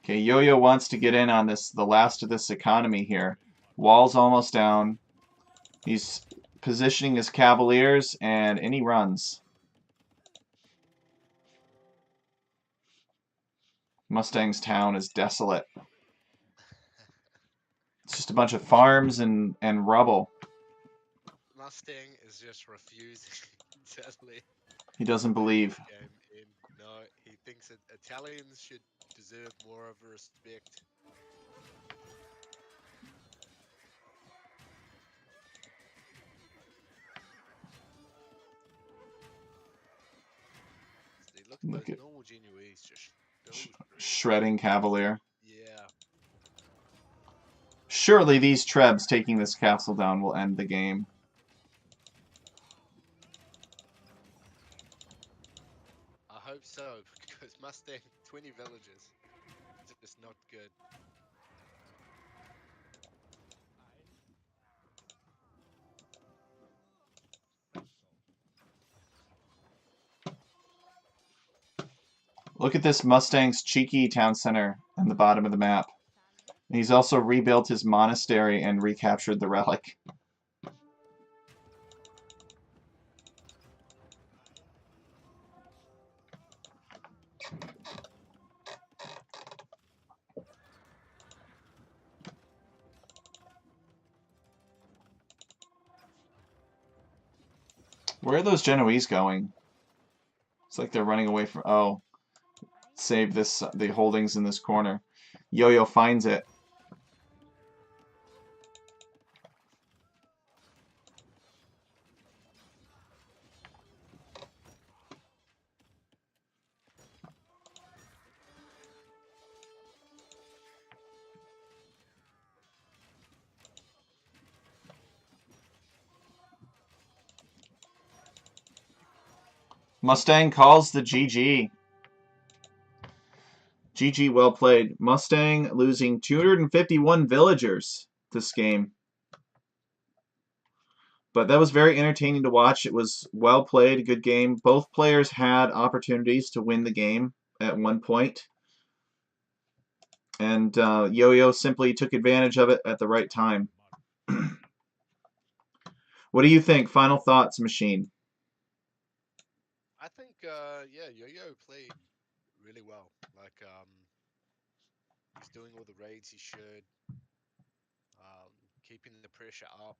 Okay, Yo-Yo wants to get in on this, the last of this economy here. Wall's almost down. He's positioning his Cavaliers, and in he runs. Mustang's town is desolate. It's just a bunch of farms and rubble. Mustang is just refusing to let He doesn't believe. the game end. No, he thinks that Italians should deserve more of a respect. See, look at Look those at normal Genuese just shredding Cavalier. Yeah. Surely these Trebs taking this castle down will end the game. I hope so, because Mustang 20 villages. It's just not good. Look at this Mustang's cheeky town center on the bottom of the map. He's also rebuilt his monastery and recaptured the relic. Where are those Genoese going? It's like they're running away from... Oh. Save this, the holdings in this corner. Yo-Yo finds it. Mustang calls the GG. GG, well played. Mustang losing 251 villagers this game. But that was very entertaining to watch. It was well played, a good game. Both players had opportunities to win the game at one point. And Yo-Yo simply took advantage of it at the right time. What do you think? Final thoughts, Machine? I think, yeah, Yo-Yo played really well. Like, he's doing all the raids he should, keeping the pressure up.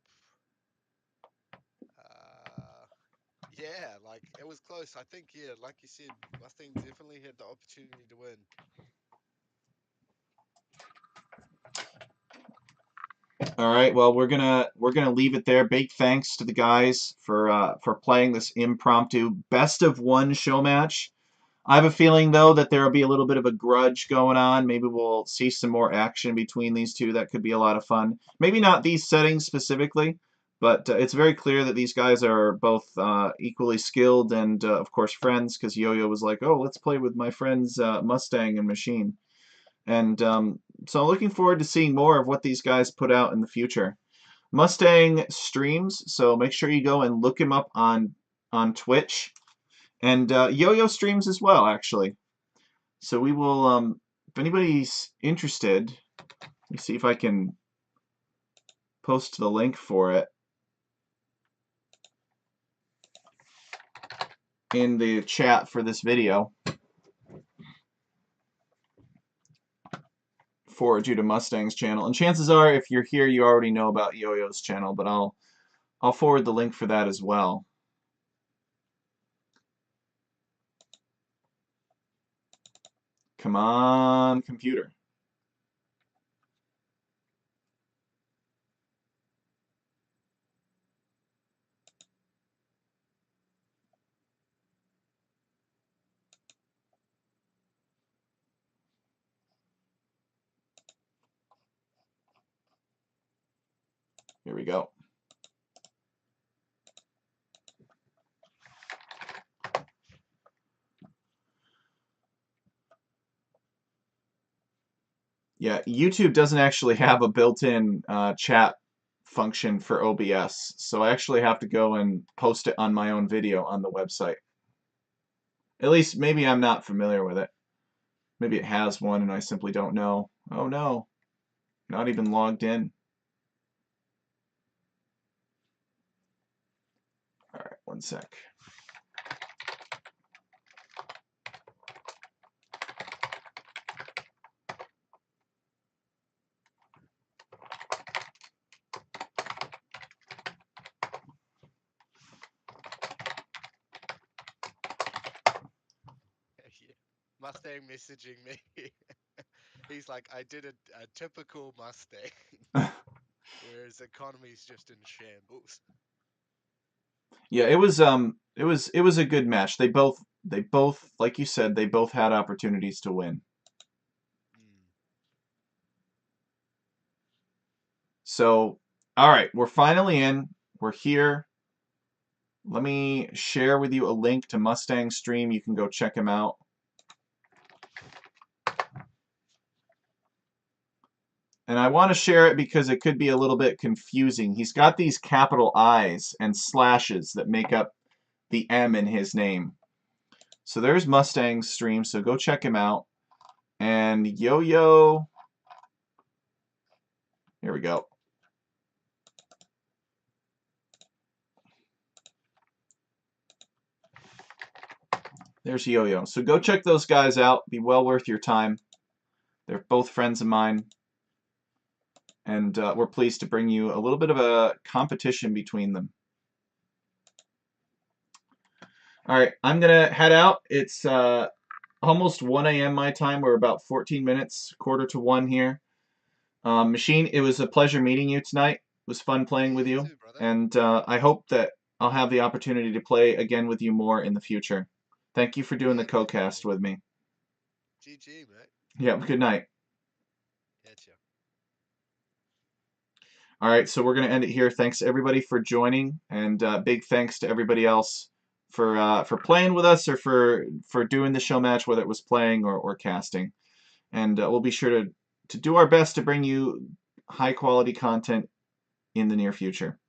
Yeah, like, it was close. I think, yeah, like you said, Mustang definitely had the opportunity to win. All right, well we're gonna leave it there. Big thanks to the guys for playing this impromptu best of one show match. I have a feeling though that there will be a little bit of a grudge going on. Maybe we'll see some more action between these two. That could be a lot of fun. Maybe not these settings specifically, but it's very clear that these guys are both equally skilled and of course friends. Because Yo-Yo was like, "Oh, let's play with my friends Mustang and Machine." And so I'm looking forward to seeing more of what these guys put out in the future. Mustang streams, so make sure you go and look him up on Twitch. And Yo-Yo streams as well, actually. So we will, if anybody's interested, let me see if I can post the link for it in the chat for this video. Forward you to Mustang's channel, and chances are if you're here you already know about Yo-Yo's channel, but I'll forward the link for that as well. Come on, computer. Here we go. Yeah, YouTube doesn't actually have a built-in chat function for OBS, so I actually have to go and post it on my own video on the website. At least maybe I'm not familiar with it. Maybe it has one and I simply don't know. Oh no, not even logged in. All right, one sec. Yeah. Mustang messaging me. He's like, I did a typical Mustang, whereas economy's just in shambles. Yeah, it was a good match. They both like you said, they both had opportunities to win. Mm. So, all right, we're finally in. We're here. Let me share with you a link to Mustang stream. You can go check him out. And I want to share it because it could be a little bit confusing. He's got these capital I's and slashes that make up the M in his name. So there's Mustang's stream, so go check him out. And Yo-Yo, here we go. There's Yo-Yo. So go check those guys out. Be well worth your time. They're both friends of mine. And we're pleased to bring you a little bit of a competition between them. All right, I'm going to head out. It's almost 1 a.m. my time. We're about 14 minutes, quarter to 1 here. Machine, it was a pleasure meeting you tonight. It was fun playing with you. Too, brother. And I hope that I'll have the opportunity to play again with you more in the future. Thank you for doing the Yeah, co-cast definitely. with me. GG, mate. Yeah, good night. Catch ya. All right, so we're going to end it here. Thanks everybody for joining, and big thanks to everybody else for playing with us or for doing the show match, whether it was playing or casting. And we'll be sure to do our best to bring you high quality content in the near future.